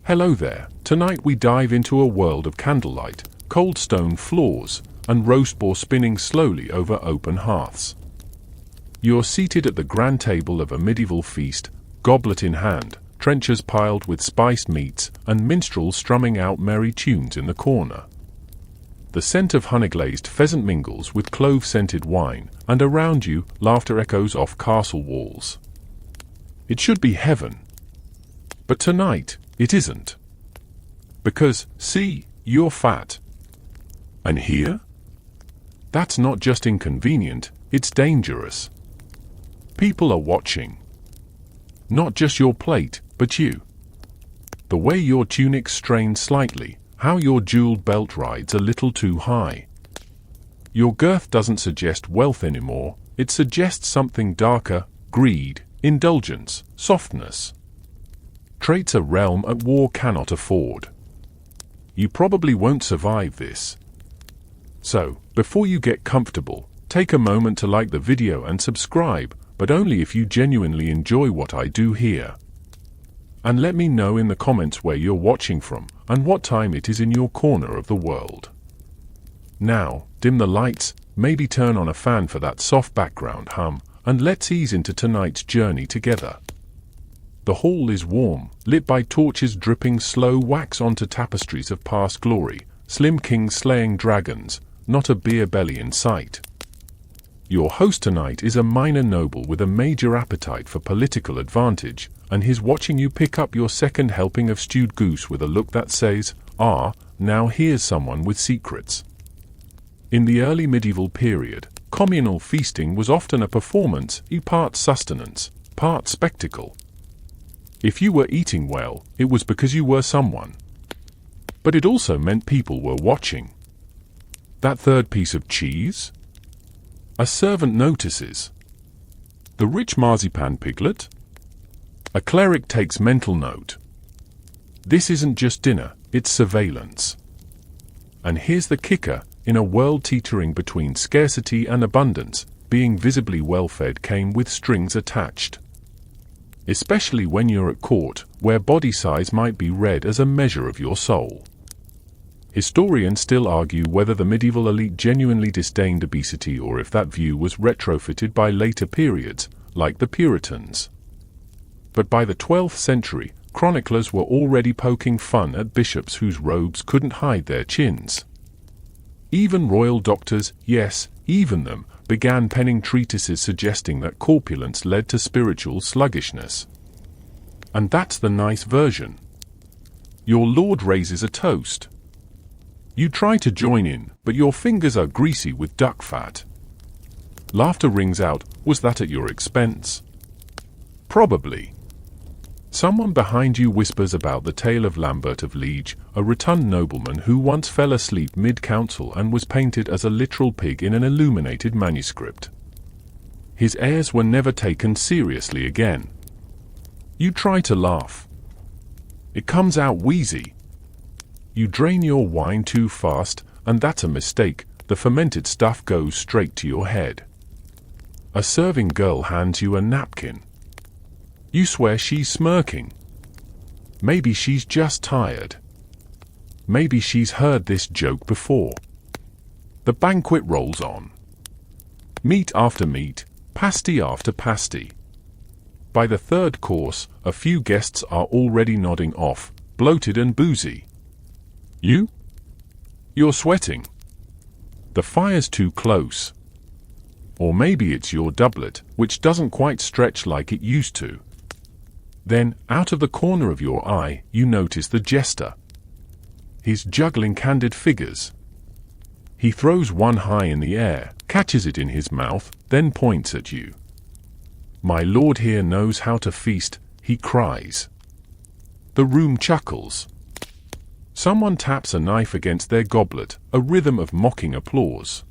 Hello there. Tonight we dive into a world of candlelight, cold stone floors, and roast boar spinning slowly over open hearths. You're seated at the grand table of a medieval feast, goblet in hand, trenchers piled with spiced meats, and minstrels strumming out merry tunes in the corner. The scent of honey-glazed pheasant mingles with clove-scented wine, and around you, laughter echoes off castle walls. It should be heaven. But tonight, it isn't. Because, see, you're fat. And here? That's not just inconvenient, it's dangerous. People are watching. Not just your plate, but you. The way your tunic strains slightly, how your jeweled belt rides a little too high. Your girth doesn't suggest wealth anymore, it suggests something darker: greed, indulgence, softness. Traits a realm at war cannot afford. You probably won't survive this. So, before you get comfortable, take a moment to like the video and subscribe, but only if you genuinely enjoy what I do here. And let me know in the comments where you're watching from, and what time it is in your corner of the world. Now, dim the lights, maybe turn on a fan for that soft background hum, and let's ease into tonight's journey together. The hall is warm, lit by torches dripping slow wax onto tapestries of past glory, slim kings slaying dragons, not a beer belly in sight. Your host tonight is a minor noble with a major appetite for political advantage, and he's watching you pick up your second helping of stewed goose with a look that says, "Ah, now here's someone with secrets." In the early medieval period, communal feasting was often a performance, part sustenance, part spectacle. If you were eating well, it was because you were someone. But it also meant people were watching. That third piece of cheese? A servant notices. The rich marzipan piglet? A cleric takes mental note. This isn't just dinner, it's surveillance. And here's the kicker: in a world teetering between scarcity and abundance, being visibly well-fed came with strings attached. Especially when you're at court, where body size might be read as a measure of your soul. Historians still argue whether the medieval elite genuinely disdained obesity or if that view was retrofitted by later periods, like the Puritans. But by the 12th century, chroniclers were already poking fun at bishops whose robes couldn't hide their chins. Even royal doctors, yes, even them, began penning treatises suggesting that corpulence led to spiritual sluggishness. And that's the nice version. Your lord raises a toast. You try to join in, but your fingers are greasy with duck fat. Laughter rings out. Was that at your expense? Probably. Someone behind you whispers about the tale of Lambert of Liege, a rotund nobleman who once fell asleep mid-council and was painted as a literal pig in an illuminated manuscript. His heirs were never taken seriously again. You try to laugh. It comes out wheezy. You drain your wine too fast, and that's a mistake. The fermented stuff goes straight to your head. A serving girl hands you a napkin. You swear she's smirking. Maybe she's just tired. Maybe she's heard this joke before. The banquet rolls on. Meat after meat, pasty after pasty. By the third course, a few guests are already nodding off, bloated and boozy. You? You're sweating. The fire's too close. Or maybe it's your doublet, which doesn't quite stretch like it used to. Then, out of the corner of your eye, you notice the jester. He's juggling candid figures. He throws one high in the air, catches it in his mouth, then points at you. "My lord here knows how to feast," he cries. The room chuckles. Someone taps a knife against their goblet, a rhythm of mocking applause.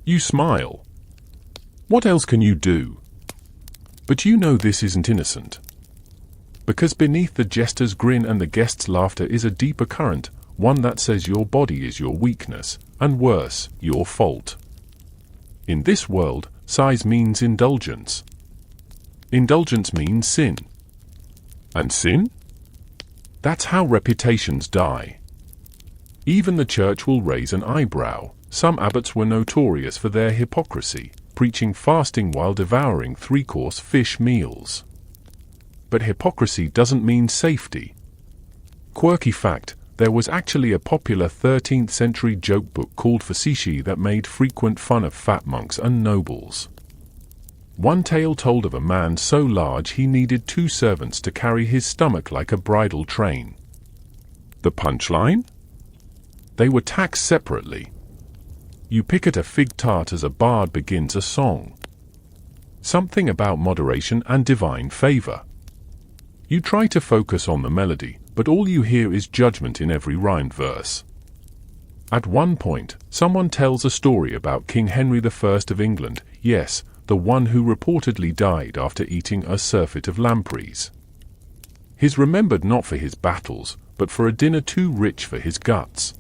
You smile. What else can you do? But you know this isn't innocent. Because beneath the jester's grin and the guest's laughter is a deeper current, one that says your body is your weakness, and worse, your fault. In this world, size means indulgence. Indulgence means sin. And sin? That's how reputations die. Even the church will raise an eyebrow. Some abbots were notorious for their hypocrisy, preaching fasting while devouring 3-course fish meals. But hypocrisy doesn't mean safety. Quirky fact, there was actually a popular 13th century joke book called Facetiae that made frequent fun of fat monks and nobles. One tale told of a man so large he needed 2 servants to carry his stomach like a bridal train. The punchline? They were taxed separately. You pick at a fig tart as a bard begins a song. Something about moderation and divine favor. You try to focus on the melody, but all you hear is judgment in every rhymed verse. At one point, someone tells a story about King Henry I of England, yes, the one who reportedly died after eating a surfeit of lampreys. He's remembered not for his battles, but for a dinner too rich for his guts.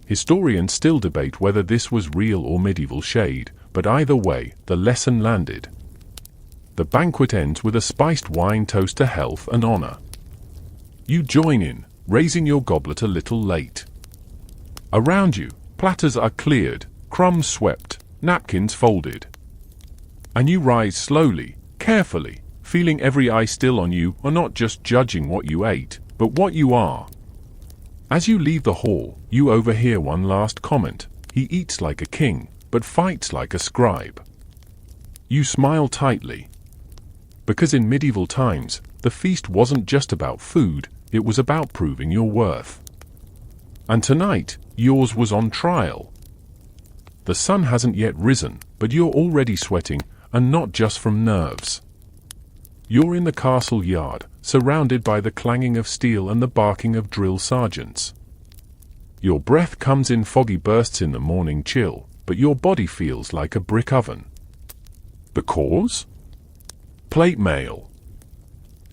Historians still debate whether this was real or medieval shade, but either way, the lesson landed. The banquet ends with a spiced wine toast to health and honor. You join in, raising your goblet a little late. Around you, platters are cleared, crumbs swept, napkins folded. And you rise slowly, carefully, feeling every eye still on you, or not just judging what you ate, but what you are. As you leave the hall, you overhear one last comment. He eats like a king, but fights like a scribe. You smile tightly. Because in medieval times, the feast wasn't just about food, it was about proving your worth. And tonight, yours was on trial. The sun hasn't yet risen, but you're already sweating, and not just from nerves. You're in the castle yard, surrounded by the clanging of steel and the barking of drill sergeants. Your breath comes in foggy bursts in the morning chill, but your body feels like a brick oven. The cause? Plate mail.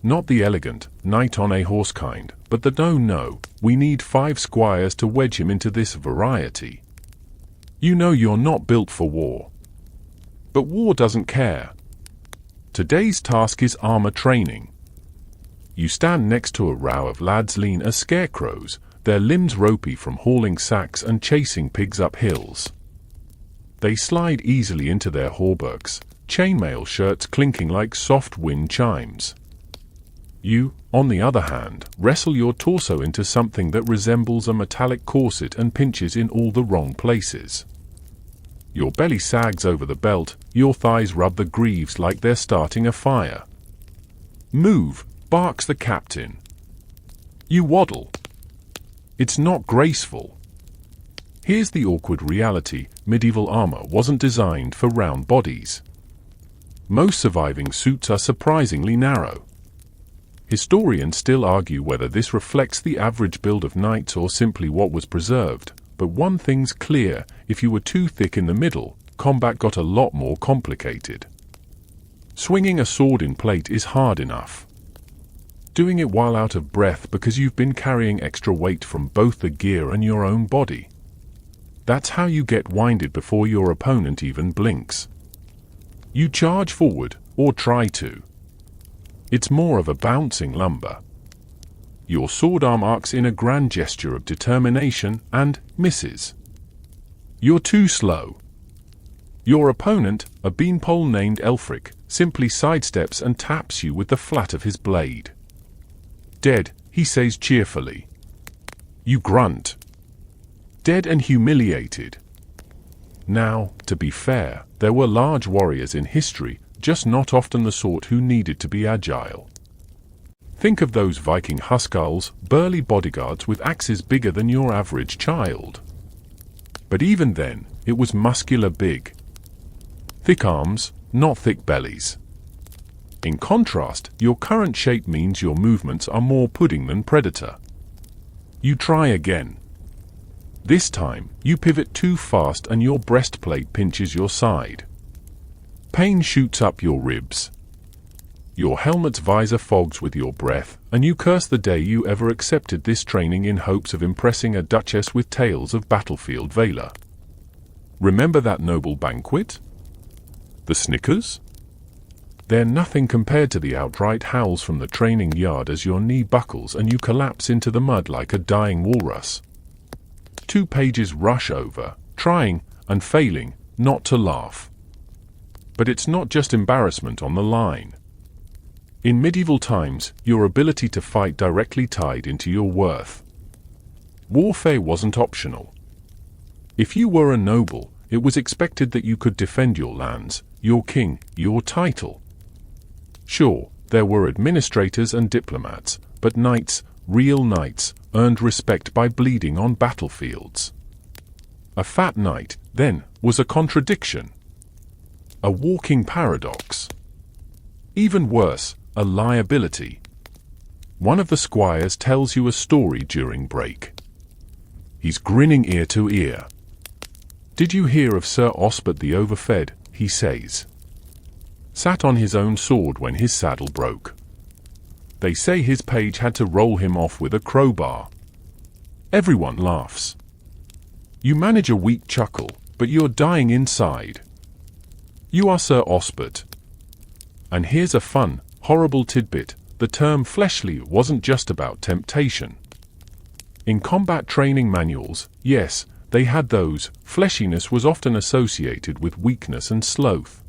Not the elegant, knight on a horse kind, but the no, we need 5 squires to wedge him into this variety. You know you're not built for war. But war doesn't care. Today's task is armor training. You stand next to a row of lads lean as scarecrows, their limbs ropey from hauling sacks and chasing pigs up hills. They slide easily into their hauberks, chainmail shirts clinking like soft wind chimes. You, on the other hand, wrestle your torso into something that resembles a metallic corset and pinches in all the wrong places. Your belly sags over the belt, your thighs rub the greaves like they're starting a fire. Move, barks the captain. You waddle. It's not graceful. Here's the awkward reality: medieval armor wasn't designed for round bodies. Most surviving suits are surprisingly narrow. Historians still argue whether this reflects the average build of knights or simply what was preserved, but one thing's clear: if you were too thick in the middle, combat got a lot more complicated. Swinging a sword in plate is hard enough. Doing it while out of breath because you've been carrying extra weight from both the gear and your own body. That's how you get winded before your opponent even blinks. You charge forward, or try to. It's more of a bouncing lumber. Your sword arm arcs in a grand gesture of determination and misses. You're too slow. Your opponent, a beanpole named Elfric, simply sidesteps and taps you with the flat of his blade. Dead, he says cheerfully. You grunt. Dead and humiliated. Now, to be fair, there were large warriors in history, just not often the sort who needed to be agile. Think of those Viking huskarls, burly bodyguards with axes bigger than your average child. But even then, it was muscular big. Thick arms, not thick bellies. In contrast, your current shape means your movements are more pudding than predator. You try again. This time, you pivot too fast and your breastplate pinches your side. Pain shoots up your ribs. Your helmet's visor fogs with your breath, and you curse the day you ever accepted this training in hopes of impressing a duchess with tales of battlefield valor. Remember that noble banquet? The Snickers? They're nothing compared to the outright howls from the training yard as your knee buckles and you collapse into the mud like a dying walrus. 2 pages rush over, trying and failing not to laugh. But it's not just embarrassment on the line. In medieval times, your ability to fight directly tied into your worth. Warfare wasn't optional. If you were a noble, it was expected that you could defend your lands, your king, your title. Sure, there were administrators and diplomats, but knights, real knights, earned respect by bleeding on battlefields. A fat knight, then, was a contradiction. A walking paradox. Even worse, a liability. One of the squires tells you a story during break. He's grinning ear to ear. "Did you hear of Sir Osbert the Overfed?" he says. "Sat on his own sword when his saddle broke. They say his page had to roll him off with a crowbar." Everyone laughs. You manage a weak chuckle, but you're dying inside. You are Sir Osbert. And here's a fun, horrible tidbit: the term fleshly wasn't just about temptation. In combat training manuals, yes, they had those. Fleshiness was often associated with weakness and sloth.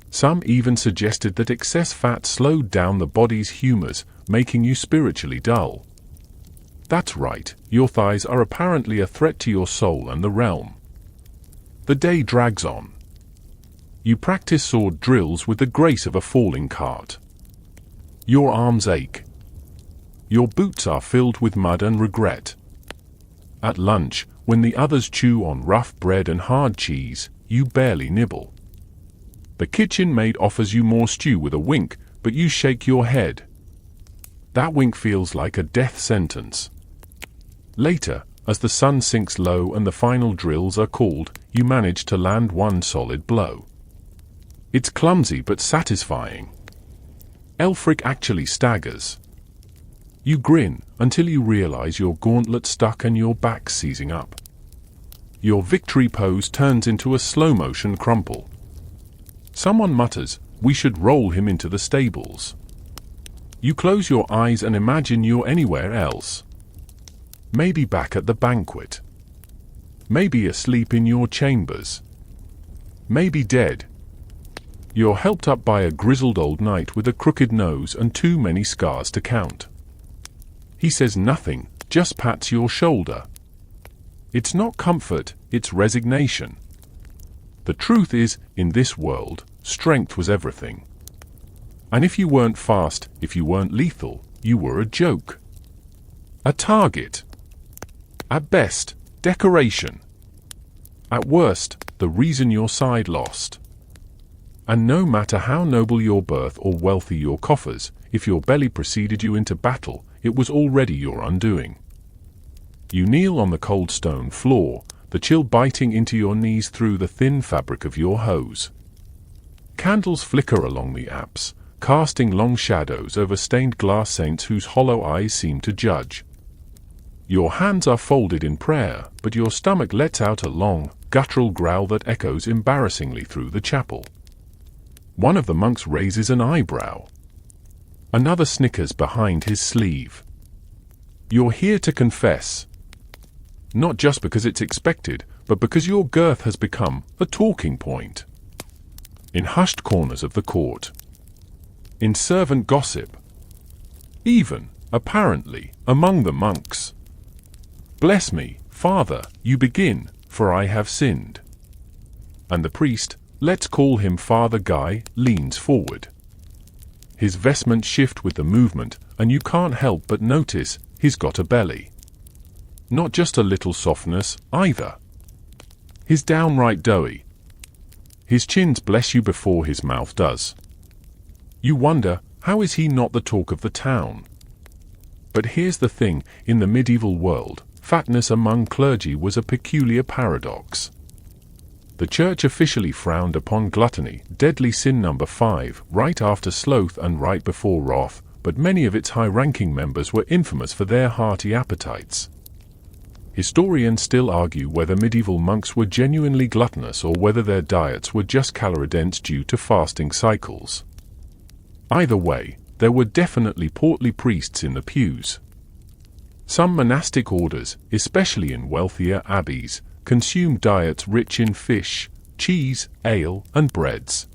Some even suggested that excess fat slowed down the body's humors, making you spiritually dull. That's right, your thighs are apparently a threat to your soul and the realm. The day drags on. You practice sword drills with the grace of a falling cart. Your arms ache. Your boots are filled with mud and regret. At lunch, when the others chew on rough bread and hard cheese, you barely nibble. The kitchen maid offers you more stew with a wink, but you shake your head. That wink feels like a death sentence. Later, as the sun sinks low and the final drills are called, you manage to land one solid blow. It's clumsy but satisfying. Elfric actually staggers. You grin until you realize your gauntlet stuck and your back seizing up. Your victory pose turns into a slow-motion crumple. Someone mutters, "We should roll him into the stables." You close your eyes and imagine you're anywhere else. Maybe back at the banquet. Maybe asleep in your chambers. Maybe dead. You're helped up by a grizzled old knight with a crooked nose and too many scars to count. He says nothing, just pats your shoulder. It's not comfort, it's resignation. The truth is, in this world, strength was everything. And if you weren't fast, if you weren't lethal, you were a joke. A target. At best, decoration. At worst, the reason your side lost. And no matter how noble your birth or wealthy your coffers, if your belly preceded you into battle, it was already your undoing. You kneel on the cold stone floor, the chill biting into your knees through the thin fabric of your hose. Candles flicker along the apse, casting long shadows over stained glass saints whose hollow eyes seem to judge. Your hands are folded in prayer, but your stomach lets out a long, guttural growl that echoes embarrassingly through the chapel. One of the monks raises an eyebrow. Another snickers behind his sleeve. You're here to confess. Not just because it's expected, but because your girth has become a talking point. In hushed corners of the court. In servant gossip. Even, apparently, among the monks. "Bless me, Father," you begin, "for I have sinned." And the priest, let's call him Father Guy, leans forward. His vestments shift with the movement, and you can't help but notice he's got a belly. Not just a little softness, either. He's downright doughy. His chin's bless you before his mouth does. You wonder, how is he not the talk of the town? But here's the thing, in the medieval world, fatness among clergy was a peculiar paradox. The church officially frowned upon gluttony, deadly sin number 5, right after sloth and right before wrath, but many of its high-ranking members were infamous for their hearty appetites. Historians still argue whether medieval monks were genuinely gluttonous or whether their diets were just calorie-dense due to fasting cycles. Either way, there were definitely portly priests in the pews. Some monastic orders, especially in wealthier abbeys, consumed diets rich in fish, cheese, ale, and breads.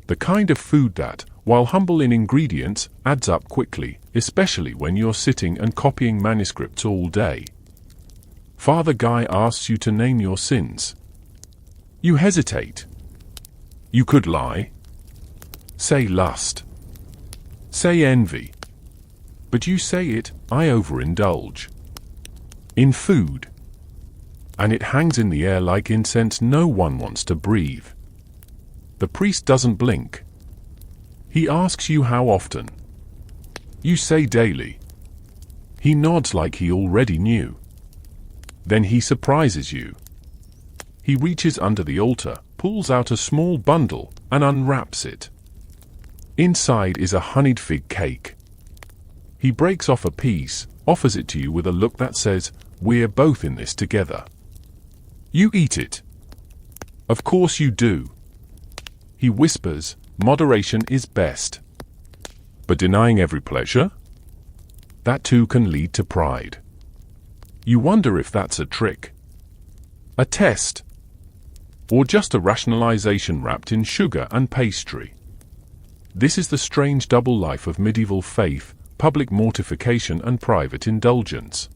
The kind of food that, while humble in ingredients, adds up quickly, especially when you're sitting and copying manuscripts all day. Father Guy asks you to name your sins. You hesitate. You could lie. Say lust. Say envy. But you say it, I overindulge. In food. And it hangs in the air like incense no one wants to breathe. The priest doesn't blink. He asks you how often. You say daily. He nods like he already knew. Then he surprises you. He reaches under the altar, pulls out a small bundle, and unwraps it. Inside is a honeyed fig cake. He breaks off a piece, offers it to you with a look that says, "We're both in this together." You eat it. Of course you do. He whispers, "Moderation is best." But denying every pleasure? That too can lead to pride. You wonder if that's a trick, a test, or just a rationalization wrapped in sugar and pastry. This is the strange double life of medieval faith, public mortification and private indulgence.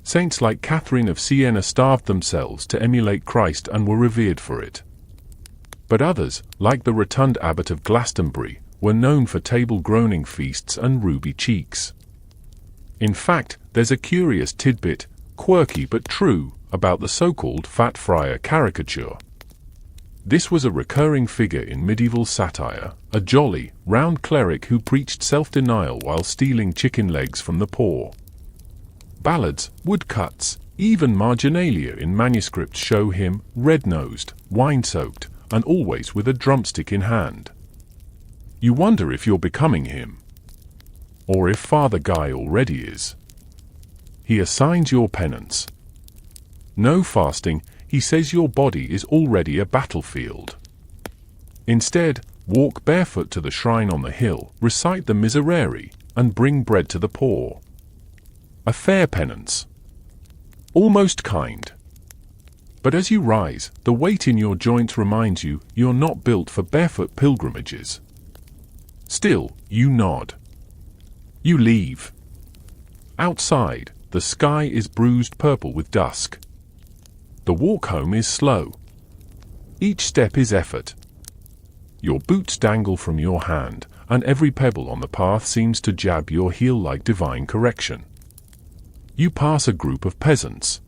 Saints like Catherine of Siena starved themselves to emulate Christ and were revered for it. But others, like the rotund abbot of Glastonbury, were known for table-groaning feasts and ruby cheeks. In fact, there's a curious tidbit, quirky but true, about the so-called Fat Friar caricature. This was a recurring figure in medieval satire, a jolly, round cleric who preached self-denial while stealing chicken legs from the poor. Ballads, woodcuts, even marginalia in manuscripts show him, red-nosed, wine-soaked, and always with a drumstick in hand. You wonder if you're becoming him. Or if Father Guy already is. He assigns your penance. No fasting, he says your body is already a battlefield. Instead, walk barefoot to the shrine on the hill, recite the Miserere, and bring bread to the poor. A fair penance. Almost kind. But as you rise, the weight in your joints reminds you you're not built for barefoot pilgrimages. Still, you nod. You leave. Outside, the sky is bruised purple with dusk. The walk home is slow. Each step is effort. Your boots dangle from your hand, and every pebble on the path seems to jab your heel like divine correction. You pass a group of peasants.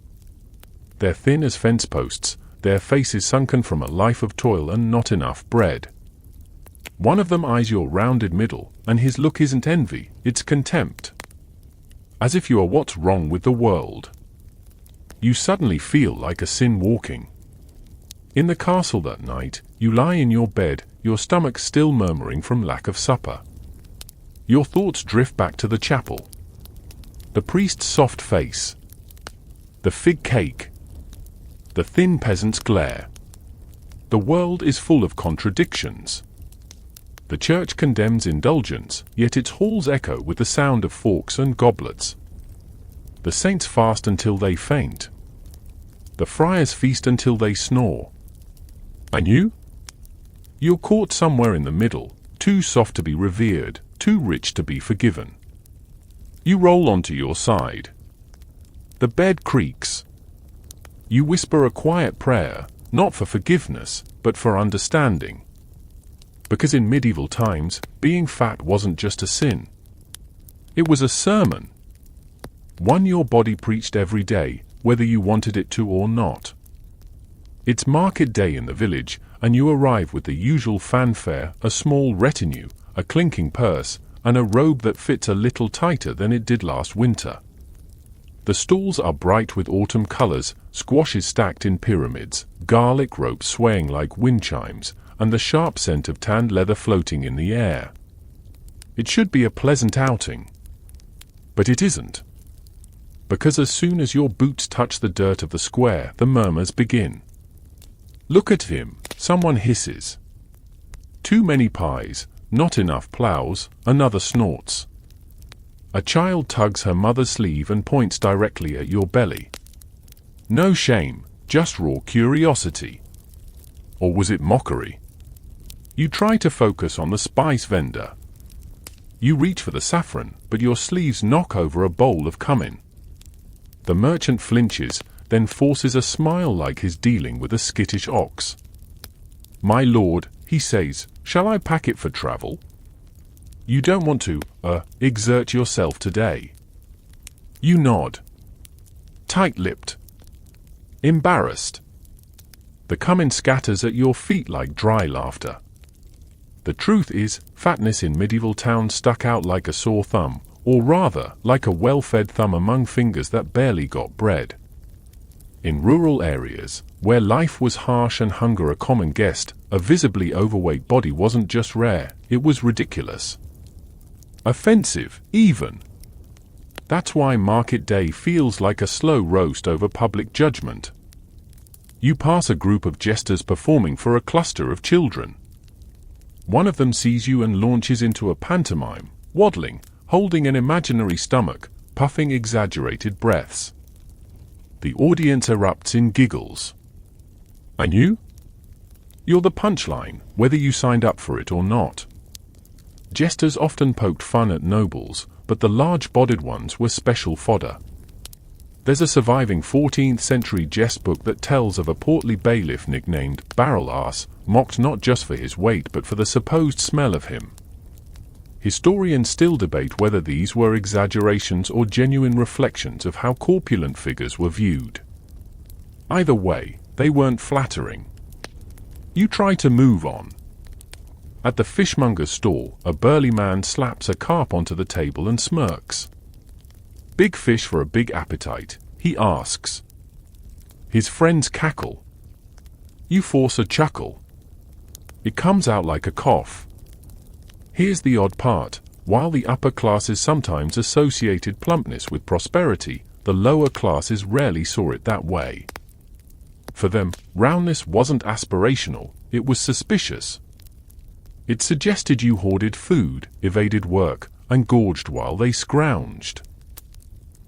They're thin as fence posts, their faces sunken from a life of toil and not enough bread. One of them eyes your rounded middle, and his look isn't envy, it's contempt. As if you are what's wrong with the world. You suddenly feel like a sin walking. In the castle that night, you lie in your bed, your stomach still murmuring from lack of supper. Your thoughts drift back to the chapel. The priest's soft face. The fig cake. The thin peasant's glare. The world is full of contradictions. The church condemns indulgence, yet its halls echo with the sound of forks and goblets. The saints fast until they faint. The friars feast until they snore. And you? You're caught somewhere in the middle, too soft to be revered, too rich to be forgiven. You roll onto your side. The bed creaks. You whisper a quiet prayer, not for forgiveness, but for understanding. Because in medieval times, being fat wasn't just a sin. It was a sermon. One your body preached every day, whether you wanted it to or not. It's market day in the village, and you arrive with the usual fanfare, a small retinue, a clinking purse, and a robe that fits a little tighter than it did last winter. The stalls are bright with autumn colors, squashes stacked in pyramids, garlic ropes swaying like wind chimes, and the sharp scent of tanned leather floating in the air. It should be a pleasant outing. But it isn't. Because as soon as your boots touch the dirt of the square, the murmurs begin. "Look at him," someone hisses. "Too many pies, Not enough plows, another snorts. A child tugs her mother's sleeve and points directly at your belly. No shame, just raw curiosity. Or was it mockery? You try to focus on the spice vendor. You reach for the saffron, but your sleeves knock over a bowl of cumin. The merchant flinches, then forces a smile like he's dealing with a skittish ox. "My lord," he says, "shall I pack it for travel?" You don't want to, exert yourself today. You nod. Tight-lipped. Embarrassed. The cumin scatters at your feet like dry laughter. The truth is, fatness in medieval towns stuck out like a sore thumb, or rather, like a well-fed thumb among fingers that barely got bread. In rural areas, where life was harsh and hunger a common guest, a visibly overweight body wasn't just rare, it was ridiculous. Offensive, even. That's why market day feels like a slow roast over public judgment. You pass a group of jesters performing for a cluster of children. One of them sees you and launches into a pantomime, waddling, holding an imaginary stomach, puffing exaggerated breaths. The audience erupts in giggles. And you? You're the punchline, whether you signed up for it or not. Jesters often poked fun at nobles, but the large-bodied ones were special fodder. There's a surviving 14th century jest book that tells of a portly bailiff nicknamed Barrel-Ass, mocked not just for his weight but for the supposed smell of him. Historians still debate whether these were exaggerations or genuine reflections of how corpulent figures were viewed. Either way, they weren't flattering. You try to move on. At the fishmonger's stall, a burly man slaps a carp onto the table and smirks. "Big fish for a big appetite," he asks. His friends cackle. You force a chuckle. It comes out like a cough. Here's the odd part. While the upper classes sometimes associated plumpness with prosperity, the lower classes rarely saw it that way. For them, roundness wasn't aspirational, it was suspicious. It suggested you hoarded food, evaded work, and gorged while they scrounged.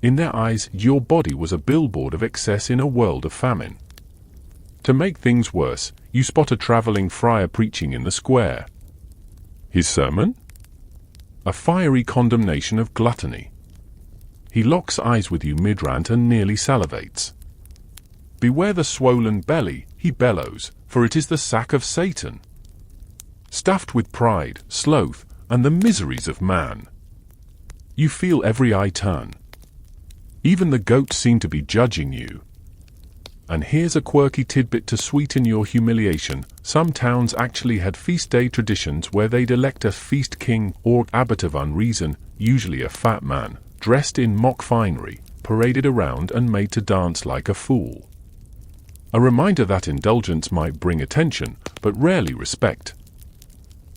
In their eyes, your body was a billboard of excess in a world of famine. To make things worse, you spot a traveling friar preaching in the square. His sermon? A fiery condemnation of gluttony. He locks eyes with you mid-rant and nearly salivates. "Beware the swollen belly," he bellows, "for it is the sack of Satan. Stuffed with pride, sloth, and the miseries of man." You feel every eye turn. Even the goats seem to be judging you. And here's a quirky tidbit to sweeten your humiliation. Some towns actually had feast day traditions where they'd elect a feast king or abbot of unreason, usually a fat man, dressed in mock finery, paraded around and made to dance like a fool. A reminder that indulgence might bring attention, but rarely respect.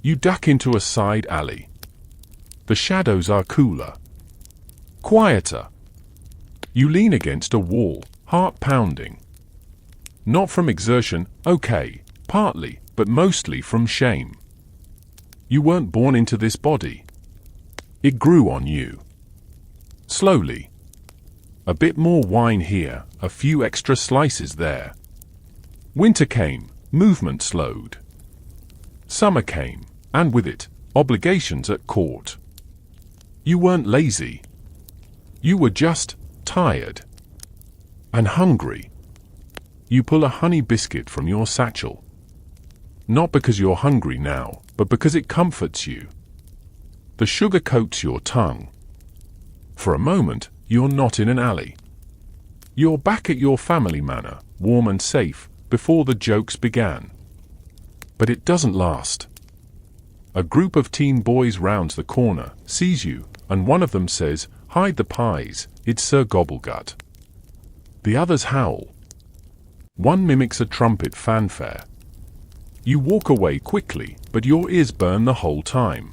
You duck into a side alley. The shadows are cooler. Quieter. You lean against a wall, heart pounding. Not from exertion, okay, partly, but mostly from shame. You weren't born into this body. It grew on you. Slowly. A bit more wine here, a few extra slices there. Winter came, movement slowed. Summer came, and with it, obligations at court. You weren't lazy. You were just tired. And hungry. You pull a honey biscuit from your satchel. Not because you're hungry now, but because it comforts you. The sugar coats your tongue. For a moment, you're not in an alley. You're back at your family manor, warm and safe, before the jokes began. But it doesn't last. A group of teen boys rounds the corner, sees you, and one of them says, "Hide the pies, it's Sir Gobblegut." The others howl. One mimics a trumpet fanfare. You walk away quickly, but your ears burn the whole time.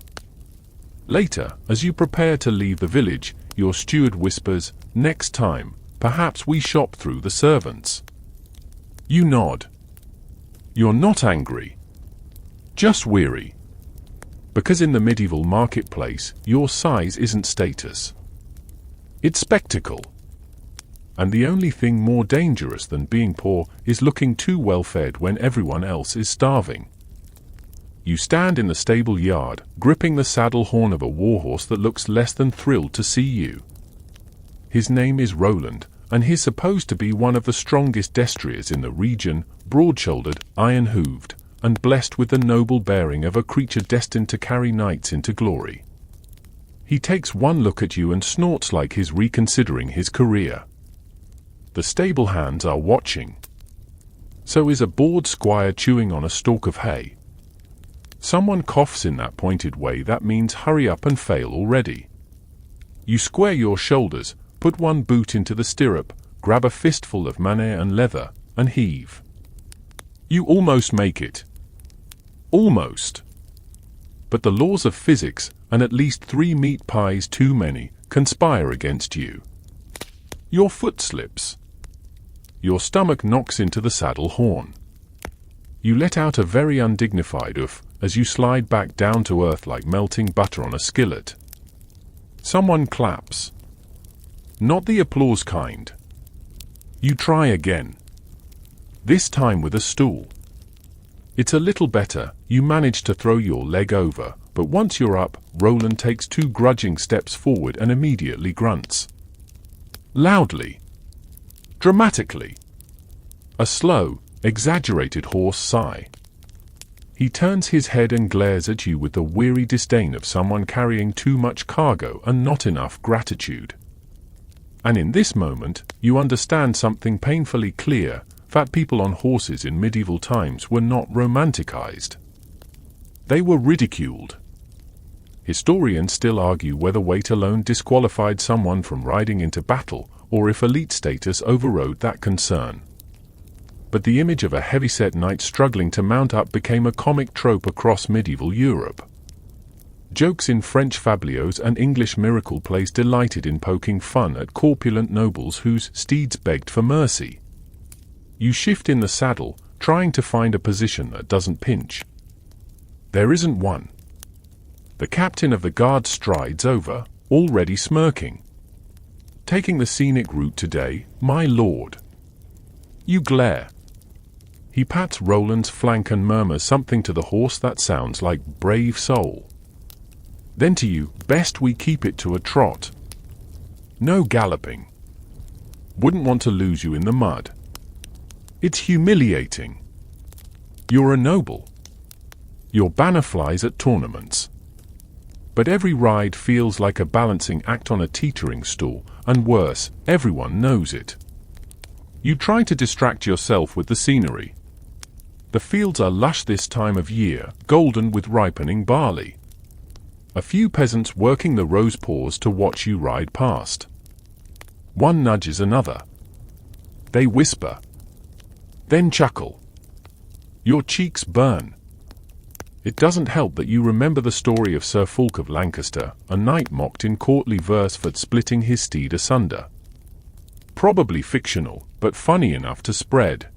Later, as you prepare to leave the village, your steward whispers, "Next time, perhaps we shop through the servants." You nod. You're not angry. Just weary. Because in the medieval marketplace, your size isn't status. It's spectacle. And the only thing more dangerous than being poor is looking too well-fed when everyone else is starving. You stand in the stable yard, gripping the saddle horn of a warhorse that looks less than thrilled to see you. His name is Roland, and he's supposed to be one of the strongest destriers in the region, broad-shouldered, iron-hooved, and blessed with the noble bearing of a creature destined to carry knights into glory. He takes one look at you and snorts like he's reconsidering his career. The stable hands are watching. So is a bored squire chewing on a stalk of hay. Someone coughs in that pointed way that means hurry up and fail already. You square your shoulders, put one boot into the stirrup, grab a fistful of manet and leather, and heave. You almost make it. Almost. But the laws of physics, and at least 3 meat pies too many, conspire against you. Your foot slips. Your stomach knocks into the saddle horn. You let out a very undignified oof as you slide back down to earth like melting butter on a skillet. Someone claps. Not the applause kind. You try again. This time with a stool. It's a little better, you manage to throw your leg over, but once you're up, Roland takes 2 grudging steps forward and immediately grunts. Loudly. Dramatically. A slow, exaggerated hoarse sigh. He turns his head and glares at you with the weary disdain of someone carrying too much cargo and not enough gratitude. And in this moment, you understand something painfully clear, that people on horses in medieval times were not romanticized. They were ridiculed. Historians still argue whether weight alone disqualified someone from riding into battle, or if elite status overrode that concern. But the image of a heavyset knight struggling to mount up became a comic trope across medieval Europe. Jokes in French fabliaux and English miracle plays delighted in poking fun at corpulent nobles whose steeds begged for mercy. You shift in the saddle, trying to find a position that doesn't pinch. There isn't one. The captain of the guard strides over, already smirking. Taking the scenic route today, my lord. You glare. He pats Roland's flank and murmurs something to the horse that sounds like brave soul. Then to you, best we keep it to a trot. No galloping. Wouldn't want to lose you in the mud. It's humiliating. You're a noble. Your banner flies at tournaments. But every ride feels like a balancing act on a teetering stool, and worse, everyone knows it. You try to distract yourself with the scenery. The fields are lush this time of year, golden with ripening barley. A few peasants working the rose pause to watch you ride past. One nudges another. They whisper. Then chuckle. Your cheeks burn. It doesn't help that you remember the story of Sir Fulk of Lancaster, a knight mocked in courtly verse for splitting his steed asunder. Probably fictional, but funny enough to spread.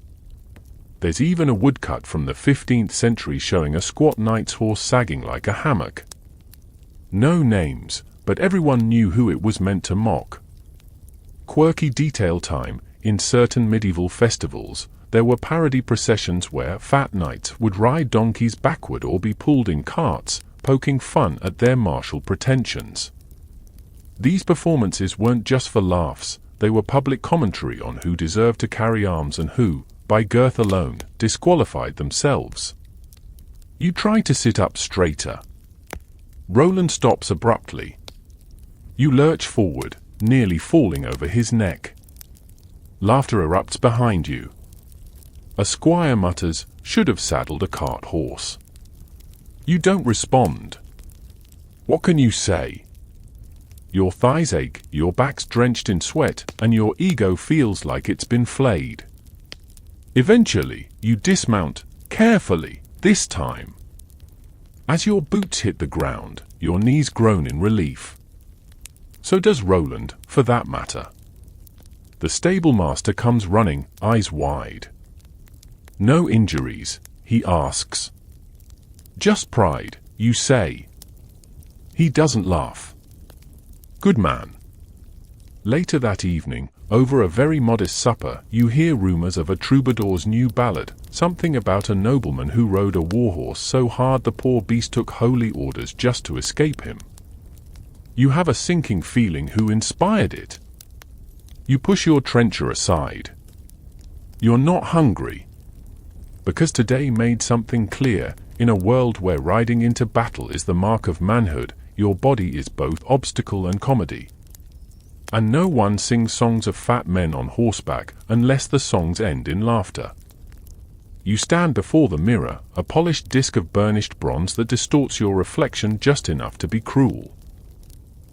There's even a woodcut from the 15th century showing a squat knight's horse sagging like a hammock. No names, but everyone knew who it was meant to mock. Quirky detail time, in certain medieval festivals, there were parody processions where fat knights would ride donkeys backward or be pulled in carts, poking fun at their martial pretensions. These performances weren't just for laughs, they were public commentary on who deserved to carry arms and who, by girth alone, disqualified themselves. You try to sit up straighter. Roland stops abruptly. You lurch forward, nearly falling over his neck. Laughter erupts behind you. A squire mutters, "Should have saddled a cart horse." You don't respond. What can you say? Your thighs ache, your back's drenched in sweat, and your ego feels like it's been flayed. Eventually, you dismount, carefully, this time. As your boots hit the ground, your knees groan in relief. So does Roland, for that matter. The stable master comes running, eyes wide. "No injuries?" he asks. "Just pride," you say. He doesn't laugh. Good man. Later that evening, over a very modest supper, you hear rumors of a troubadour's new ballad, something about a nobleman who rode a warhorse so hard the poor beast took holy orders just to escape him. You have a sinking feeling who inspired it. You push your trencher aside. You're not hungry. Because today made something clear, in a world where riding into battle is the mark of manhood, your body is both obstacle and comedy. And no one sings songs of fat men on horseback unless the songs end in laughter. You stand before the mirror, a polished disc of burnished bronze that distorts your reflection just enough to be cruel.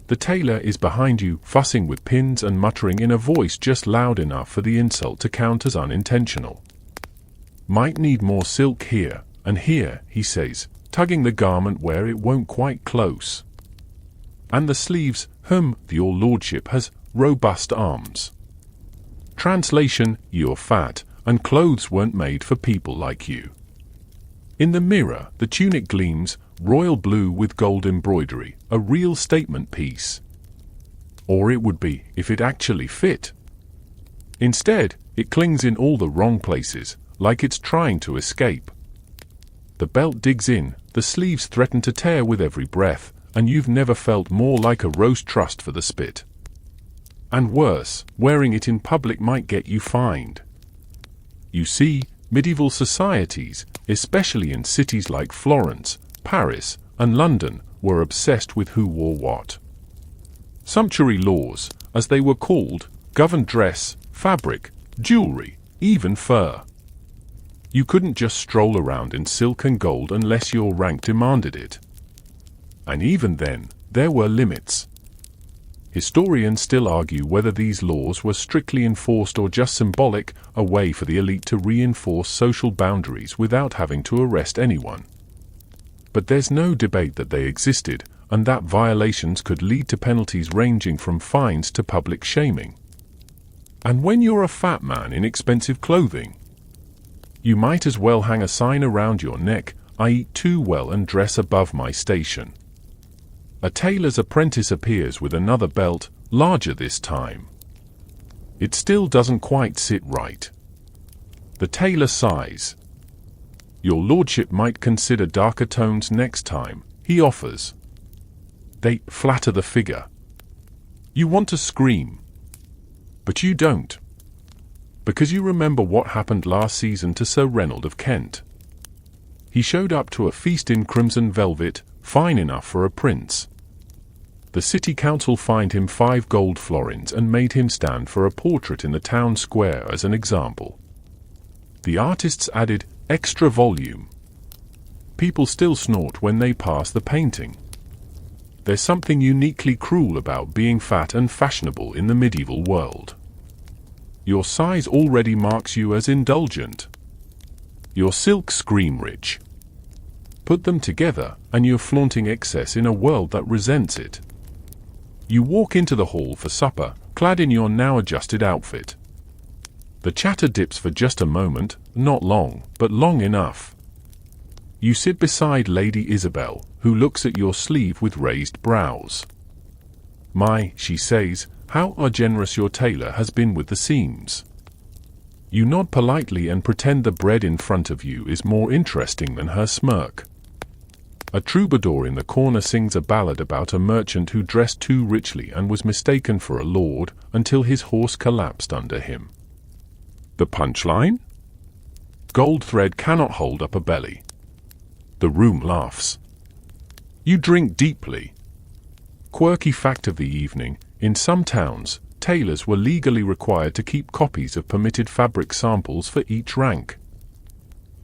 The tailor is behind you, fussing with pins and muttering in a voice just loud enough for the insult to count as unintentional. Might need more silk here, and here, he says, tugging the garment where it won't quite close. And the sleeves, your lordship has robust arms. Translation, you're fat, and clothes weren't made for people like you. In the mirror, the tunic gleams, royal blue with gold embroidery, a real statement piece. Or it would be, if it actually fit. Instead, it clings in all the wrong places, like it's trying to escape. The belt digs in, the sleeves threaten to tear with every breath, and you've never felt more like a roast trust for the spit. And worse, wearing it in public might get you fined. You see, medieval societies, especially in cities like Florence, Paris, and London, were obsessed with who wore what. Sumptuary laws, as they were called, governed dress, fabric, jewelry, even fur. You couldn't just stroll around in silk and gold unless your rank demanded it. And even then, there were limits. Historians still argue whether these laws were strictly enforced or just symbolic, a way for the elite to reinforce social boundaries without having to arrest anyone. But there's no debate that they existed, and that violations could lead to penalties ranging from fines to public shaming. And when you're a fat man in expensive clothing, you might as well hang a sign around your neck, "I eat too well and dress above my station." A tailor's apprentice appears with another belt, larger this time. It still doesn't quite sit right. The tailor sighs. "Your lordship might consider darker tones next time," he offers. They flatter the figure. You want to scream. But you don't. Because you remember what happened last season to Sir Reynold of Kent. He showed up to a feast in crimson velvet, fine enough for a prince. The city council fined him 5 gold florins and made him stand for a portrait in the town square as an example. The artists added extra volume. People still snort when they pass the painting. There's something uniquely cruel about being fat and fashionable in the medieval world. Your size already marks you as indulgent. Your silks scream rich. Put them together, and you're flaunting excess in a world that resents it. You walk into the hall for supper, clad in your now adjusted outfit. The chatter dips for just a moment, not long, but long enough. You sit beside Lady Isabel, who looks at your sleeve with raised brows. "My," she says, "how generous your tailor has been with the seams." You nod politely and pretend the bread in front of you is more interesting than her smirk. A troubadour in the corner sings a ballad about a merchant who dressed too richly and was mistaken for a lord until his horse collapsed under him. The punchline? Gold thread cannot hold up a belly. The room laughs. You drink deeply. Quirky fact of the evening, in some towns, tailors were legally required to keep copies of permitted fabric samples for each rank.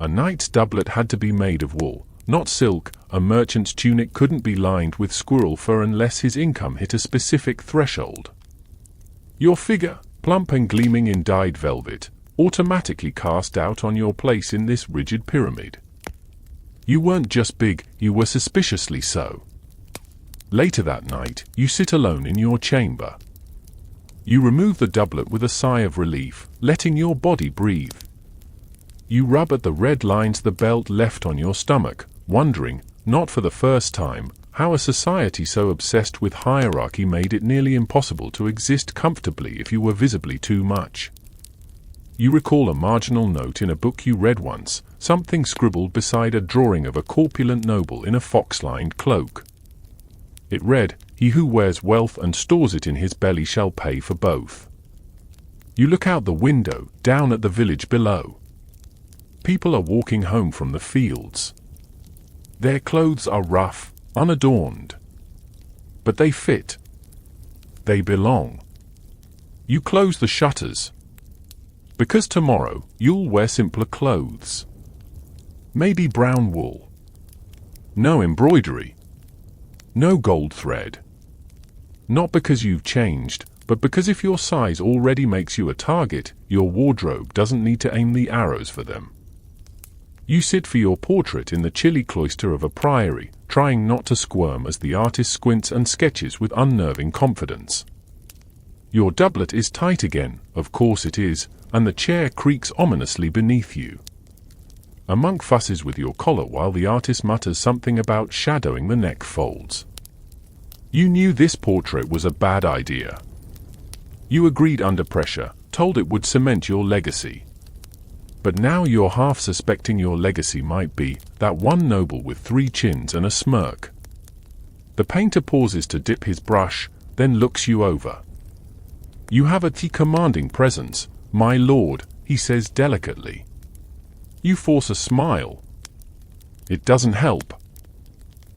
A knight's doublet had to be made of wool, not silk. A merchant's tunic couldn't be lined with squirrel fur unless his income hit a specific threshold. Your figure, plump and gleaming in dyed velvet, automatically cast doubt on your place in this rigid pyramid. You weren't just big, you were suspiciously so. Later that night, you sit alone in your chamber. You remove the doublet with a sigh of relief, letting your body breathe. You rub at the red lines the belt left on your stomach, wondering, not for the first time, how a society so obsessed with hierarchy made it nearly impossible to exist comfortably if you were visibly too much. You recall a marginal note in a book you read once, something scribbled beside a drawing of a corpulent noble in a fox-lined cloak. It read, "He who wears wealth and stores it in his belly shall pay for both." You look out the window, down at the village below. People are walking home from the fields. Their clothes are rough, unadorned. But they fit. They belong. You close the shutters. Because tomorrow, you'll wear simpler clothes. Maybe brown wool. No embroidery. No gold thread. Not because you've changed, but because if your size already makes you a target, your wardrobe doesn't need to aim the arrows for them. You sit for your portrait in the chilly cloister of a priory, trying not to squirm as the artist squints and sketches with unnerving confidence. Your doublet is tight again, of course it is, and the chair creaks ominously beneath you. A monk fusses with your collar while the artist mutters something about shadowing the neck folds. You knew this portrait was a bad idea. You agreed under pressure, told it would cement your legacy. But now you're half suspecting your legacy might be that one noble with 3 chins and a smirk. The painter pauses to dip his brush, then looks you over. You have a commanding presence, my lord, he says delicately. You force a smile. It doesn't help.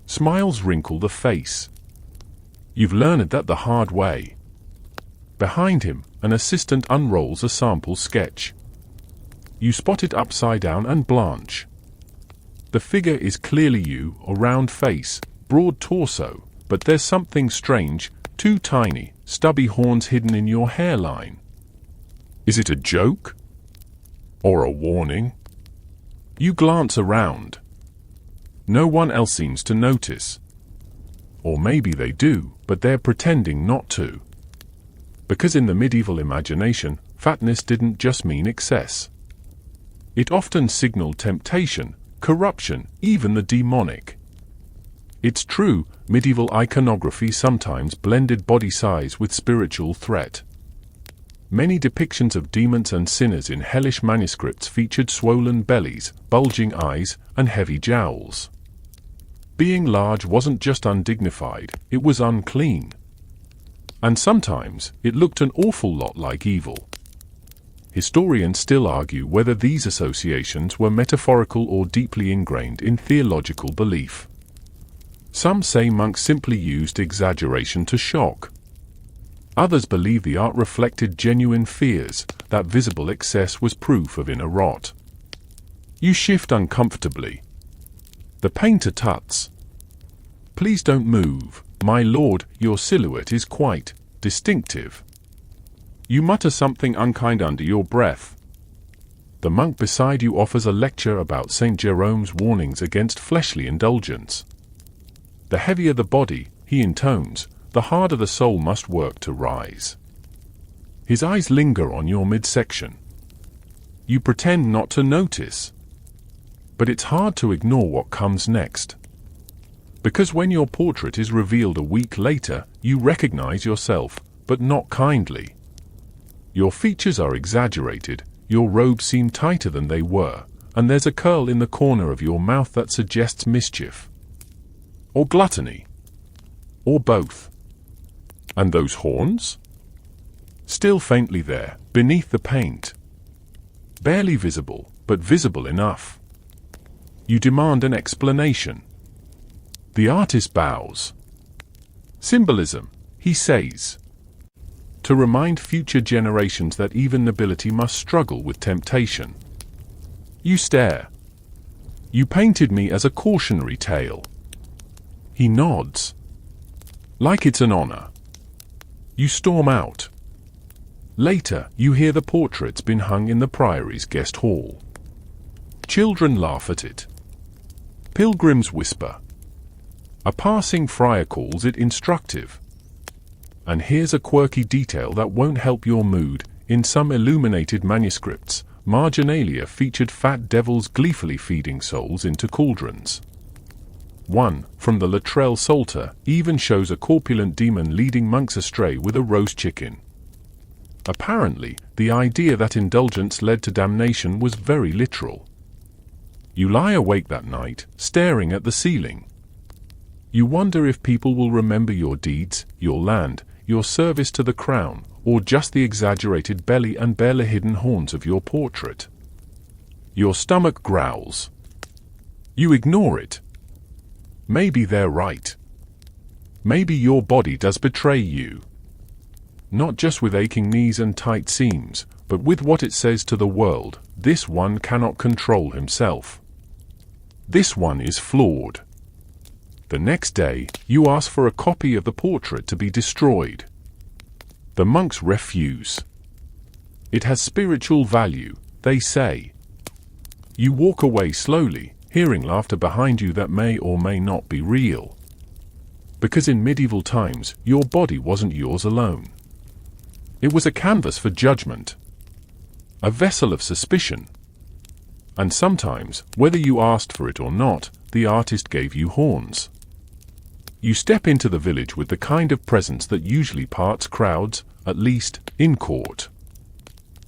Smiles wrinkle the face. You've learned that the hard way. Behind him, an assistant unrolls a sample sketch. You spot it upside down and blanch. The figure is clearly you, a round face, broad torso, but there's something strange, 2 tiny, stubby horns hidden in your hairline. Is it a joke? Or a warning? You glance around. No one else seems to notice. Or maybe they do, but they're pretending not to. Because in the medieval imagination, fatness didn't just mean excess. It often signaled temptation, corruption, even the demonic. It's true, medieval iconography sometimes blended body size with spiritual threat. Many depictions of demons and sinners in hellish manuscripts featured swollen bellies, bulging eyes, and heavy jowls. Being large wasn't just undignified, it was unclean. And sometimes, it looked an awful lot like evil. Historians still argue whether these associations were metaphorical or deeply ingrained in theological belief. Some say monks simply used exaggeration to shock. Others believe the art reflected genuine fears, that visible excess was proof of inner rot. You shift uncomfortably. The painter tuts. Please don't move, my lord, your silhouette is quite distinctive. You mutter something unkind under your breath. The monk beside you offers a lecture about St. Jerome's warnings against fleshly indulgence. The heavier the body, he intones, the harder the soul must work to rise. His eyes linger on your midsection. You pretend not to notice. But it's hard to ignore what comes next. Because when your portrait is revealed a week later, you recognize yourself, but not kindly. Your features are exaggerated, your robes seem tighter than they were, and there's a curl in the corner of your mouth that suggests mischief. Or gluttony. Or both. And those horns? Still faintly there, beneath the paint. Barely visible, but visible enough. You demand an explanation. The artist bows. Symbolism, he says. To remind future generations that even nobility must struggle with temptation. You stare. You painted me as a cautionary tale. He nods. Like it's an honor. You storm out. Later, you hear the portrait's been hung in the priory's guest hall. Children laugh at it. Pilgrims whisper. A passing friar calls it instructive. And here's a quirky detail that won't help your mood. In some illuminated manuscripts, marginalia featured fat devils gleefully feeding souls into cauldrons. One, from the Luttrell Psalter, even shows a corpulent demon leading monks astray with a roast chicken. Apparently, the idea that indulgence led to damnation was very literal. You lie awake that night, staring at the ceiling. You wonder if people will remember your deeds, your land, your service to the crown, or just the exaggerated belly and barely hidden horns of your portrait. Your stomach growls. You ignore it. Maybe they're right. Maybe your body does betray you. Not just with aching knees and tight seams, but with what it says to the world: this one cannot control himself. This one is flawed. The next day, you ask for a copy of the portrait to be destroyed. The monks refuse. It has spiritual value, they say. You walk away slowly, hearing laughter behind you that may or may not be real. Because in medieval times, your body wasn't yours alone. It was a canvas for judgment, a vessel of suspicion. And sometimes, whether you asked for it or not, the artist gave you horns. You step into the village with the kind of presence that usually parts crowds, at least in court.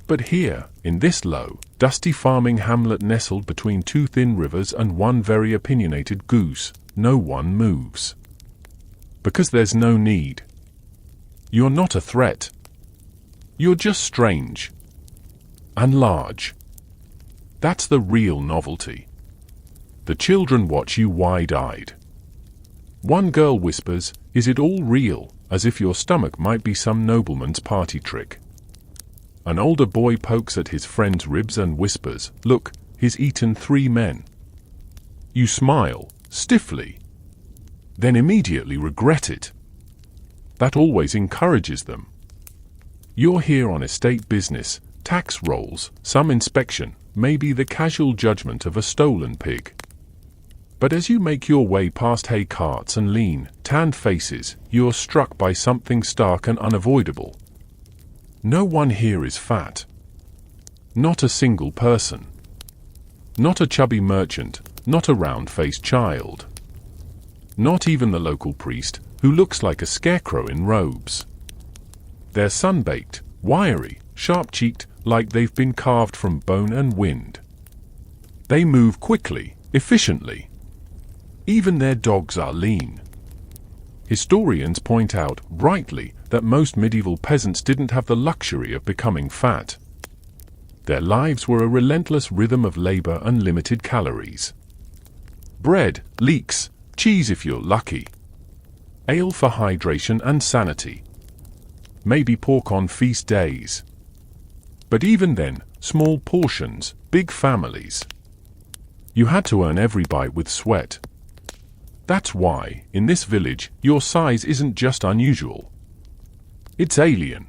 But here, in this low, dusty farming hamlet nestled between two thin rivers and one very opinionated goose, no one moves. Because there's no need. You're not a threat. You're just strange. And large. That's the real novelty. The children watch you wide-eyed. One girl whispers, "Is it all real?" as if your stomach might be some nobleman's party trick. An older boy pokes at his friend's ribs and whispers, "Look, he's eaten 3 men." You smile, stiffly. Then immediately regret it. That always encourages them. You're here on estate business, tax rolls, some inspection, maybe the casual judgment of a stolen pig. But as you make your way past hay carts and lean, tanned faces, you're struck by something stark and unavoidable. No one here is fat. Not a single person. Not a chubby merchant, not a round-faced child. Not even the local priest, who looks like a scarecrow in robes. They're sun-baked, wiry, sharp-cheeked, like they've been carved from bone and wind. They move quickly, efficiently. Even their dogs are lean. Historians point out, rightly, that most medieval peasants didn't have the luxury of becoming fat. Their lives were a relentless rhythm of labor and limited calories. Bread, leeks, cheese if you're lucky. Ale for hydration and sanity. Maybe pork on feast days. But even then, small portions, big families. You had to earn every bite with sweat. That's why, in this village, your size isn't just unusual. It's alien.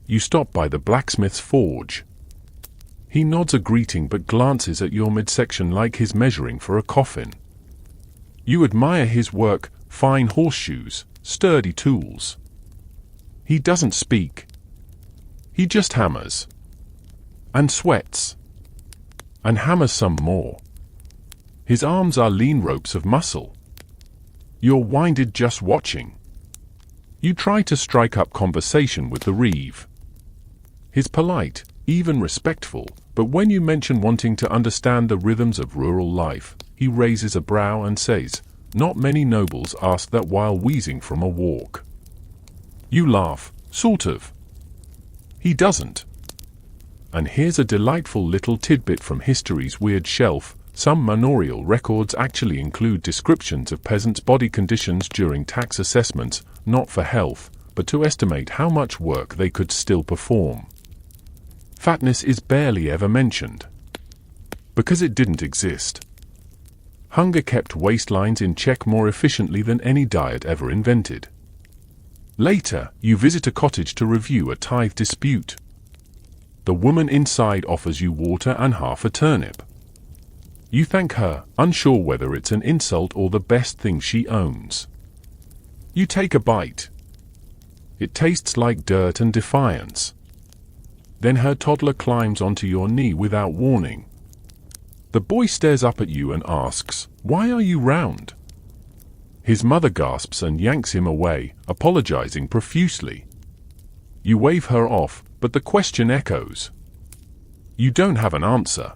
You stop by the blacksmith's forge. He nods a greeting but glances at your midsection like he's measuring for a coffin. You admire his work, fine horseshoes, sturdy tools. He doesn't speak. He just hammers. And sweats. And hammers some more. His arms are lean ropes of muscle. You're winded just watching. You try to strike up conversation with the reeve. He's polite, even respectful, but when you mention wanting to understand the rhythms of rural life, he raises a brow and says, "Not many nobles ask that while wheezing from a walk." You laugh, sort of. He doesn't. And here's a delightful little tidbit from history's weird shelf. Some manorial records actually include descriptions of peasants' body conditions during tax assessments, not for health, but to estimate how much work they could still perform. Fatness is barely ever mentioned. Because it didn't exist. Hunger kept waistlines in check more efficiently than any diet ever invented. Later, you visit a cottage to review a tithe dispute. The woman inside offers you water and half a turnip. You thank her, unsure whether it's an insult or the best thing she owns. You take a bite. It tastes like dirt and defiance. Then her toddler climbs onto your knee without warning. The boy stares up at you and asks, "Why are you round?" His mother gasps and yanks him away, apologizing profusely. You wave her off, but the question echoes. You don't have an answer.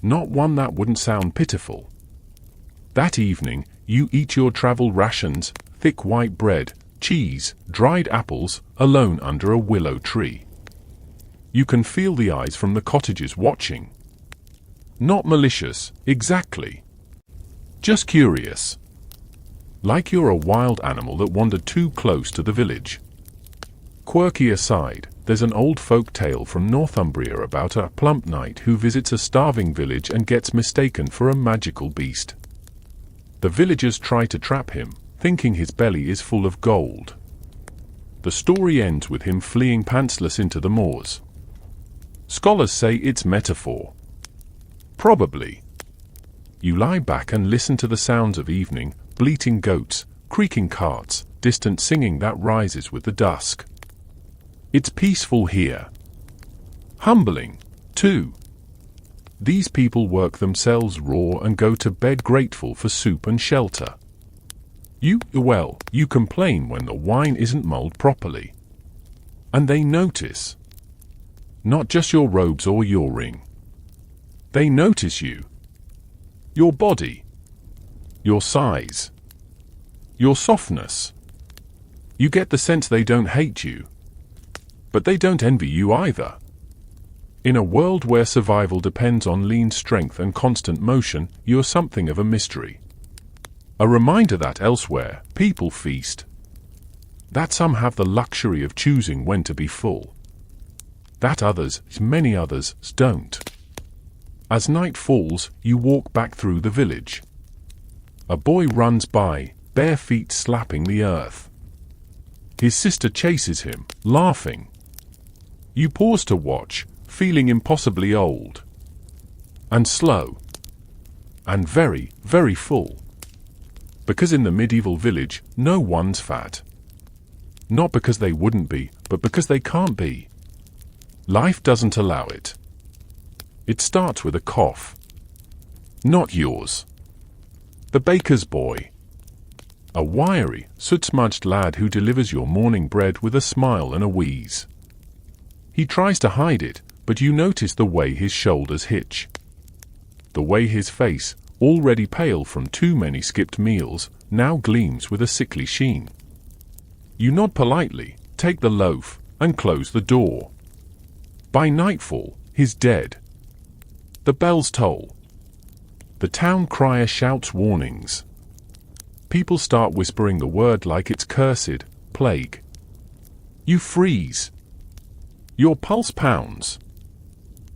Not one that wouldn't sound pitiful. That evening, you eat your travel rations, thick white bread, cheese, dried apples, alone under a willow tree. You can feel the eyes from the cottagers watching. Not malicious, exactly. Just curious. Like you're a wild animal that wandered too close to the village. Quirky aside, there's an old folk tale from Northumbria about a plump knight who visits a starving village and gets mistaken for a magical beast. The villagers try to trap him, thinking his belly is full of gold. The story ends with him fleeing pantsless into the moors. Scholars say it's metaphor. Probably. You lie back and listen to the sounds of evening, bleating goats, creaking carts, distant singing that rises with the dusk. It's peaceful here. Humbling, too. These people work themselves raw and go to bed grateful for soup and shelter. You complain when the wine isn't mulled properly. And they notice. Not just your robes or your ring. They notice you. Your body. Your size. Your softness. You get the sense they don't hate you. But they don't envy you either. In a world where survival depends on lean strength and constant motion, you're something of a mystery. A reminder that elsewhere, people feast. That some have the luxury of choosing when to be full. That others, many others, don't. As night falls, you walk back through the village. A boy runs by, bare feet slapping the earth. His sister chases him, laughing. You pause to watch, feeling impossibly old. And slow. And very, very full. Because in the medieval village, no one's fat. Not because they wouldn't be, but because they can't be. Life doesn't allow it. It starts with a cough. Not yours. The baker's boy. A wiry, soot-smudged lad who delivers your morning bread with a smile and a wheeze. He tries to hide it, but you notice the way his shoulders hitch. The way his face, already pale from too many skipped meals, now gleams with a sickly sheen. You nod politely, take the loaf, and close the door. By nightfall, he's dead. The bells toll. The town crier shouts warnings. People start whispering the word like it's cursed, plague. You freeze. Your pulse pounds.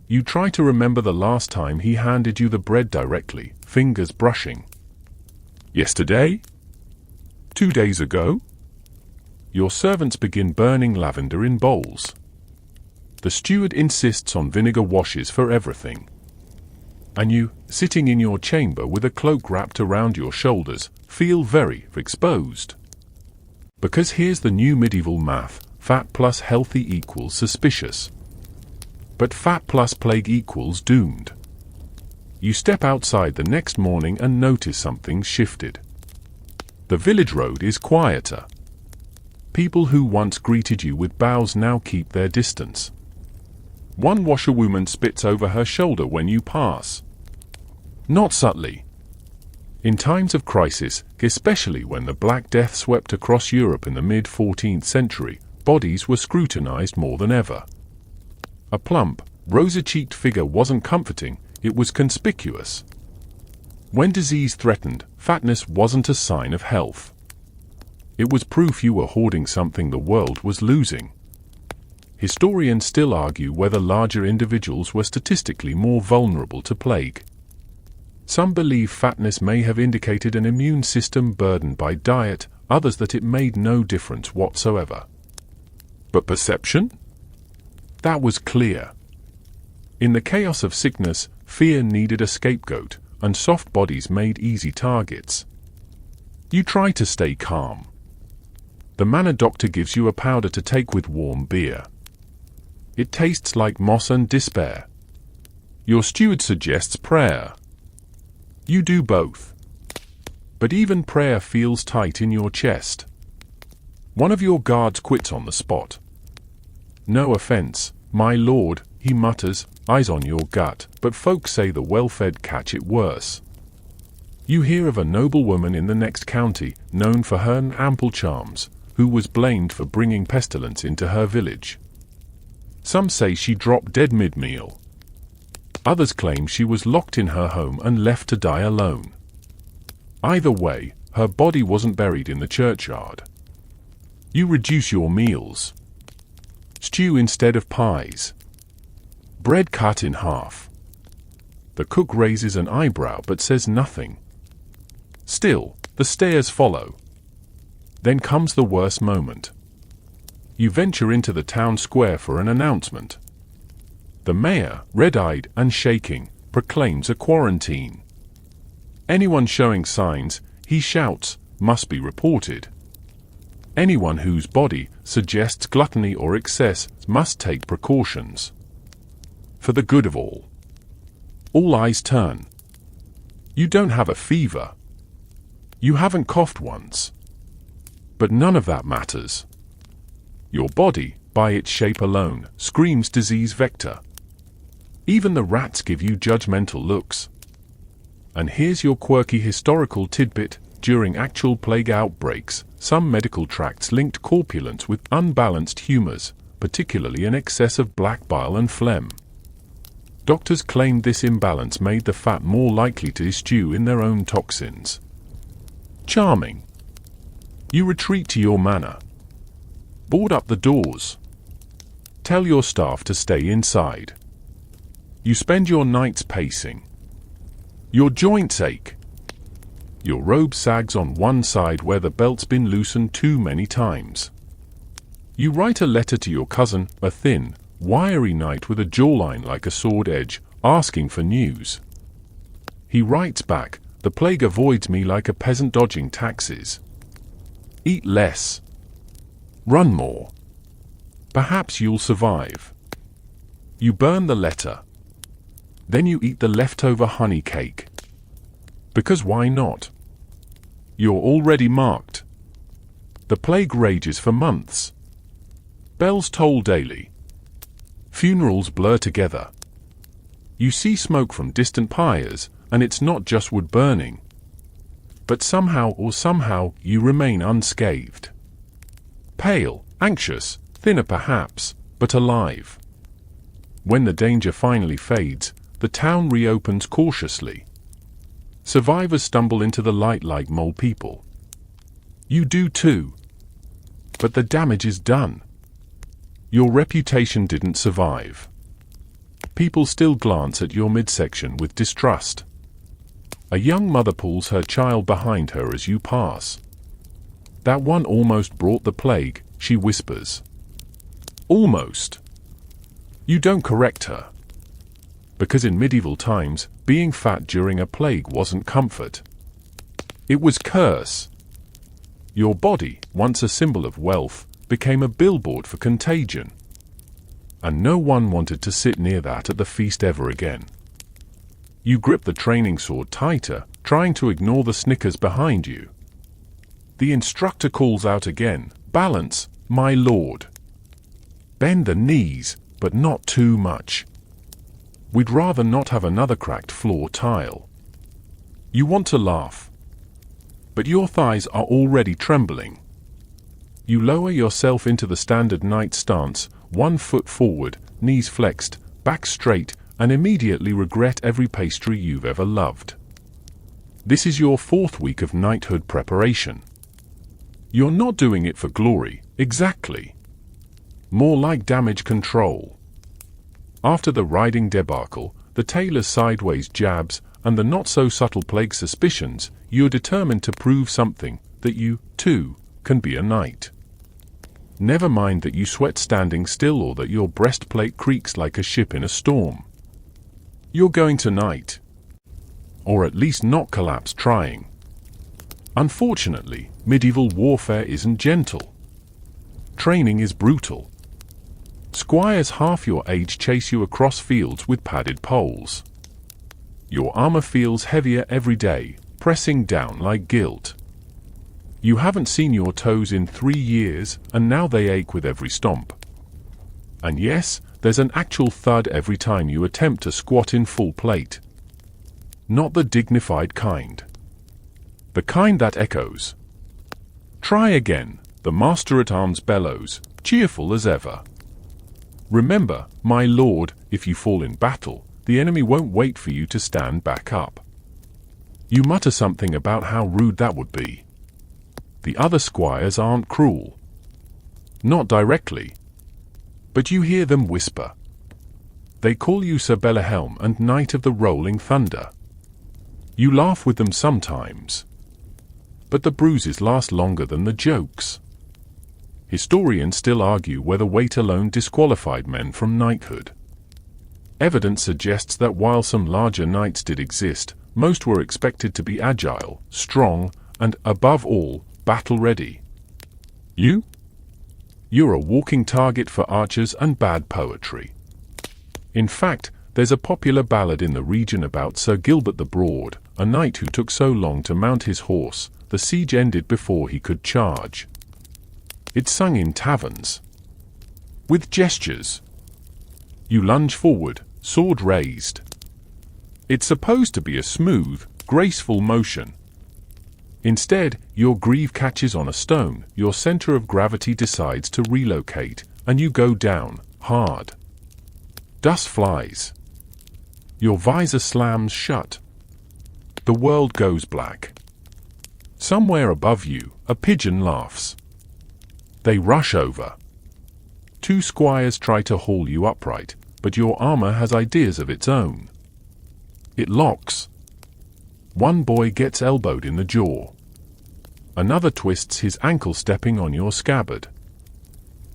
You try to remember the last time he handed you the bread directly, fingers brushing. Yesterday? 2 days ago? Your servants begin burning lavender in bowls. The steward insists on vinegar washes for everything. And you, sitting in your chamber with a cloak wrapped around your shoulders, feel very exposed. Because here's the new medieval math, fat plus healthy equals suspicious. But fat plus plague equals doomed. You step outside the next morning and notice something's shifted. The village road is quieter. People who once greeted you with bows now keep their distance. One washerwoman spits over her shoulder when you pass. Not subtly. In times of crisis, especially when the Black Death swept across Europe in the mid-14th century, bodies were scrutinized more than ever. A plump, rosy-cheeked figure wasn't comforting, it was conspicuous. When disease threatened, fatness wasn't a sign of health. It was proof you were hoarding something the world was losing. Historians still argue whether larger individuals were statistically more vulnerable to plague. Some believe fatness may have indicated an immune system burdened by diet, others that it made no difference whatsoever. But perception? That was clear. In the chaos of sickness, fear needed a scapegoat, and soft bodies made easy targets. You try to stay calm. The manor doctor gives you a powder to take with warm beer. It tastes like moss and despair. Your steward suggests prayer. You do both. But even prayer feels tight in your chest. One of your guards quits on the spot. "No offense, my lord," he mutters, eyes on your gut, but folks say the well-fed catch it worse. You hear of a noblewoman in the next county, known for her ample charms, who was blamed for bringing pestilence into her village. Some say she dropped dead mid-meal. Others claim she was locked in her home and left to die alone. Either way, her body wasn't buried in the churchyard. You reduce your meals. Stew instead of pies. Bread cut in half. The cook raises an eyebrow but says nothing. Still, the stares follow. Then comes the worst moment. You venture into the town square for an announcement. The mayor, red-eyed and shaking, proclaims a quarantine. Anyone showing signs, he shouts, must be reported. Anyone whose body suggests gluttony or excess must take precautions. For the good of all. All eyes turn. You don't have a fever. You haven't coughed once. But none of that matters. Your body, by its shape alone, screams disease vector. Even the rats give you judgmental looks. And here's your quirky historical tidbit. During actual plague outbreaks, some medical tracts linked corpulence with unbalanced humors, particularly an excess of black bile and phlegm. Doctors claimed this imbalance made the fat more likely to stew in their own toxins. Charming. You retreat to your manor. Board up the doors. Tell your staff to stay inside. You spend your nights pacing. Your joints ache. Your robe sags on one side where the belt's been loosened too many times. You write a letter to your cousin, a thin, wiry knight with a jawline like a sword edge, asking for news. He writes back, "The plague avoids me like a peasant dodging taxes. Eat less. Run more. Perhaps you'll survive." You burn the letter. Then you eat the leftover honey cake. Because why not? You're already marked. The plague rages for months. Bells toll daily. Funerals blur together. You see smoke from distant pyres, and it's not just wood burning. But somehow you remain unscathed. Pale, anxious, thinner perhaps, but alive. When the danger finally fades, the town reopens cautiously. Survivors stumble into the light like mole people. You do too. But the damage is done. Your reputation didn't survive. People still glance at your midsection with distrust. A young mother pulls her child behind her as you pass. "That one almost brought the plague," she whispers. Almost. You don't correct her. Because in medieval times, being fat during a plague wasn't comfort. It was curse. Your body, once a symbol of wealth, became a billboard for contagion. And no one wanted to sit near that at the feast ever again. You grip the training sword tighter, trying to ignore the snickers behind you. The instructor calls out again, "Balance, my lord. Bend the knees, but not too much. We'd rather not have another cracked floor tile." You want to laugh. But your thighs are already trembling. You lower yourself into the standard knight stance, 1 foot forward, knees flexed, back straight, and immediately regret every pastry you've ever loved. This is your 4th week of knighthood preparation. You're not doing it for glory, exactly. More like damage control. After the riding debacle, the tailor's sideways jabs, and the not-so-subtle plague suspicions, you're determined to prove something, that you, too, can be a knight. Never mind that you sweat standing still or that your breastplate creaks like a ship in a storm. You're going to knight. Or at least not collapse trying. Unfortunately, medieval warfare isn't gentle. Training is brutal. Squires half your age chase you across fields with padded poles. Your armor feels heavier every day, pressing down like guilt. You haven't seen your toes in 3 years, and now they ache with every stomp. And yes, there's an actual thud every time you attempt to squat in full plate. Not the dignified kind. The kind that echoes. Try again, the master-at-arms bellows, cheerful as ever. Remember, my lord, if you fall in battle, the enemy won't wait for you to stand back up. You mutter something about how rude that would be. The other squires aren't cruel. Not directly. But you hear them whisper. They call you Sir Bellahelm and Knight of the Rolling Thunder. You laugh with them sometimes. But the bruises last longer than the jokes. Historians still argue whether weight alone disqualified men from knighthood. Evidence suggests that while some larger knights did exist, most were expected to be agile, strong, and, above all, battle-ready. You're a walking target for archers and bad poetry. In fact, there's a popular ballad in the region about Sir Gilbert the Broad, a knight who took so long to mount his horse, the siege ended before he could charge. It's sung in taverns. With gestures. You lunge forward, sword raised. It's supposed to be a smooth, graceful motion. Instead, your greave catches on a stone, your center of gravity decides to relocate, and you go down, hard. Dust flies. Your visor slams shut. The world goes black. Somewhere above you, a pigeon laughs. They rush over. 2 squires try to haul you upright, but your armor has ideas of its own. It locks. One boy gets elbowed in the jaw. Another twists his ankle stepping on your scabbard.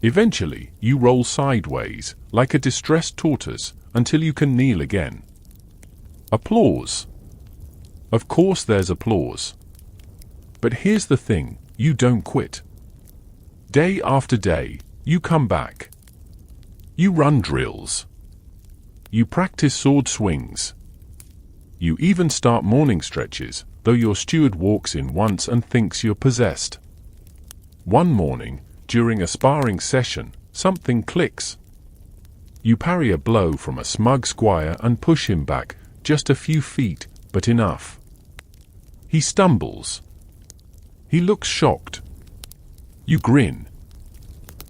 Eventually, you roll sideways, like a distressed tortoise, until you can kneel again. Applause. Of course there's applause. But here's the thing, you don't quit. Day after day, you come back. You run drills. You practice sword swings. You even start morning stretches, though your steward walks in once and thinks you're possessed. One morning, during a sparring session, something clicks. You parry a blow from a smug squire and push him back, just a few feet, but enough. He stumbles. He looks shocked. You grin.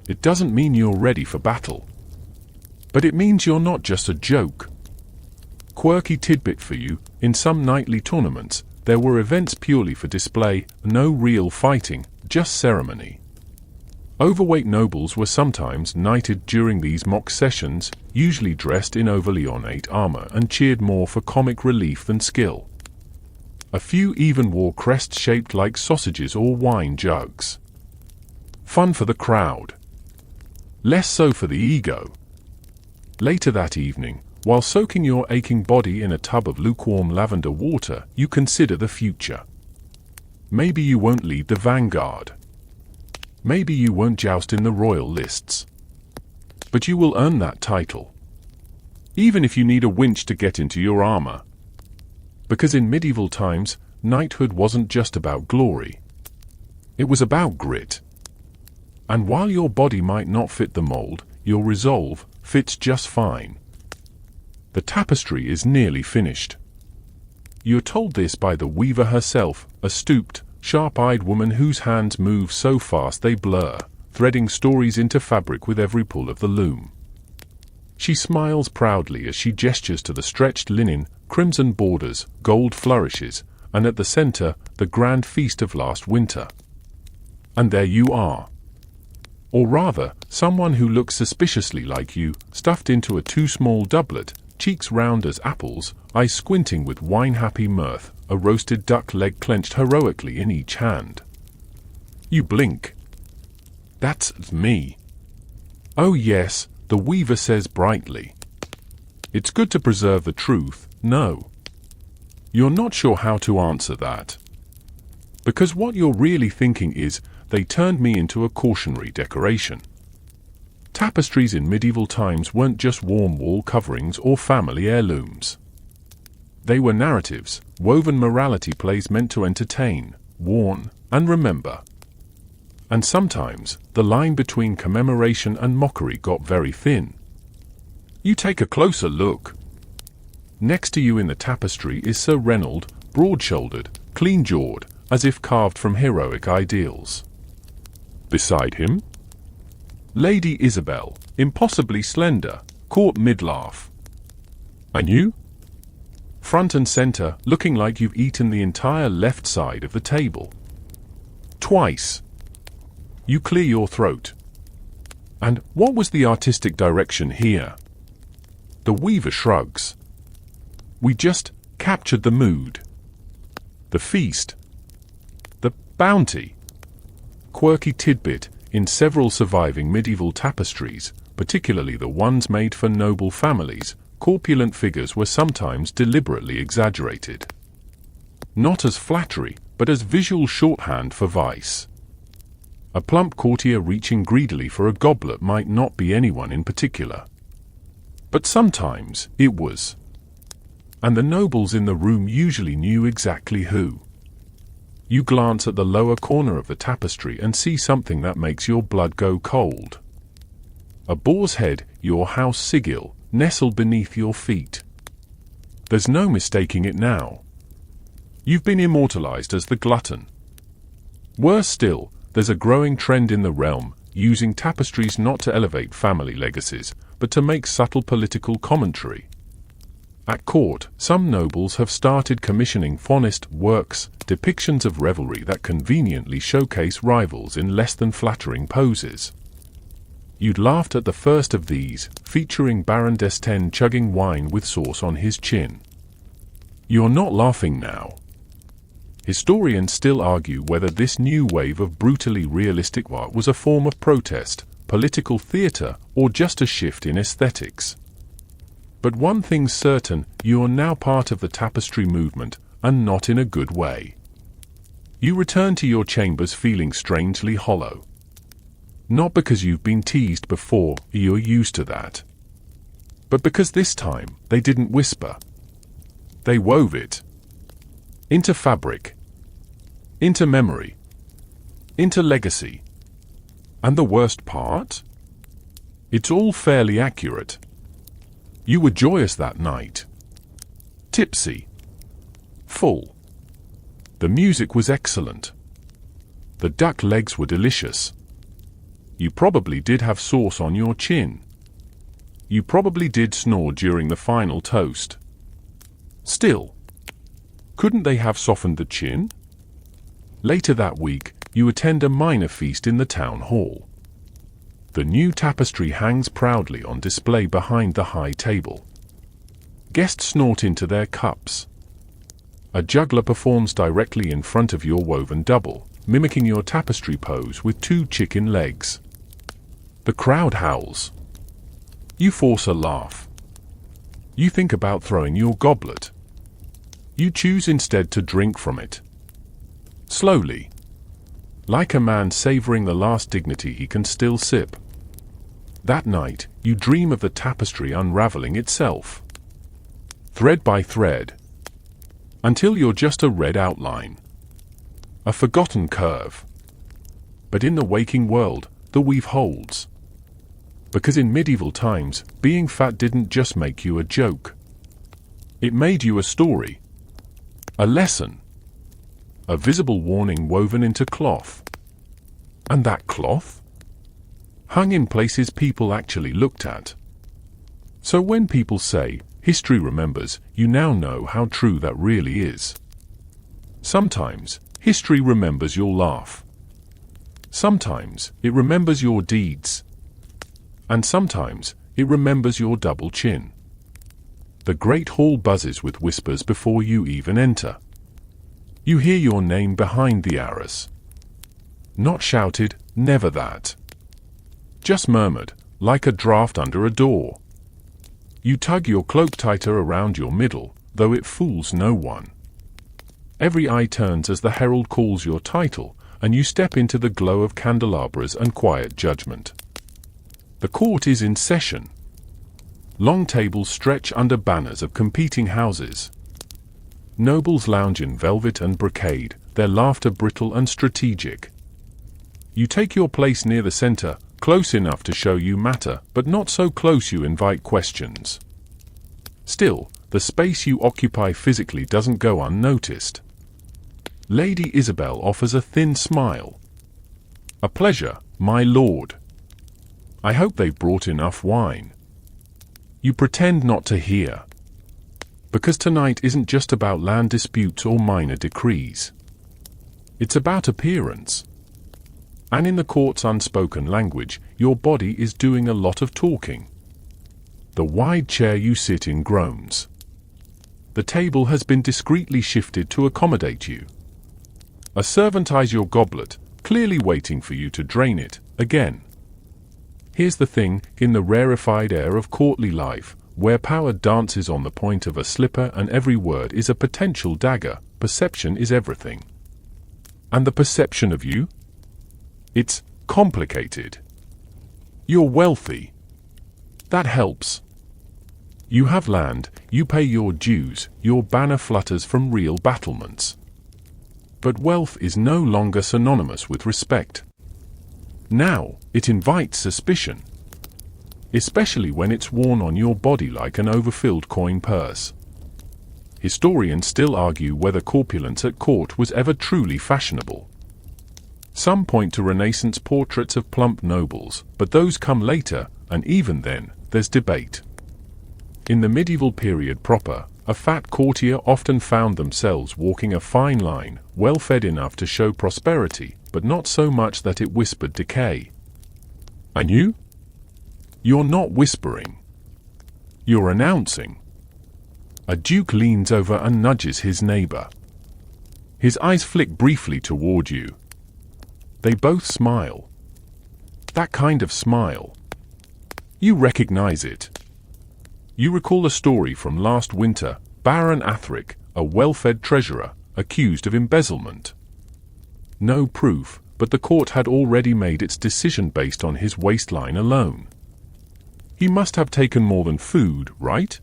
It doesn't mean you're ready for battle. But it means you're not just a joke. Quirky tidbit for you, in some knightly tournaments, there were events purely for display, no real fighting, just ceremony. Overweight nobles were sometimes knighted during these mock sessions, usually dressed in overly ornate armor and cheered more for comic relief than skill. A few even wore crests shaped like sausages or wine jugs. Fun for the crowd. Less so for the ego. Later that evening, while soaking your aching body in a tub of lukewarm lavender water, you consider the future. Maybe you won't lead the vanguard. Maybe you won't joust in the royal lists. But you will earn that title. Even if you need a winch to get into your armor. Because in medieval times, knighthood wasn't just about glory. It was about grit. And while your body might not fit the mold, your resolve fits just fine. The tapestry is nearly finished. You're told this by the weaver herself, a stooped, sharp-eyed woman whose hands move so fast they blur, threading stories into fabric with every pull of the loom. She smiles proudly as she gestures to the stretched linen, crimson borders, gold flourishes, and at the center, the grand feast of last winter. And there you are. Or rather, someone who looks suspiciously like you, stuffed into a too-small doublet, cheeks round as apples, eyes squinting with wine-happy mirth, a roasted duck leg clenched heroically in each hand. You blink. That's me. Oh yes, the weaver says brightly. It's good to preserve the truth, no. You're not sure how to answer that. Because what you're really thinking is, they turned me into a cautionary decoration. Tapestries in medieval times weren't just warm wall coverings or family heirlooms. They were narratives, woven morality plays meant to entertain, warn, and remember. And sometimes, the line between commemoration and mockery got very thin. You take a closer look. Next to you in the tapestry is Sir Reynold, broad-shouldered, clean-jawed, as if carved from heroic ideals. Beside him, Lady Isabel, impossibly slender, caught mid-laugh. And you? Front and center, looking like you've eaten the entire left side of the table. Twice. You clear your throat. And what was the artistic direction here? The weaver shrugs. We just captured the mood. The feast. The bounty. Quirky tidbit, in several surviving medieval tapestries, particularly the ones made for noble families, corpulent figures were sometimes deliberately exaggerated. Not as flattery, but as visual shorthand for vice. A plump courtier reaching greedily for a goblet might not be anyone in particular. But sometimes it was. And the nobles in the room usually knew exactly who. You glance at the lower corner of the tapestry and see something that makes your blood go cold. A boar's head, your house sigil, nestled beneath your feet. There's no mistaking it now. You've been immortalized as the glutton. Worse still, there's a growing trend in the realm, using tapestries not to elevate family legacies, but to make subtle political commentary. At court, some nobles have started commissioning faunist works, depictions of revelry that conveniently showcase rivals in less than flattering poses. You'd laughed at the first of these, featuring Baron d'Estaing chugging wine with sauce on his chin. You're not laughing now. Historians still argue whether this new wave of brutally realistic art was a form of protest, political theatre, or just a shift in aesthetics. But one thing's certain, you are now part of the tapestry movement, and not in a good way. You return to your chambers feeling strangely hollow. Not because you've been teased before, you're used to that. But because this time, they didn't whisper. They wove it. Into fabric. Into memory. Into legacy. And the worst part? It's all fairly accurate. You were joyous that night. Tipsy. Full. The music was excellent. The duck legs were delicious. You probably did have sauce on your chin. You probably did snore during the final toast. Still, couldn't they have softened the chin? Later that week, you attend a minor feast in the town hall. The new tapestry hangs proudly on display behind the high table. Guests snort into their cups. A juggler performs directly in front of your woven double, mimicking your tapestry pose with 2 chicken legs. The crowd howls. You force a laugh. You think about throwing your goblet. You choose instead to drink from it. Slowly. Like a man savoring the last dignity he can still sip. That night, you dream of the tapestry unraveling itself. Thread by thread. Until you're just a red outline. A forgotten curve. But in the waking world, the weave holds. Because in medieval times, being fat didn't just make you a joke. It made you a story. A lesson. A visible warning woven into cloth. And that cloth? Hung in places people actually looked at. So when people say, history remembers, you now know how true that really is. Sometimes, history remembers your laugh. Sometimes, it remembers your deeds. And sometimes, it remembers your double chin. The great hall buzzes with whispers before you even enter. You hear your name behind the arras. Not shouted, never that. Just murmured, like a draft under a door. You tug your cloak tighter around your middle, though it fools no one. Every eye turns as the herald calls your title, and you step into the glow of candelabras and quiet judgment. The court is in session. Long tables stretch under banners of competing houses. Nobles lounge in velvet and brocade, their laughter brittle and strategic. You take your place near the center, close enough to show you matter, but not so close you invite questions. Still, the space you occupy physically doesn't go unnoticed. Lady Isabel offers a thin smile. "A pleasure, my lord. I hope they've brought enough wine." You pretend not to hear. Because tonight isn't just about land disputes or minor decrees. It's about appearance. And in the court's unspoken language, your body is doing a lot of talking. The wide chair you sit in groans. The table has been discreetly shifted to accommodate you. A servant eyes your goblet, clearly waiting for you to drain it, again. Here's the thing, in the rarefied air of courtly life, where power dances on the point of a slipper and every word is a potential dagger, perception is everything. And the perception of you? It's complicated. You're wealthy. That helps. You have land, you pay your dues, your banner flutters from real battlements. But wealth is no longer synonymous with respect. Now, it invites suspicion. Especially when it's worn on your body like an overfilled coin purse. Historians still argue whether corpulence at court was ever truly fashionable. Some point to Renaissance portraits of plump nobles, but those come later, and even then, there's debate. In the medieval period proper, a fat courtier often found themselves walking a fine line, well-fed enough to show prosperity, but not so much that it whispered decay. And you? You're not whispering. You're announcing. A duke leans over and nudges his neighbor. His eyes flick briefly toward you. They both smile. That kind of smile. You recognize it. You recall a story from last winter, Baron Athric, a well-fed treasurer, accused of embezzlement. No proof, but the court had already made its decision based on his waistline alone. He must have taken more than food, right?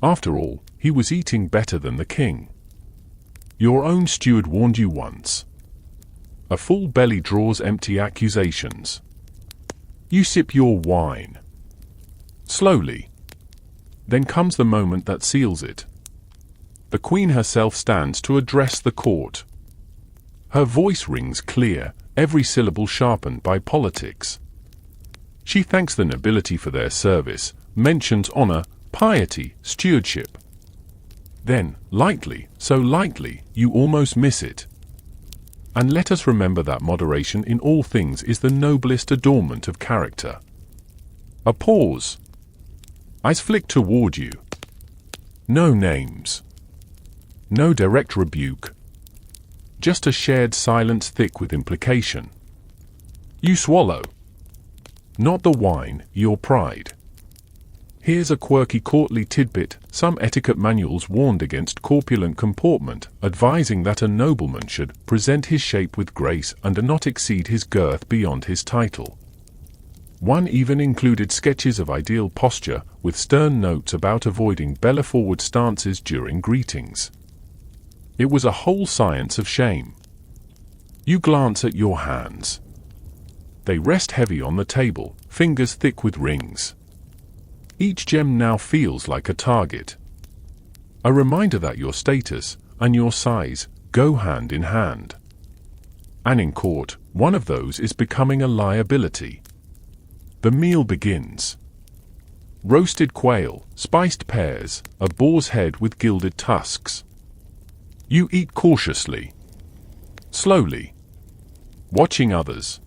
After all, he was eating better than the king. Your own steward warned you once. A full belly draws empty accusations. You sip your wine. Slowly. Then comes the moment that seals it. The Queen herself stands to address the court. Her voice rings clear, every syllable sharpened by politics. She thanks the nobility for their service, mentions honor, piety, stewardship. Then, lightly, so lightly, you almost miss it. And let us remember that moderation in all things is the noblest adornment of character. A pause. Eyes flick toward you. No names. No direct rebuke. Just a shared silence thick with implication. You swallow. Not the wine, your pride. Here's a quirky courtly tidbit. Some etiquette manuals warned against corpulent comportment, advising that a nobleman should present his shape with grace and not exceed his girth beyond his title. One even included sketches of ideal posture, with stern notes about avoiding belly-forward stances during greetings. It was a whole science of shame. You glance at your hands. They rest heavy on the table, fingers thick with rings. Each gem now feels like a target. A reminder that your status and your size go hand in hand. And in court, one of those is becoming a liability. The meal begins. Roasted quail, spiced pears, a boar's head with gilded tusks. You eat cautiously. Slowly. Watching others.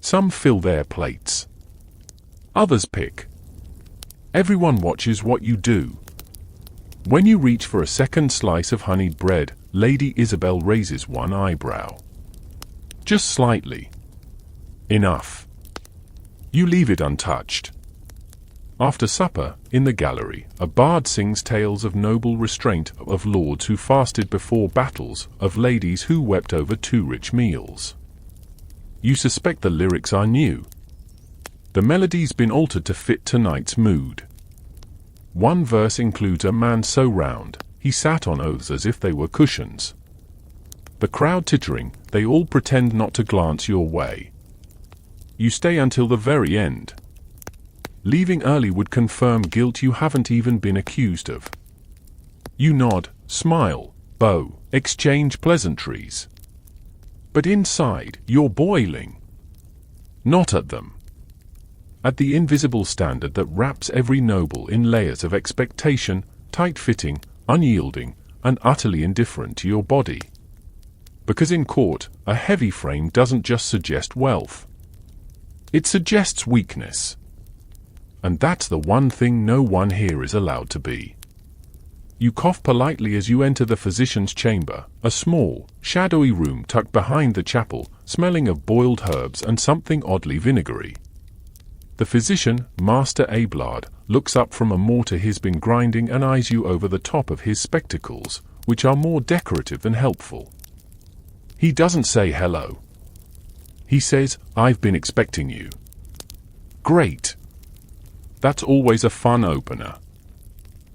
Some fill their plates. Others pick. Everyone watches what you do. When you reach for a second slice of honeyed bread, Lady Isabel raises one eyebrow. Just slightly. Enough. You leave it untouched. After supper, in the gallery, a bard sings tales of noble restraint, of lords who fasted before battles, of ladies who wept over too rich meals. You suspect the lyrics are new. The melody's been altered to fit tonight's mood. One verse includes a man so round, he sat on oaths as if they were cushions. The crowd tittering, they all pretend not to glance your way. You stay until the very end. Leaving early would confirm guilt you haven't even been accused of. You nod, smile, bow, exchange pleasantries. But inside, you're boiling. Not at them. At the invisible standard that wraps every noble in layers of expectation, tight-fitting, unyielding, and utterly indifferent to your body. Because in court, a heavy frame doesn't just suggest wealth. It suggests weakness. And that's the one thing no one here is allowed to be. You cough politely as you enter the physician's chamber, a small, shadowy room tucked behind the chapel, smelling of boiled herbs and something oddly vinegary. The physician, Master Abelard, looks up from a mortar he's been grinding and eyes you over the top of his spectacles, which are more decorative than helpful. He doesn't say hello. He says, "I've been expecting you." Great. That's always a fun opener.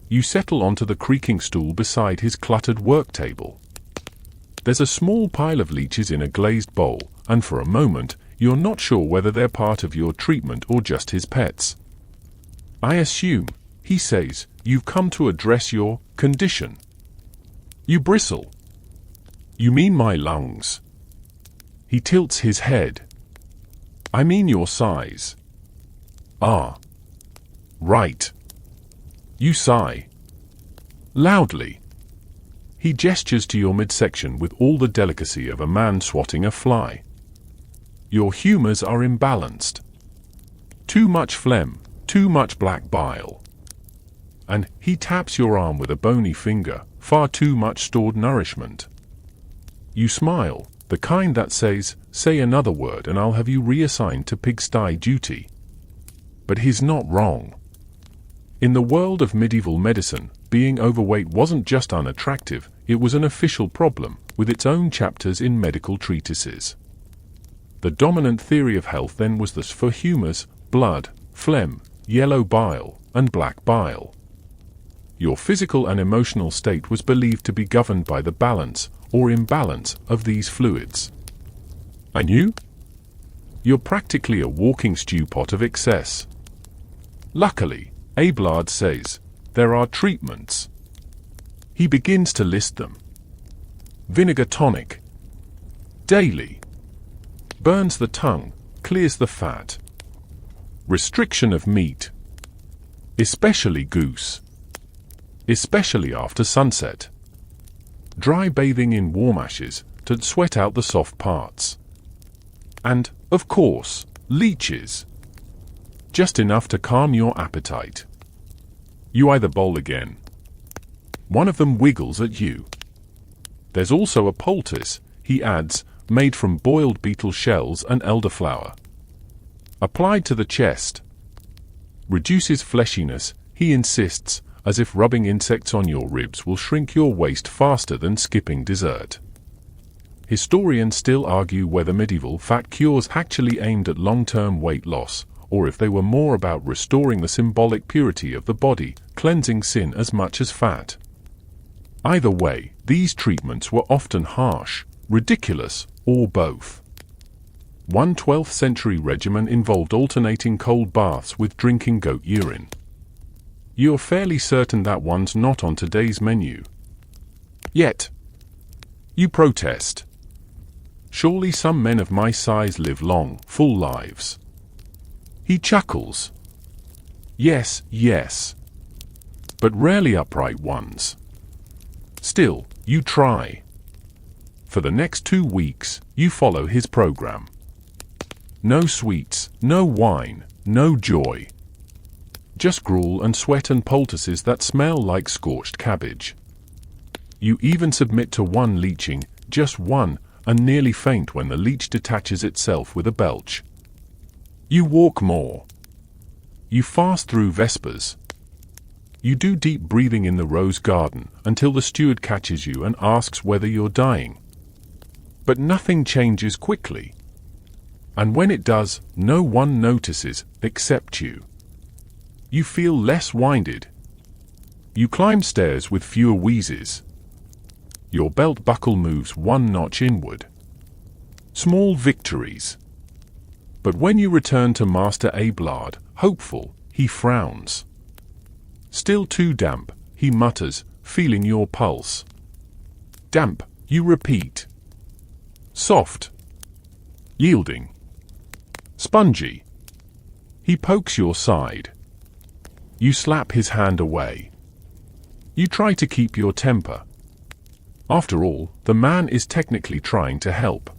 You settle onto the creaking stool beside his cluttered work table. There's a small pile of leeches in a glazed bowl, and for a moment, you're not sure whether they're part of your treatment or just his pets. "I assume," he says, "you've come to address your condition." You bristle. "You mean my lungs?" He tilts his head. "I mean your size." "Ah. Right." You sigh. Loudly. He gestures to your midsection with all the delicacy of a man swatting a fly. Your humors are imbalanced. Too much phlegm, too much black bile. And he taps your arm with a bony finger, far too much stored nourishment. You smile, the kind that says, "Say another word and I'll have you reassigned to pigsty duty." But he's not wrong. In the world of medieval medicine, being overweight wasn't just unattractive, it was an official problem, with its own chapters in medical treatises. The dominant theory of health then was this for humors, blood, phlegm, yellow bile, and black bile. Your physical and emotional state was believed to be governed by the balance, or imbalance, of these fluids. And you? You're practically a walking stew pot of excess. Luckily, Abelard says, there are treatments. He begins to list them. Vinegar tonic. Daily. Burns the tongue, clears the fat. Restriction of meat. Especially goose. Especially after sunset. Dry bathing in warm ashes to sweat out the soft parts. And, of course, leeches. Just enough to calm your appetite. You either bowl again. One of them wiggles at you. There's also a poultice, he adds, made from boiled beetle shells and elderflower. Applied to the chest. Reduces fleshiness, he insists, as if rubbing insects on your ribs will shrink your waist faster than skipping dessert. Historians still argue whether medieval fat cures actually aimed at long-term weight loss, or if they were more about restoring the symbolic purity of the body, cleansing sin as much as fat. Either way, these treatments were often harsh, ridiculous, or both. One 12th century regimen involved alternating cold baths with drinking goat urine. You're fairly certain that one's not on today's menu. Yet, you protest. Surely some men of my size live long, full lives. He chuckles. Yes, yes. But rarely upright ones. Still, you try. For the next 2 weeks, you follow his program. No sweets, no wine, no joy. Just gruel and sweat and poultices that smell like scorched cabbage. You even submit to one leeching, just one, and nearly faint when the leech detaches itself with a belch. You walk more. You fast through vespers. You do deep breathing in the rose garden until the steward catches you and asks whether you're dying. But nothing changes quickly. And when it does, no one notices except you. You feel less winded. You climb stairs with fewer wheezes. Your belt buckle moves one notch inward. Small victories. But when you return to Master Abelard, hopeful, he frowns. Still too damp, he mutters, feeling your pulse. Damp, you repeat. Soft. Yielding. Spongy. He pokes your side. You slap his hand away. You try to keep your temper. After all, the man is technically trying to help.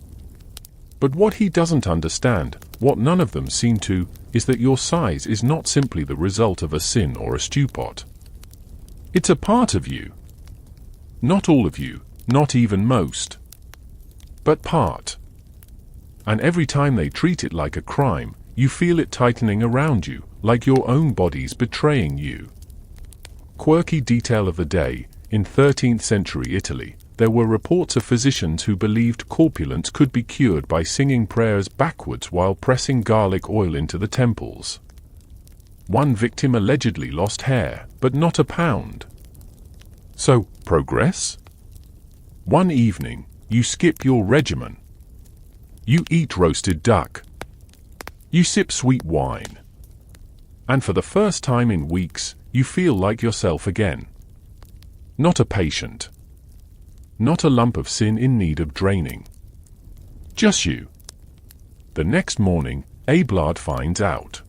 But what he doesn't understand, what none of them seem to, is that your size is not simply the result of a sin or a stewpot. It's a part of you. Not all of you, not even most. But part. And every time they treat it like a crime, you feel it tightening around you, like your own body's betraying you. Quirky detail of the day, in 13th century Italy, there were reports of physicians who believed corpulence could be cured by singing prayers backwards while pressing garlic oil into the temples. One victim allegedly lost hair, but not a pound. So, progress? One evening, you skip your regimen. You eat roasted duck. You sip sweet wine. And for the first time in weeks, you feel like yourself again. Not a patient. Not a lump of sin in need of draining. Just you. The next morning, Abelard finds out.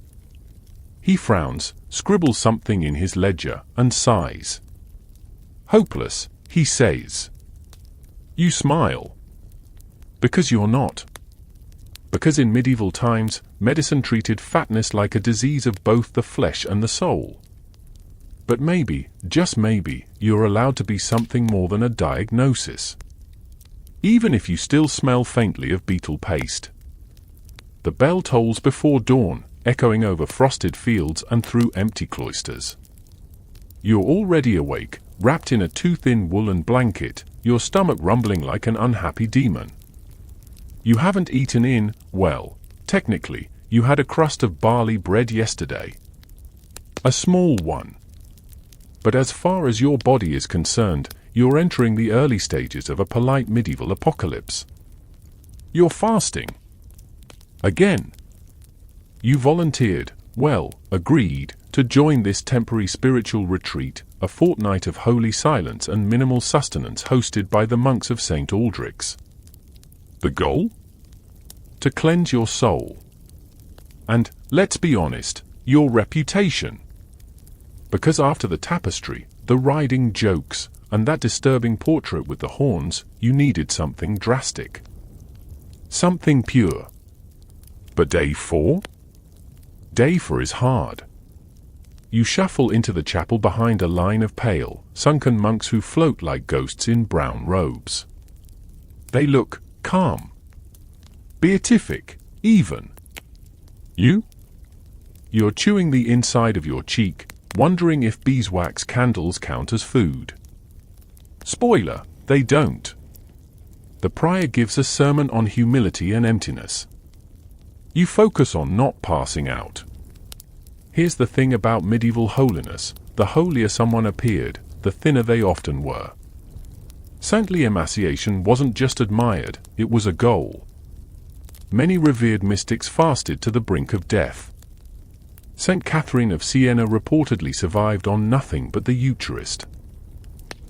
He frowns, scribbles something in his ledger, and sighs. Hopeless, he says. You smile. Because you're not. Because in medieval times, medicine treated fatness like a disease of both the flesh and the soul. But maybe, just maybe, you're allowed to be something more than a diagnosis. Even if you still smell faintly of beetle paste. The bell tolls before dawn, echoing over frosted fields and through empty cloisters. You're already awake, wrapped in a too-thin woolen blanket, your stomach rumbling like an unhappy demon. You haven't eaten in, well, technically, you had a crust of barley bread yesterday. A small one. But as far as your body is concerned, you're entering the early stages of a polite medieval apocalypse. You're fasting. Again. You volunteered, well, agreed, to join this temporary spiritual retreat, a fortnight of holy silence and minimal sustenance hosted by the monks of St. Aldrich's. The goal? To cleanse your soul. And, let's be honest, your reputation. Because after the tapestry, the riding jokes, and that disturbing portrait with the horns, you needed something drastic. Something pure. But day 4? Day 4 is hard. You shuffle into the chapel behind a line of pale, sunken monks who float like ghosts in brown robes. They look calm. Beatific, even. You? You're chewing the inside of your cheek, wondering if beeswax candles count as food. Spoiler, they don't. The prior gives a sermon on humility and emptiness. You focus on not passing out. Here's the thing about medieval holiness: the holier someone appeared, the thinner they often were. Saintly emaciation wasn't just admired, it was a goal. Many revered mystics fasted to the brink of death. Saint Catherine of Siena reportedly survived on nothing but the Eucharist.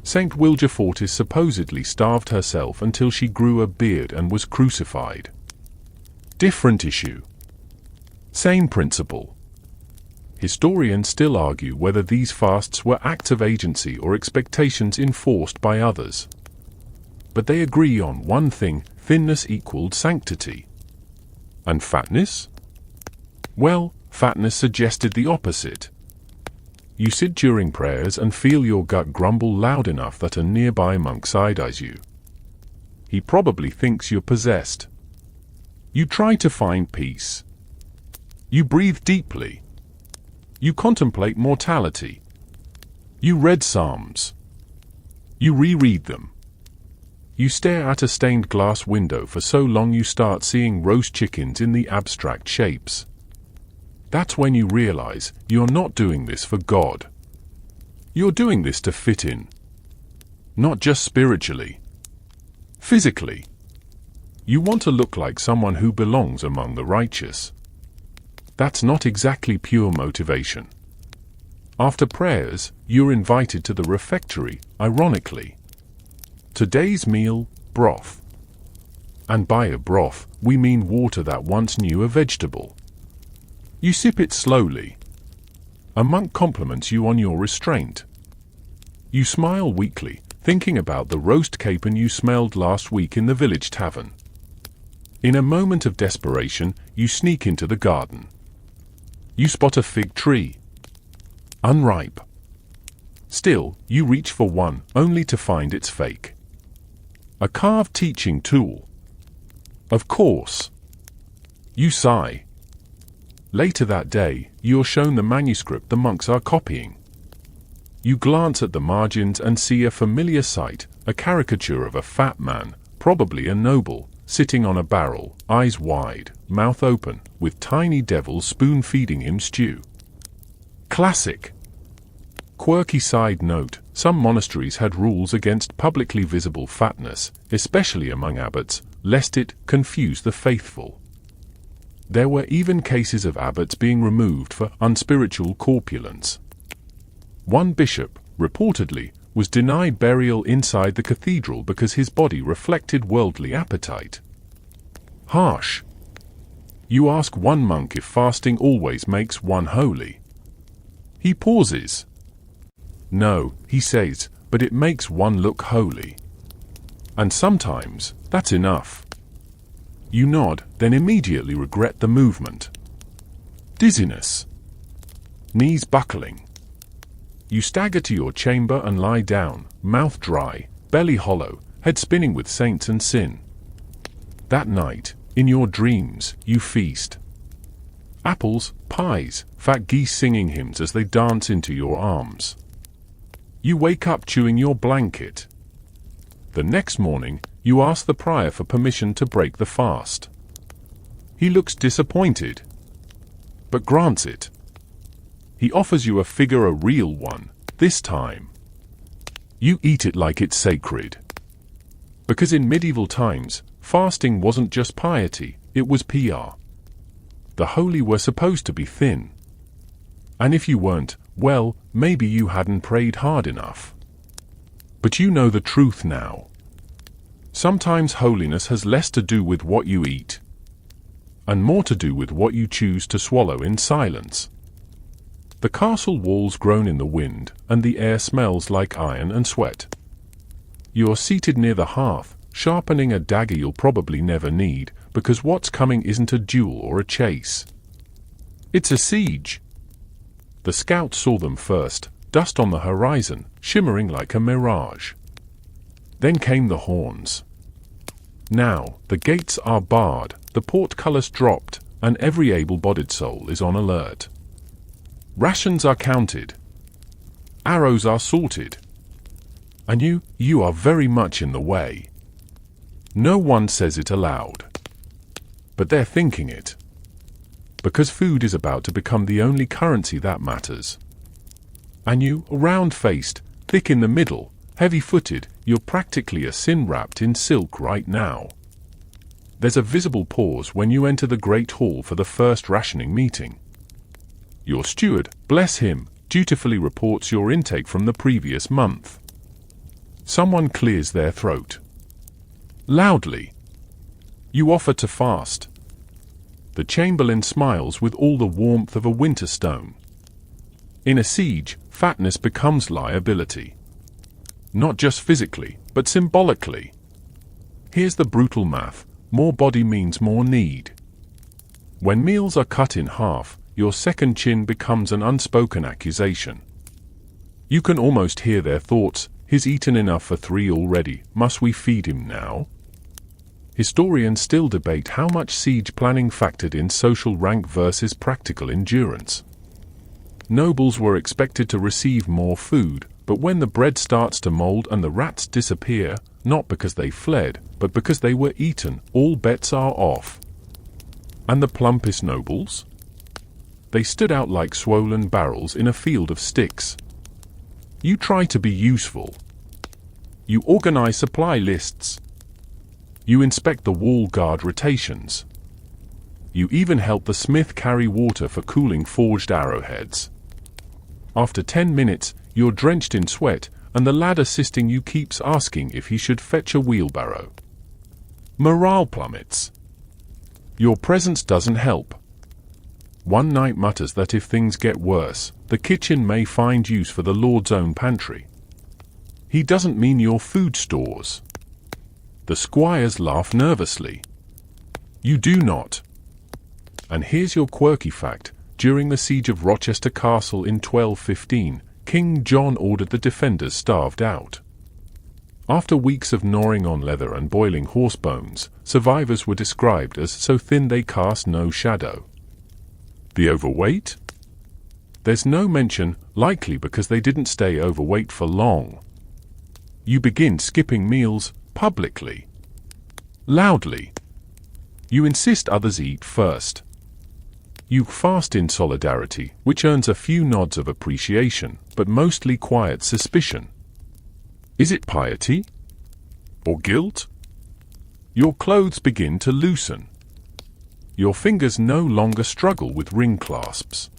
Saint Wilgefortis supposedly starved herself until she grew a beard and was crucified. Different issue. Same principle. Historians still argue whether these fasts were acts of agency or expectations enforced by others. But they agree on one thing: thinness equaled sanctity. And fatness? Well, fatness suggested the opposite. You sit during prayers and feel your gut grumble loud enough that a nearby monk side-eyes you. He probably thinks you're possessed. You try to find peace. You breathe deeply. You contemplate mortality. You read Psalms. You reread them. You stare at a stained glass window for so long you start seeing roast chickens in the abstract shapes. That's when you realize you're not doing this for God. You're doing this to fit in. Not just spiritually. Physically. You want to look like someone who belongs among the righteous. That's not exactly pure motivation. After prayers, you're invited to the refectory, ironically. Today's meal, broth. And by a broth, we mean water that once knew a vegetable. You sip it slowly. A monk compliments you on your restraint. You smile weakly, thinking about the roast capon you smelled last week in the village tavern. In a moment of desperation, you sneak into the garden. You spot a fig tree. Unripe. Still, you reach for one, only to find it's fake. A carved teaching tool. Of course. You sigh. Later that day, you're shown the manuscript the monks are copying. You glance at the margins and see a familiar sight, a caricature of a fat man, probably a noble, sitting on a barrel, eyes wide, mouth open, with tiny devils spoon-feeding him stew. Classic. Quirky side note, some monasteries had rules against publicly visible fatness, especially among abbots, lest it confuse the faithful. There were even cases of abbots being removed for unspiritual corpulence. One bishop, reportedly, was denied burial inside the cathedral because his body reflected worldly appetite. Harsh. You ask one monk if fasting always makes one holy. He pauses. No, he says, but it makes one look holy. And sometimes, that's enough. You nod, then immediately regret the movement. Dizziness. Knees buckling. You stagger to your chamber and lie down, mouth dry, belly hollow, head spinning with saints and sin. That night, in your dreams, you feast. Apples, pies, fat geese singing hymns as they dance into your arms. You wake up chewing your blanket. The next morning, you ask the prior for permission to break the fast. He looks disappointed, but grants it. He offers you a figure, a real one, this time. You eat it like it's sacred. Because in medieval times, fasting wasn't just piety, it was PR. The holy were supposed to be thin. And if you weren't, well, maybe you hadn't prayed hard enough. But you know the truth now. Sometimes holiness has less to do with what you eat, and more to do with what you choose to swallow in silence. The castle walls groan in the wind, and the air smells like iron and sweat. You are seated near the hearth, sharpening a dagger you'll probably never need, because what's coming isn't a duel or a chase. It's a siege. The scouts saw them first, dust on the horizon, shimmering like a mirage. Then came the horns. Now, the gates are barred, the portcullis dropped, and every able-bodied soul is on alert. Rations are counted. Arrows are sorted. And you are very much in the way. No one says it aloud. But they're thinking it. Because food is about to become the only currency that matters. And you, round-faced, thick in the middle, heavy-footed, you're practically a sin wrapped in silk right now. There's a visible pause when you enter the great hall for the first rationing meeting. Your steward, bless him, dutifully reports your intake from the previous month. Someone clears their throat. Loudly. You offer to fast. The chamberlain smiles with all the warmth of a winter stone. In a siege, fatness becomes liability. Not just physically, but symbolically. Here's the brutal math. More body means more need. When meals are cut in half, your second chin becomes an unspoken accusation. You can almost hear their thoughts. He's eaten enough for 3 already. Must we feed him now? Historians still debate how much siege planning factored in social rank versus practical endurance. Nobles were expected to receive more food, but when the bread starts to mold and the rats disappear, not because they fled, but because they were eaten, all bets are off. And the plumpest nobles? They stood out like swollen barrels in a field of sticks. You try to be useful. You organize supply lists. You inspect the wall guard rotations. You even help the smith carry water for cooling forged arrowheads. After 10 minutes, you're drenched in sweat, and the lad assisting you keeps asking if he should fetch a wheelbarrow. Morale plummets. Your presence doesn't help. One knight mutters that if things get worse, the kitchen may find use for the Lord's own pantry. He doesn't mean your food stores. The squires laugh nervously. You do not. And here's your quirky fact. During the siege of Rochester Castle in 1215, King John ordered the defenders starved out. After weeks of gnawing on leather and boiling horse bones, survivors were described as so thin they cast no shadow. The overweight? There's no mention, likely because they didn't stay overweight for long. You begin skipping meals, publicly. Loudly. You insist others eat first. You fast in solidarity, which earns a few nods of appreciation, but mostly quiet suspicion. Is it piety? Or guilt? Your clothes begin to loosen. Your fingers no longer struggle with ring clasps.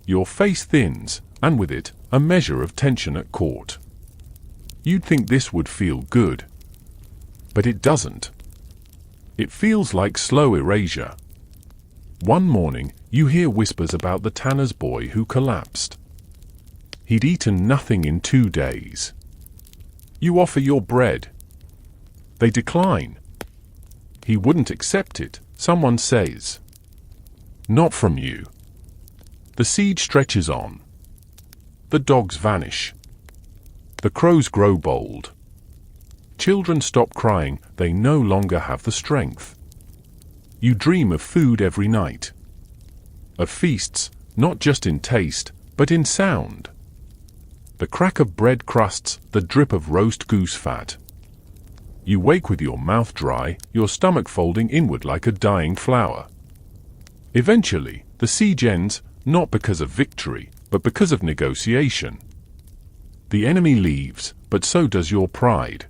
Your face thins, and with it, a measure of tension at court. You'd think this would feel good. But it doesn't. It feels like slow erasure. One morning, you hear whispers about the tanner's boy who collapsed. He'd eaten nothing in 2 days. You offer your bread. They decline. He wouldn't accept it, someone says. Not from you. The siege stretches on. The dogs vanish. The crows grow bold. Children stop crying, they no longer have the strength. You dream of food every night. Of feasts, not just in taste, but in sound. The crack of bread crusts, the drip of roast goose fat. You wake with your mouth dry, your stomach folding inward like a dying flower. Eventually, the siege ends, not because of victory, but because of negotiation. The enemy leaves, but so does your pride.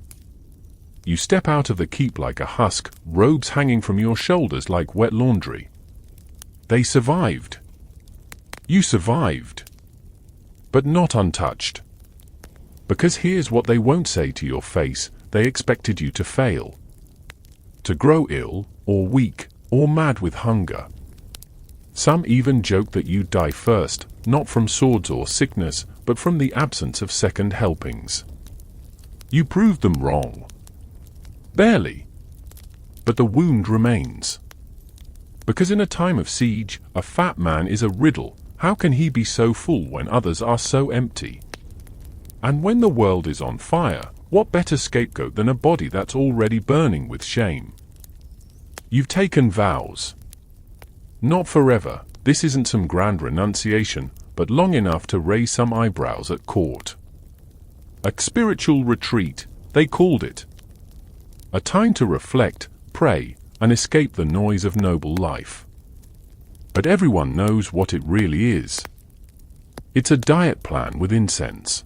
You step out of the keep like a husk, robes hanging from your shoulders like wet laundry. They survived. You survived. But not untouched. Because here's what they won't say to your face, they expected you to fail. To grow ill, or weak, or mad with hunger. Some even joke that you'd die first, not from swords or sickness, but from the absence of second helpings. You proved them wrong. Barely. But the wound remains. Because in a time of siege, a fat man is a riddle. How can he be so full when others are so empty? And when the world is on fire, what better scapegoat than a body that's already burning with shame? You've taken vows. Not forever, this isn't some grand renunciation, but long enough to raise some eyebrows at court. A spiritual retreat, they called it. A time to reflect, pray, and escape the noise of noble life. But everyone knows what it really is. It's a diet plan with incense.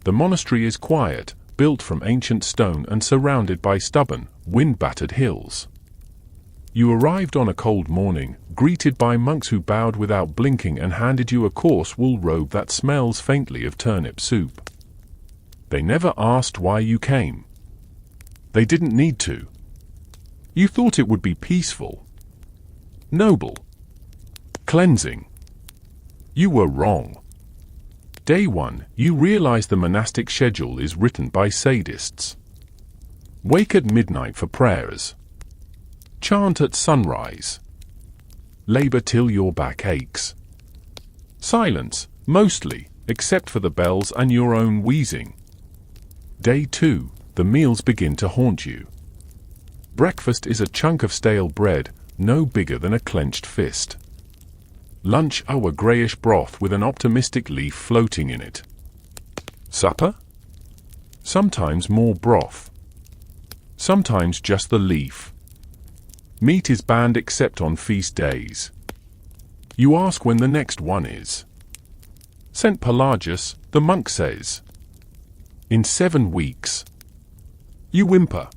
The monastery is quiet, built from ancient stone and surrounded by stubborn, wind-battered hills. You arrived on a cold morning, greeted by monks who bowed without blinking and handed you a coarse wool robe that smells faintly of turnip soup. They never asked why you came. They didn't need to. You thought it would be peaceful, noble, cleansing. You were wrong. Day 1, you realize the monastic schedule is written by sadists. Wake at midnight for prayers. Chant at sunrise. Labor till your back aches. Silence, mostly, except for the bells and your own wheezing. Day 2, the meals begin to haunt you. Breakfast is a chunk of stale bread, no bigger than a clenched fist. Lunch, a greyish broth with an optimistic leaf floating in it. Supper? Sometimes more broth. Sometimes just the leaf. Meat is banned except on feast days. You ask when the next one is. St. Pelagius, the monk says. In 7 weeks. You whimper.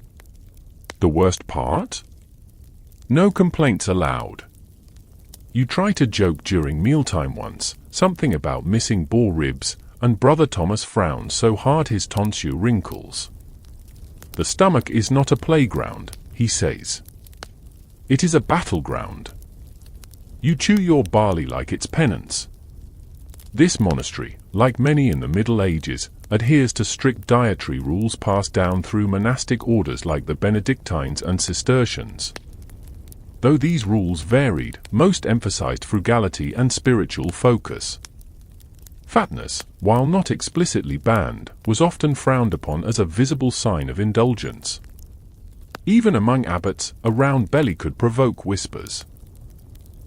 The worst part? No complaints allowed. You try to joke during mealtime once, something about missing boar ribs, and Brother Thomas frowns so hard his tonsure wrinkles. The stomach is not a playground, he says. It is a battleground. You chew your barley like it's penance. This monastery, like many in the Middle Ages, adheres to strict dietary rules passed down through monastic orders like the Benedictines and Cistercians. Though these rules varied, most emphasized frugality and spiritual focus. Fatness, while not explicitly banned, was often frowned upon as a visible sign of indulgence. Even among abbots, a round belly could provoke whispers.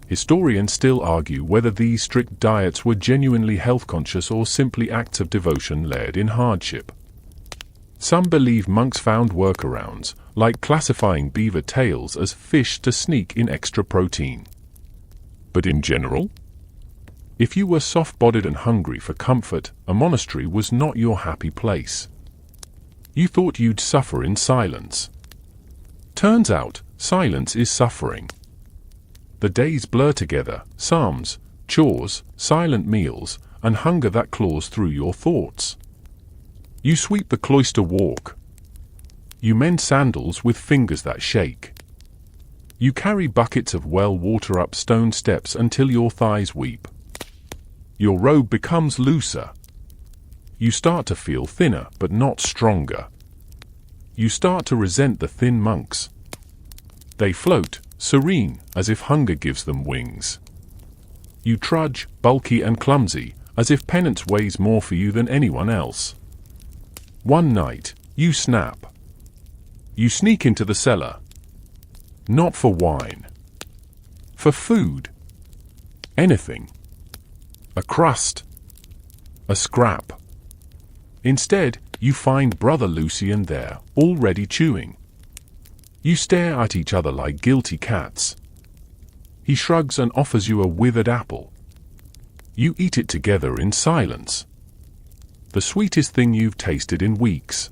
Historians still argue whether these strict diets were genuinely health-conscious or simply acts of devotion layered in hardship. Some believe monks found workarounds, like classifying beaver tails as fish to sneak in extra protein. But in general, if you were soft-bodied and hungry for comfort, a monastery was not your happy place. You thought you'd suffer in silence. Turns out, silence is suffering. The days blur together, psalms, chores, silent meals, and hunger that claws through your thoughts. You sweep the cloister walk. You mend sandals with fingers that shake. You carry buckets of well water up stone steps until your thighs weep. Your robe becomes looser. You start to feel thinner but not stronger. You start to resent the thin monks. They float, serene, as if hunger gives them wings. You trudge, bulky and clumsy, as if penance weighs more for you than anyone else. One night, you snap. You sneak into the cellar. Not for wine. For food. Anything. A crust. A scrap. Instead, you find Brother Lucian there, already chewing. You stare at each other like guilty cats. He shrugs and offers you a withered apple. You eat it together in silence. The sweetest thing you've tasted in weeks.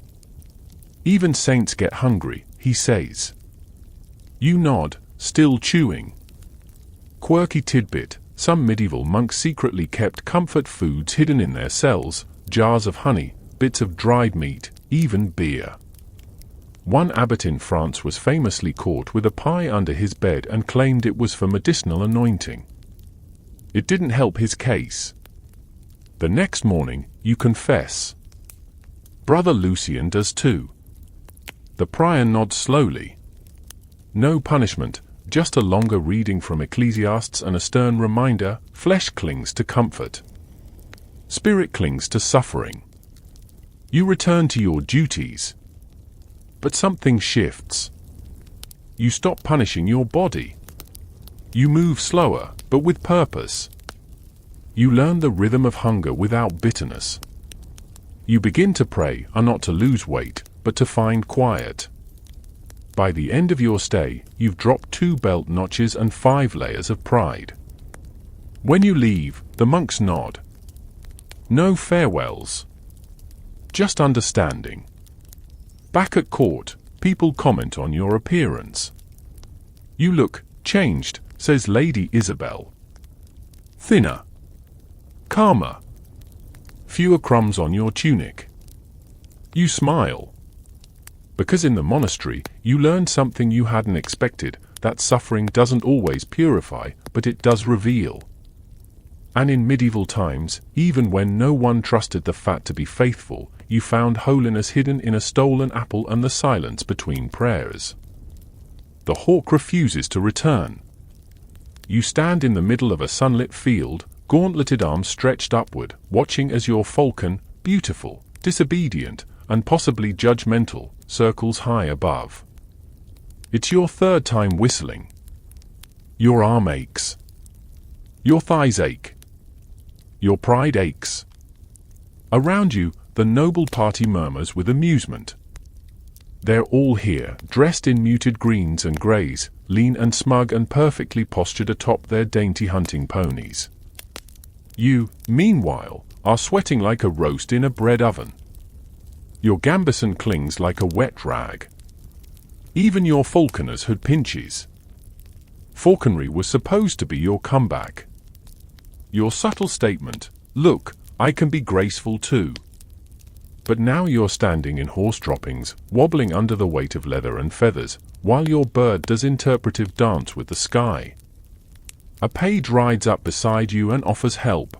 Even saints get hungry, he says. You nod, still chewing. Quirky tidbit, some medieval monks secretly kept comfort foods hidden in their cells, jars of honey, bits of dried meat, even beer. One abbot in France was famously caught with a pie under his bed and claimed it was for medicinal anointing. It didn't help his case. The next morning, you confess. Brother Lucian does too. The prior nods slowly. No punishment, just a longer reading from Ecclesiastes and a stern reminder: flesh clings to comfort. Spirit clings to suffering. You return to your duties. But something shifts. You stop punishing your body. You move slower, but with purpose. You learn the rhythm of hunger without bitterness. You begin to pray, not to lose weight, but to find quiet. By the end of your stay, you've dropped 2 belt notches and 5 layers of pride. When you leave, the monks nod. No farewells. Just understanding. Back at court, people comment on your appearance. You look changed, says Lady Isabel. Thinner. Calmer. Fewer crumbs on your tunic. You smile. Because in the monastery, you learned something you hadn't expected, that suffering doesn't always purify, but it does reveal. And in medieval times, even when no one trusted the fat to be faithful, you found holiness hidden in a stolen apple and the silence between prayers. The hawk refuses to return. You stand in the middle of a sunlit field, gauntleted arms stretched upward, watching as your falcon, beautiful, disobedient, and possibly judgmental, circles high above. It's your 3rd time whistling. Your arm aches. Your thighs ache. Your pride aches. Around you, the noble party murmurs with amusement. They're all here, dressed in muted greens and greys, lean and smug and perfectly postured atop their dainty hunting ponies. You, meanwhile, are sweating like a roast in a bread oven. Your gambeson clings like a wet rag. Even your falconer's hood pinches. Falconry was supposed to be your comeback. Your subtle statement, "Look, I can be graceful too." But now you're standing in horse droppings, wobbling under the weight of leather and feathers, while your bird does interpretive dance with the sky. A page rides up beside you and offers help.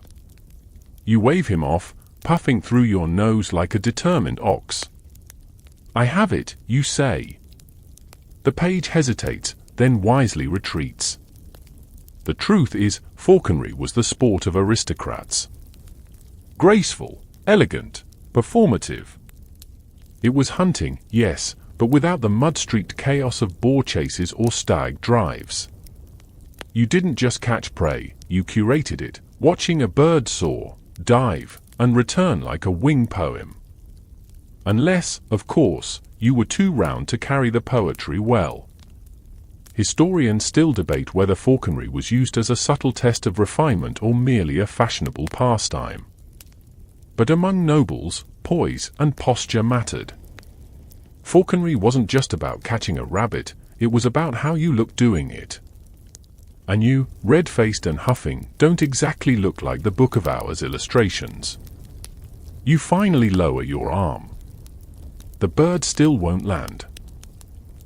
You wave him off, puffing through your nose like a determined ox. "I have it," you say. The page hesitates, then wisely retreats. The truth is, falconry was the sport of aristocrats. Graceful, elegant, performative. It was hunting, yes, but without the mud-streaked chaos of boar chases or stag drives. You didn't just catch prey, you curated it, watching a bird soar, dive, and return like a wing poem. Unless, of course, you were too round to carry the poetry well. Historians still debate whether falconry was used as a subtle test of refinement or merely a fashionable pastime. But among nobles, poise and posture mattered. Falconry wasn't just about catching a rabbit, it was about how you looked doing it. And you, red-faced and huffing, don't exactly look like the Book of Hours illustrations. You finally lower your arm. The bird still won't land.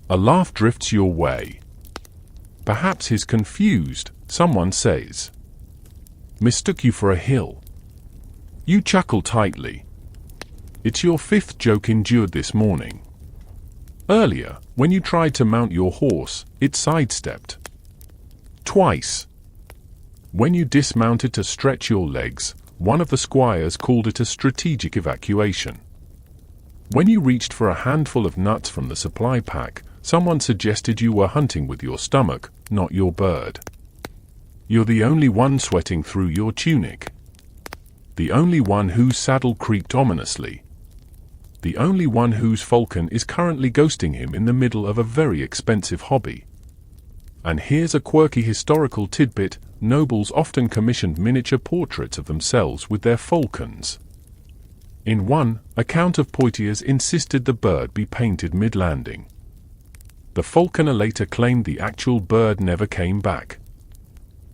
A laugh drifts your way. Perhaps he's confused, someone says. Mistook you for a hill. You chuckle tightly. It's your fifth joke endured this morning. Earlier, when you tried to mount your horse, it sidestepped. Twice. When you dismounted to stretch your legs, one of the squires called it a strategic evacuation. When you reached for a handful of nuts from the supply pack, someone suggested you were hunting with your stomach, not your bird. You're the only one sweating through your tunic. The only one whose saddle creaked ominously. The only one whose falcon is currently ghosting him in the middle of a very expensive hobby. And here's a quirky historical tidbit: nobles often commissioned miniature portraits of themselves with their falcons. In one, a Count of Poitiers insisted the bird be painted mid-landing. The falconer later claimed the actual bird never came back.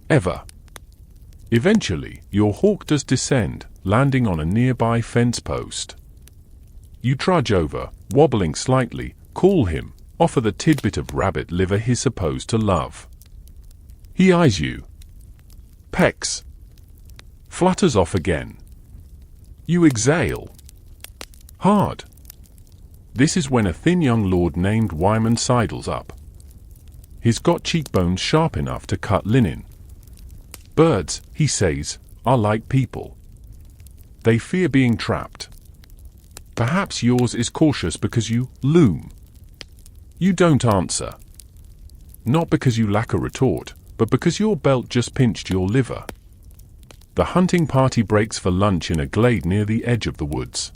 Ever. Eventually, your hawk does descend, landing on a nearby fence post. You trudge over, wobbling slightly, call him, offer the tidbit of rabbit liver he's supposed to love. He eyes you. Pecks. Flutters off again. You exhale. Hard. This is when a thin young lord named Wyman sidles up. He's got cheekbones sharp enough to cut linen. Birds, he says, are like people. They fear being trapped. Perhaps yours is cautious because you loom. You don't answer. Not because you lack a retort, but because your belt just pinched your liver. The hunting party breaks for lunch in a glade near the edge of the woods.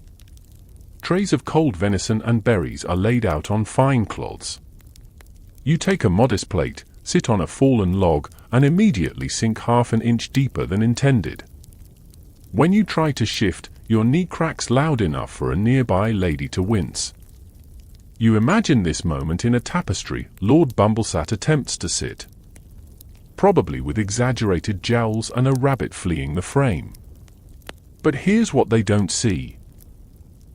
Trays of cold venison and berries are laid out on fine cloths. You take a modest plate, sit on a fallen log, and immediately sink half an inch deeper than intended. When you try to shift, your knee cracks loud enough for a nearby lady to wince. You imagine this moment in a tapestry Lord Bumblesat attempts to sit. Probably with exaggerated jowls and a rabbit fleeing the frame. But here's what they don't see.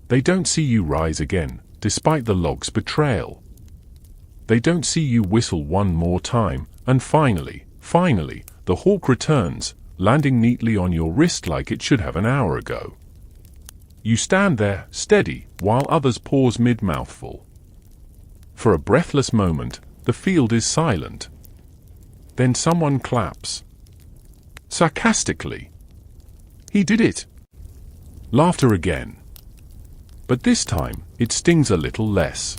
They don't see you rise again, despite the log's betrayal. They don't see you whistle one more time, and finally, the hawk returns, landing neatly on your wrist like it should have an hour ago. You stand there, steady, while others pause mid-mouthful. For a breathless moment, the field is silent. Then someone claps. Sarcastically. He did it. Laughter again. But this time, it stings a little less.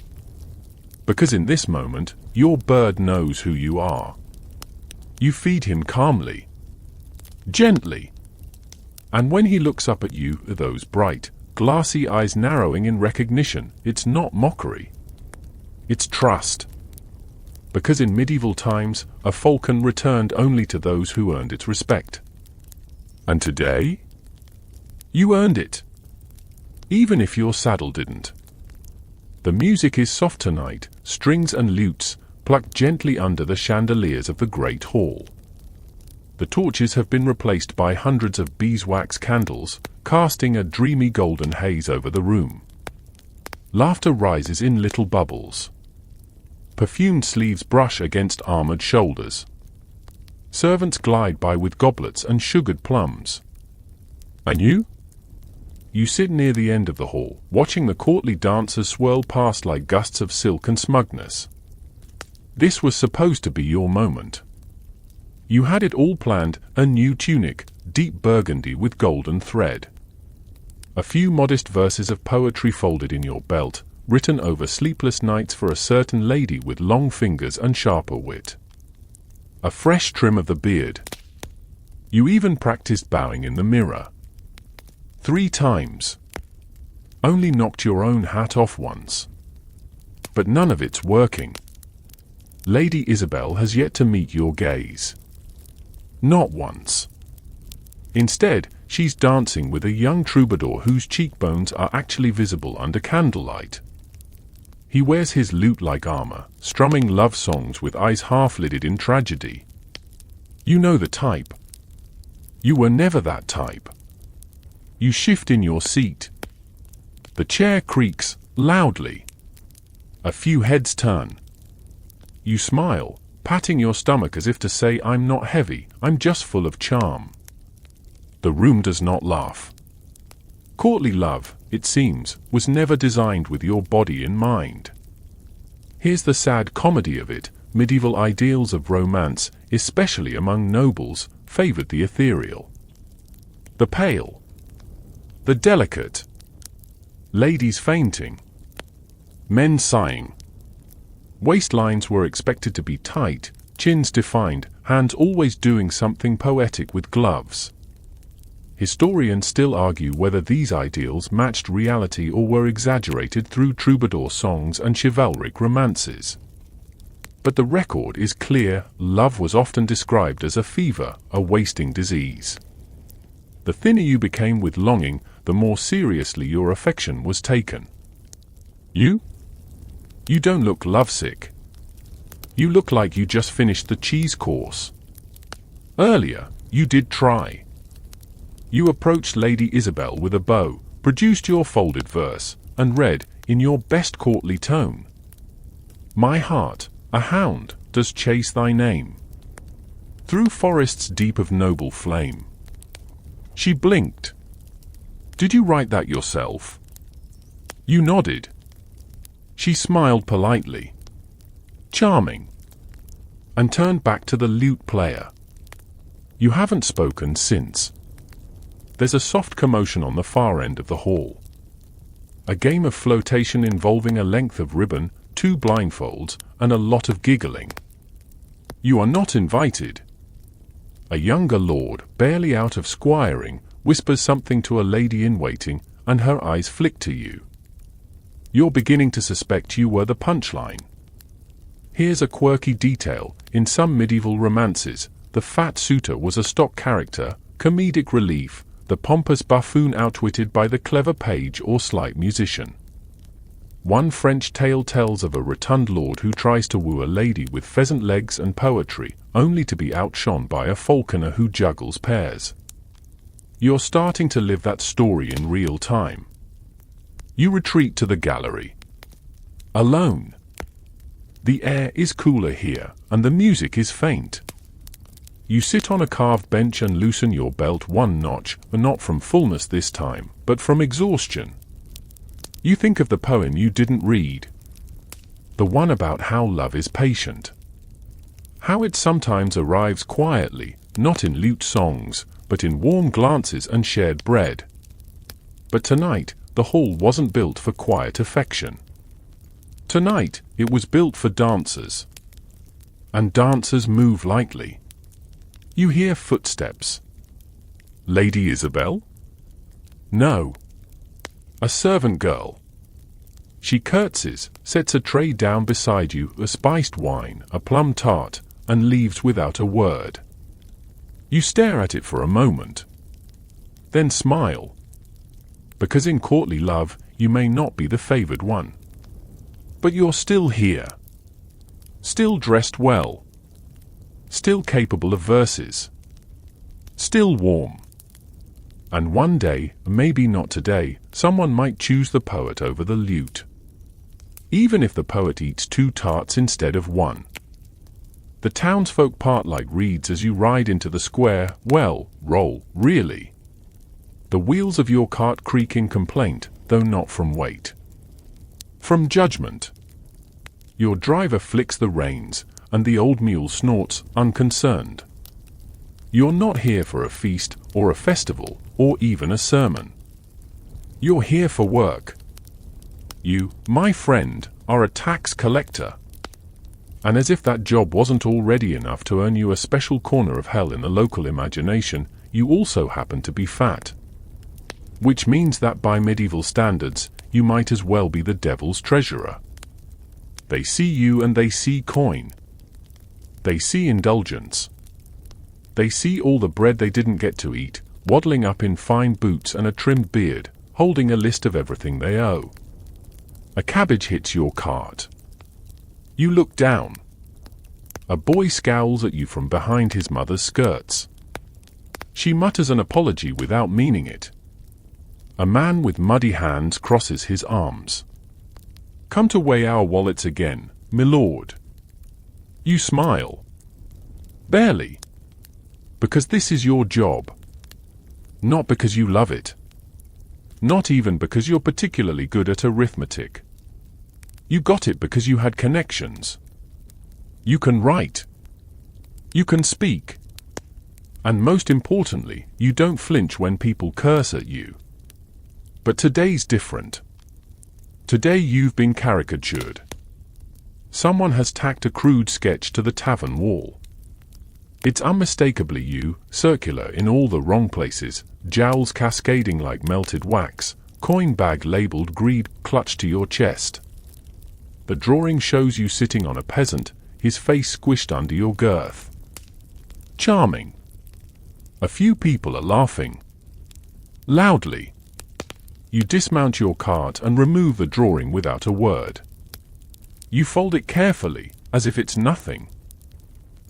Because in this moment, your bird knows who you are. You feed him calmly. Gently. And when he looks up at you, those bright, glassy eyes narrowing in recognition, it's not mockery. It's trust. Because in medieval times, a falcon returned only to those who earned its respect. And today? You earned it. Even if your saddle didn't. The music is soft tonight, strings and lutes, plucked gently under the chandeliers of the great hall. The torches have been replaced by hundreds of beeswax candles, casting a dreamy golden haze over the room. Laughter rises in little bubbles. Perfumed sleeves brush against armored shoulders. Servants glide by with goblets and sugared plums. And you? You sit near the end of the hall, watching the courtly dancers swirl past like gusts of silk and smugness. This was supposed to be your moment. You had it all planned, a new tunic, deep burgundy with golden thread. A few modest verses of poetry folded in your belt, written over sleepless nights for a certain lady with long fingers and sharper wit. A fresh trim of the beard. You even practiced bowing in the mirror. 3 times. Only knocked your own hat off once. But none of it's working. Lady Isabel has yet to meet your gaze. Not once. Instead, she's dancing with a young troubadour whose cheekbones are actually visible under candlelight. He wears his lute-like armor, strumming love songs with eyes half-lidded in tragedy. You know the type. You were never that type. You shift in your seat. The chair creaks loudly. A few heads turn. You smile, patting your stomach as if to say, "I'm not heavy, I'm just full of charm." The room does not laugh. Courtly love, it seems, was never designed with your body in mind. Here's the sad comedy of it: medieval ideals of romance, especially among nobles, favored the ethereal. The pale. The delicate. Ladies fainting. Men sighing. Waistlines were expected to be tight, chins defined, hands always doing something poetic with gloves. Historians still argue whether these ideals matched reality or were exaggerated through troubadour songs and chivalric romances. But the record is clear: love was often described as a fever, a wasting disease. The thinner you became with longing, the more seriously your affection was taken. You don't look lovesick. You look like you just finished the cheese course. Earlier, you did try. You approached Lady Isabel with a bow, produced your folded verse, and read, in your best courtly tone, "My heart, a hound, does chase thy name through forests deep of noble flame." She blinked. "Did you write that yourself?" You nodded. She smiled politely. "Charming," and turned back to the lute player. You haven't spoken since. There's a soft commotion on the far end of the hall. A game of flotation involving a length of ribbon, 2 blindfolds, and a lot of giggling. You are not invited. A younger lord, barely out of squiring, whispers something to a lady-in-waiting, and her eyes flick to you. You're beginning to suspect you were the punchline. Here's a quirky detail: in some medieval romances, the fat suitor was a stock character, comedic relief, the pompous buffoon outwitted by the clever page or slight musician. One French tale tells of a rotund lord who tries to woo a lady with pheasant legs and poetry, only to be outshone by a falconer who juggles pears. You're starting to live that story in real time. You retreat to the gallery. Alone. The air is cooler here, and the music is faint. You sit on a carved bench and loosen your belt 1 notch, not from fullness this time, but from exhaustion. You think of the poem you didn't read. The one about how love is patient. How it sometimes arrives quietly, not in lute songs, but in warm glances and shared bread. But tonight, the hall wasn't built for quiet affection. Tonight, it was built for dancers. And dancers move lightly. You hear footsteps. Lady Isabel? No. A servant girl. She curtsies, sets a tray down beside you, a spiced wine, a plum tart, and leaves without a word. You stare at it for a moment. then smile. Because in courtly love, you may not be the favored one. But you're still here. Still dressed well. Still capable of verses. Still warm. And one day, maybe not today, someone might choose the poet over the lute. Even if the poet eats 2 tarts instead of 1. The townsfolk part like reeds as you ride into the square, well, roll, really. The wheels of your cart creak in complaint, though not from weight. From judgment. Your driver flicks the reins, and the old mule snorts, unconcerned. You're not here for a feast, or a festival, or even a sermon. You're here for work. You, my friend, are a tax collector. And as if that job wasn't already enough to earn you a special corner of hell in the local imagination, you also happen to be fat. Which means that by medieval standards, you might as well be the devil's treasurer. They see you and they see coin. They see indulgence. They see all the bread they didn't get to eat, waddling up in fine boots and a trimmed beard, holding a list of everything they owe. A cabbage hits your cart. You look down. A boy scowls at you from behind his mother's skirts. She mutters an apology without meaning it. A man with muddy hands crosses his arms. Come to weigh our wallets again, milord. You smile. Barely. Because this is your job. Not because you love it. Not even because you're particularly good at arithmetic. You got it because you had connections. You can write. You can speak. And most importantly, you don't flinch when people curse at you. But today's different. Today you've been caricatured. Someone has tacked a crude sketch to the tavern wall. It's unmistakably you, circular in all the wrong places, jowls cascading like melted wax, coin bag labeled greed clutched to your chest. The drawing shows you sitting on a peasant, his face squished under your girth. Charming. A few people are laughing. Loudly. You dismount your cart and remove the drawing without a word. You fold it carefully, as if it's nothing.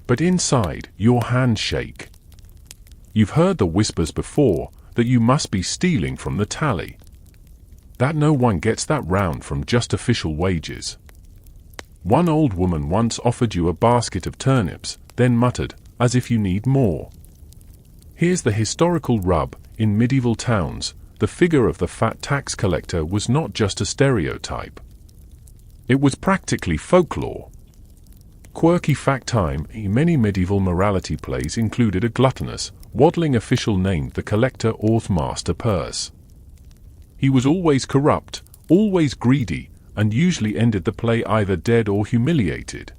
But inside, your hands shake. You've heard the whispers before, that you must be stealing from the tally. That no one gets that round from just official wages. One old woman once offered you a basket of turnips, then muttered, as if you need more. Here's the historical rub: in medieval towns, the figure of the fat tax collector was not just a stereotype. It was practically folklore. Quirky fact time: many medieval morality plays included a gluttonous, waddling official named the collector or master purse. He was always corrupt, always greedy, and usually ended the play either dead or humiliated.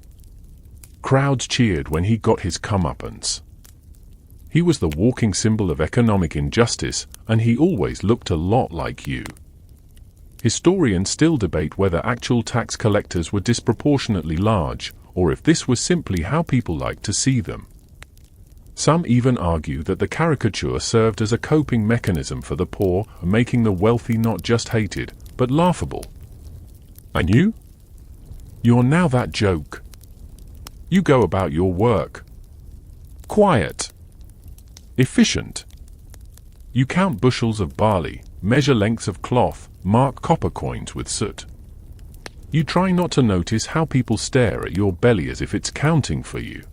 Crowds cheered when he got his comeuppance. He was the walking symbol of economic injustice, and he always looked a lot like you. Historians still debate whether actual tax collectors were disproportionately large, or if this was simply how people liked to see them. Some even argue that the caricature served as a coping mechanism for the poor, making the wealthy not just hated, but laughable. And you? You're now that joke. You go about your work. Quiet. Efficient. You count bushels of barley, measure lengths of cloth, mark copper coins with soot. You try not to notice how people stare at your belly as if it's counting for you.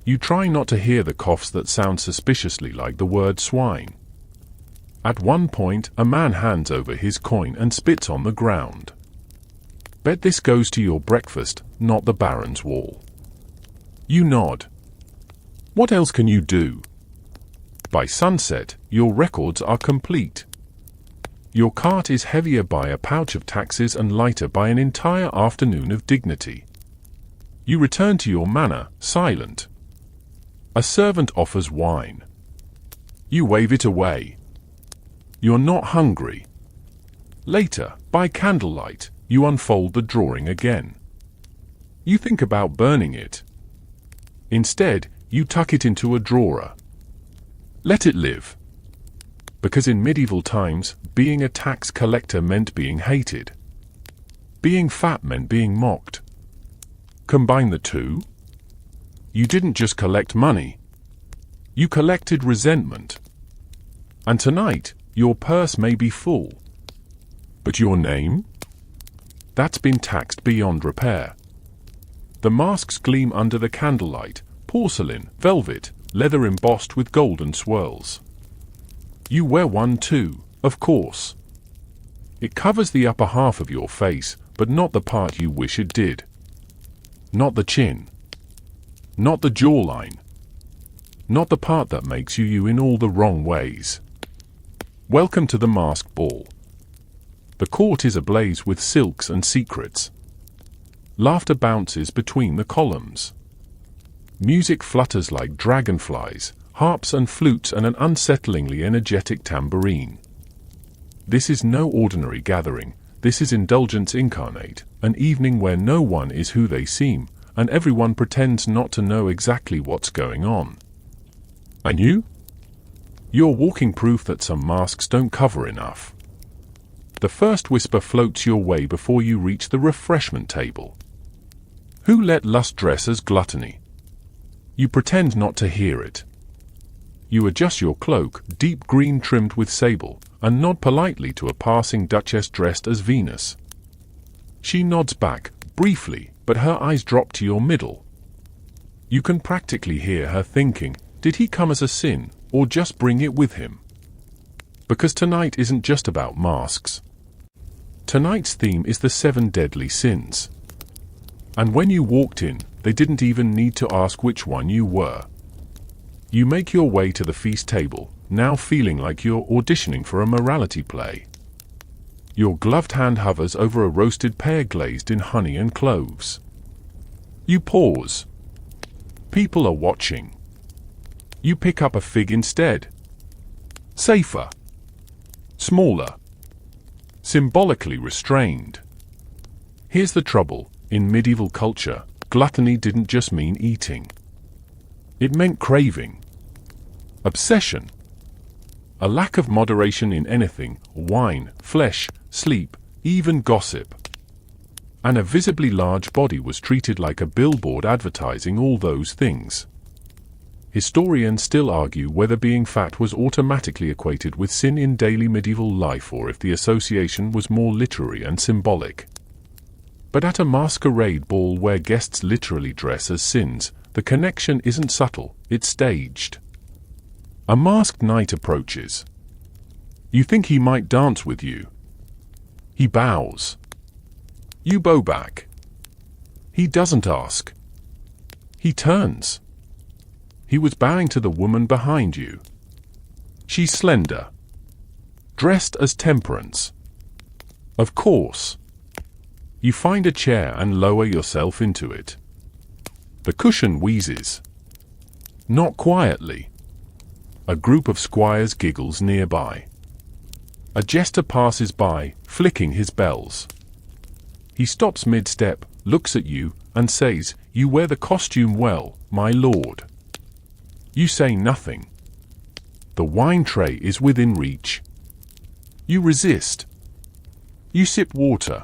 You try not to hear the coughs that sound suspiciously like the word swine. At one point, a man hands over his coin and spits on the ground. Bet this goes to your breakfast, not the Baron's wall. You nod. What else can you do? By sunset, your records are complete. Your cart is heavier by a pouch of taxes and lighter by an entire afternoon of dignity. You return to your manor, silent. A servant offers wine. You wave it away. You're not hungry. Later, by candlelight, you unfold the drawing again. You think about burning it. Instead, you tuck it into a drawer. Let it live. Because in medieval times, being a tax collector meant being hated. Being fat meant being mocked. Combine the two? You didn't just collect money. You collected resentment. And tonight, your purse may be full. But your name? That's been taxed beyond repair. The masks gleam under the candlelight, porcelain, velvet, leather embossed with golden swirls. You wear one too, of course. It covers the upper half of your face, but not the part you wish it did. Not the chin. Not the jawline. Not the part that makes you you in all the wrong ways. Welcome to the masked ball. The court is ablaze with silks and secrets. Laughter bounces between the columns. Music flutters like dragonflies, harps and flutes and an unsettlingly energetic tambourine. This is no ordinary gathering. This is indulgence incarnate, an evening where no one is who they seem, and everyone pretends not to know exactly what's going on. And you? You're walking proof that some masks don't cover enough. The first whisper floats your way before you reach the refreshment table. Who let lust dress as gluttony? You pretend not to hear it. You adjust your cloak, deep green trimmed with sable, and nod politely to a passing duchess dressed as Venus. She nods back, briefly, but her eyes drop to your middle. You can practically hear her thinking, did he come as a sin, or just bring it with him? Because tonight isn't just about masks. Tonight's theme is the 7 deadly sins. And when you walked in, they didn't even need to ask which one you were. You make your way to the feast table, now feeling like you're auditioning for a morality play. Your gloved hand hovers over a roasted pear glazed in honey and cloves. You pause. People are watching. You pick up a fig instead. Safer. Smaller. Symbolically restrained. Here's the trouble. In medieval culture, gluttony didn't just mean eating. It meant craving. Obsession. A lack of moderation in anything, wine, flesh, sleep, even gossip. And a visibly large body was treated like a billboard advertising all those things. Historians still argue whether being fat was automatically equated with sin in daily medieval life or if the association was more literary and symbolic. But at a masquerade ball where guests literally dress as sins, the connection isn't subtle, it's staged. A masked knight approaches. You think he might dance with you. He bows. You bow back. He doesn't ask. He turns. He was bowing to the woman behind you. She's slender. Dressed as Temperance. Of course. You find a chair and lower yourself into it. The cushion wheezes. Not quietly. A group of squires giggles nearby. A jester passes by, flicking his bells. He stops mid-step, looks at you, and says, "You wear the costume well, my lord." You say nothing. The wine tray is within reach. You resist. You sip water.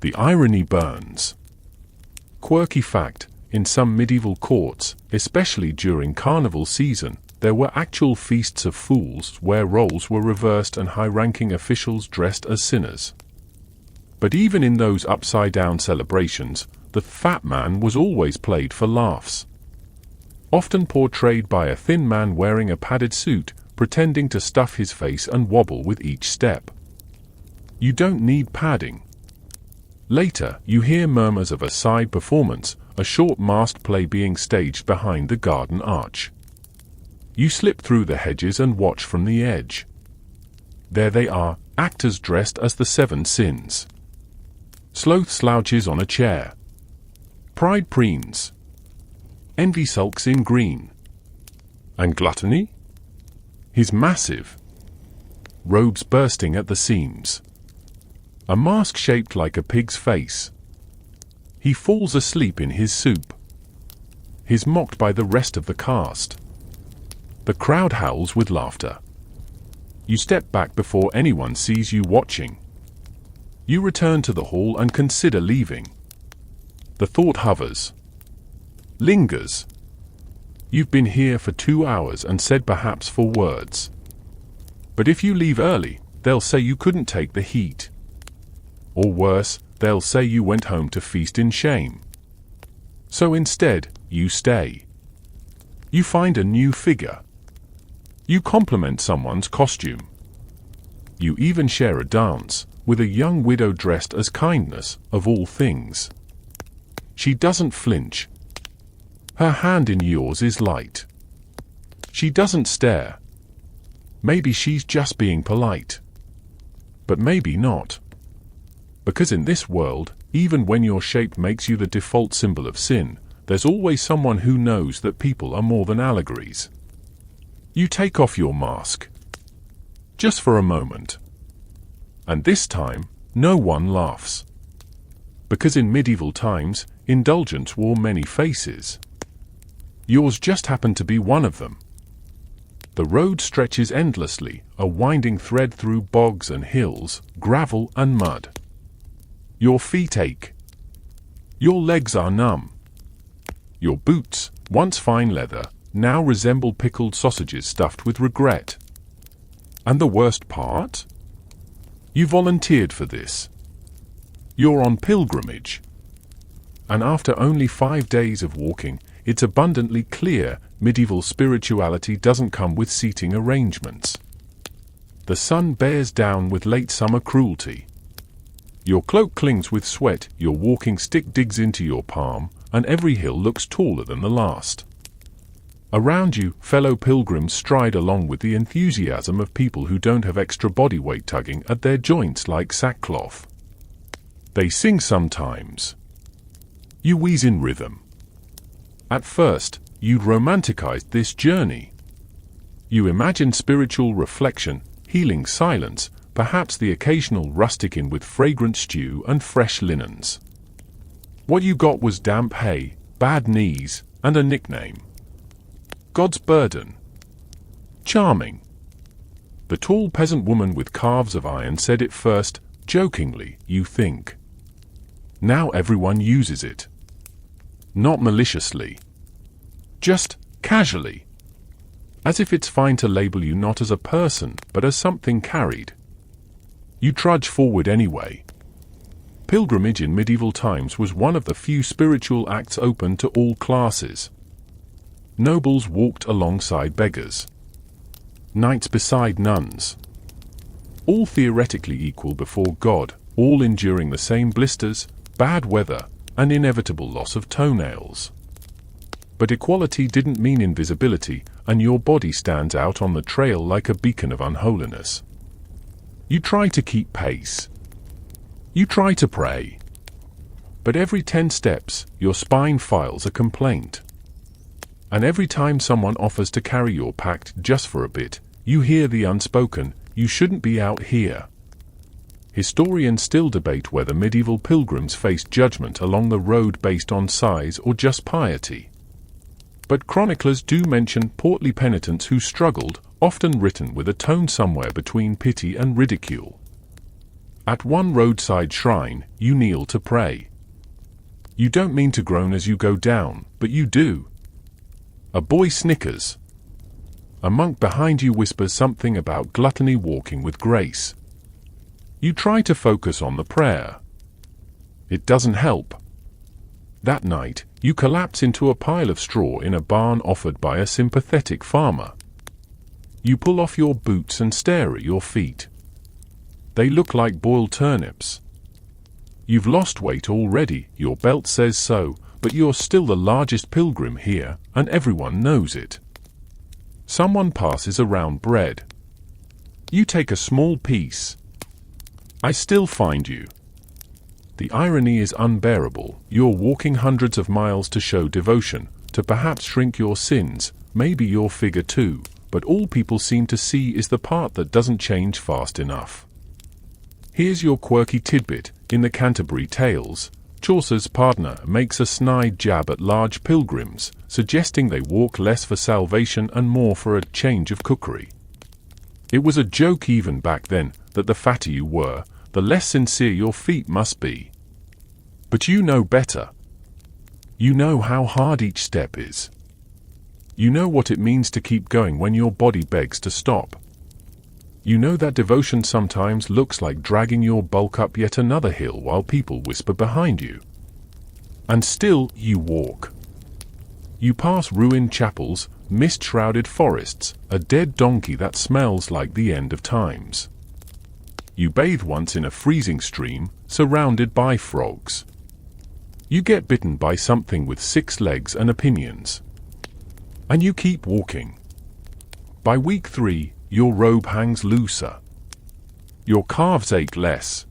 The irony burns. Quirky fact, in some medieval courts, especially during carnival season, there were actual feasts of fools where roles were reversed and high-ranking officials dressed as sinners. But even in those upside-down celebrations, the fat man was always played for laughs. Often portrayed by a thin man wearing a padded suit, pretending to stuff his face and wobble with each step. You don't need padding. Later, you hear murmurs of a side performance, a short masked play being staged behind the garden arch. You slip through the hedges and watch from the edge. There they are, actors dressed as the 7 sins. Sloth slouches on a chair. Pride preens. Envy sulks in green. And gluttony? He's massive. Robes bursting at the seams. A mask shaped like a pig's face. He falls asleep in his soup. He's mocked by the rest of the cast. The crowd howls with laughter. You step back before anyone sees you watching. You return to the hall and consider leaving. The thought hovers. Lingers. You've been here for 2 hours and said perhaps 4 words. But if you leave early, they'll say you couldn't take the heat. Or worse, they'll say you went home to feast in shame. So instead, you stay. You find a new figure. You compliment someone's costume. You even share a dance with a young widow dressed as kindness, of all things. She doesn't flinch. Her hand in yours is light. She doesn't stare. Maybe she's just being polite. But maybe not. Because in this world, even when your shape makes you the default symbol of sin, there's always someone who knows that people are more than allegories. You take off your mask. Just for a moment. And this time, no one laughs. Because in medieval times, indulgence wore many faces. Yours just happened to be one of them. The road stretches endlessly, a winding thread through bogs and hills, gravel and mud. Your feet ache. Your legs are numb. Your boots, once fine leather, now resemble pickled sausages stuffed with regret. And the worst part? You volunteered for this. You're on pilgrimage. And after only 5 days of walking, it's abundantly clear medieval spirituality doesn't come with seating arrangements. The sun bears down with late summer cruelty. Your cloak clings with sweat, your walking stick digs into your palm, and every hill looks taller than the last. Around you, fellow pilgrims stride along with the enthusiasm of people who don't have extra body weight tugging at their joints like sackcloth. They sing sometimes. You wheeze in rhythm. At first, you'd romanticized this journey. You imagined spiritual reflection, healing silence, perhaps the occasional rustic inn with fragrant stew and fresh linens. What you got was damp hay, bad knees, and a nickname. God's burden. Charming. The tall peasant woman with calves of iron said it first, jokingly, you think. Now everyone uses it. Not maliciously. Just casually. As if it's fine to label you not as a person, but as something carried. You trudge forward anyway. Pilgrimage in medieval times was one of the few spiritual acts open to all classes. Nobles walked alongside beggars. Knights beside nuns. All theoretically equal before God, all enduring the same blisters, bad weather, and inevitable loss of toenails. But equality didn't mean invisibility, and your body stands out on the trail like a beacon of unholiness. You try to keep pace. You try to pray. But every 10 steps, your spine files a complaint. And every time someone offers to carry your pack just for a bit, you hear the unspoken, you shouldn't be out here. Historians still debate whether medieval pilgrims faced judgment along the road based on size or just piety. But chroniclers do mention portly penitents who struggled, often written with a tone somewhere between pity and ridicule. At one roadside shrine, you kneel to pray. You don't mean to groan as you go down, but you do. A boy snickers. A monk behind you whispers something about gluttony walking with grace. You try to focus on the prayer. It doesn't help. That night, you collapse into a pile of straw in a barn offered by a sympathetic farmer. You pull off your boots and stare at your feet. They look like boiled turnips. You've lost weight already, your belt says so, but you're still the largest pilgrim here, and everyone knows it. Someone passes around bread. You take a small piece. I still find you. The irony is unbearable. You're walking hundreds of miles to show devotion, to perhaps shrink your sins, maybe your figure too, but all people seem to see is the part that doesn't change fast enough. Here's your quirky tidbit. In the Canterbury Tales, Chaucer's partner makes a snide jab at large pilgrims, suggesting they walk less for salvation and more for a change of cookery. It was a joke even back then that the fatter you were, the less sincere your feet must be. But you know better. You know how hard each step is. You know what it means to keep going when your body begs to stop. You know that devotion sometimes looks like dragging your bulk up yet another hill while people whisper behind you. And still you walk. You pass ruined chapels, mist-shrouded forests, a dead donkey that smells like the end of times. You bathe once in a freezing stream, surrounded by frogs. You get bitten by something with 6 legs and opinions. And you keep walking. By week 3, your robe hangs looser. Your calves ache less.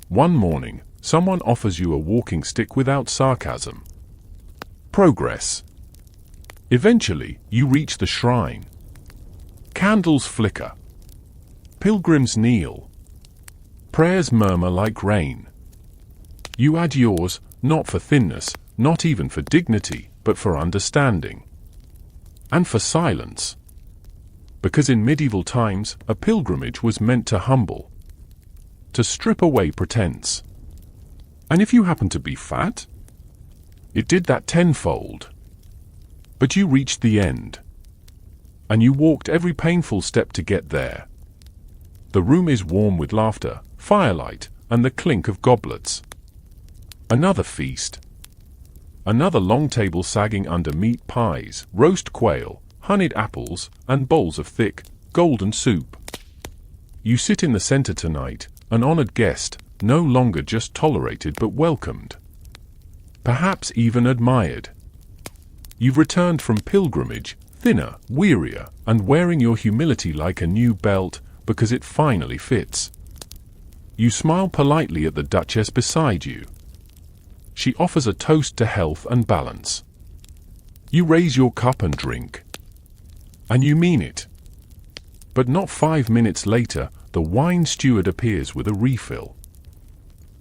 One morning, someone offers you a walking stick without sarcasm. Progress. Eventually, you reach the shrine. Candles flicker. Pilgrims kneel. Prayers murmur like rain. You add yours, not for thinness, not even for dignity, but for understanding. And for silence. Because in medieval times, a pilgrimage was meant to humble. To strip away pretense. And if you happen to be fat, it did that tenfold. But you reached the end. And you walked every painful step to get there. The room is warm with laughter, firelight, and the clink of goblets. Another feast. Another long table sagging under meat pies, roast quail, honeyed apples, and bowls of thick, golden soup. You sit in the center tonight, an honored guest, no longer just tolerated but welcomed. Perhaps even admired. You've returned from pilgrimage, thinner, wearier, and wearing your humility like a new belt, because it finally fits. You smile politely at the Duchess beside you. She offers a toast to health and balance. You raise your cup and drink. And you mean it. But not 5 minutes later, the wine steward appears with a refill.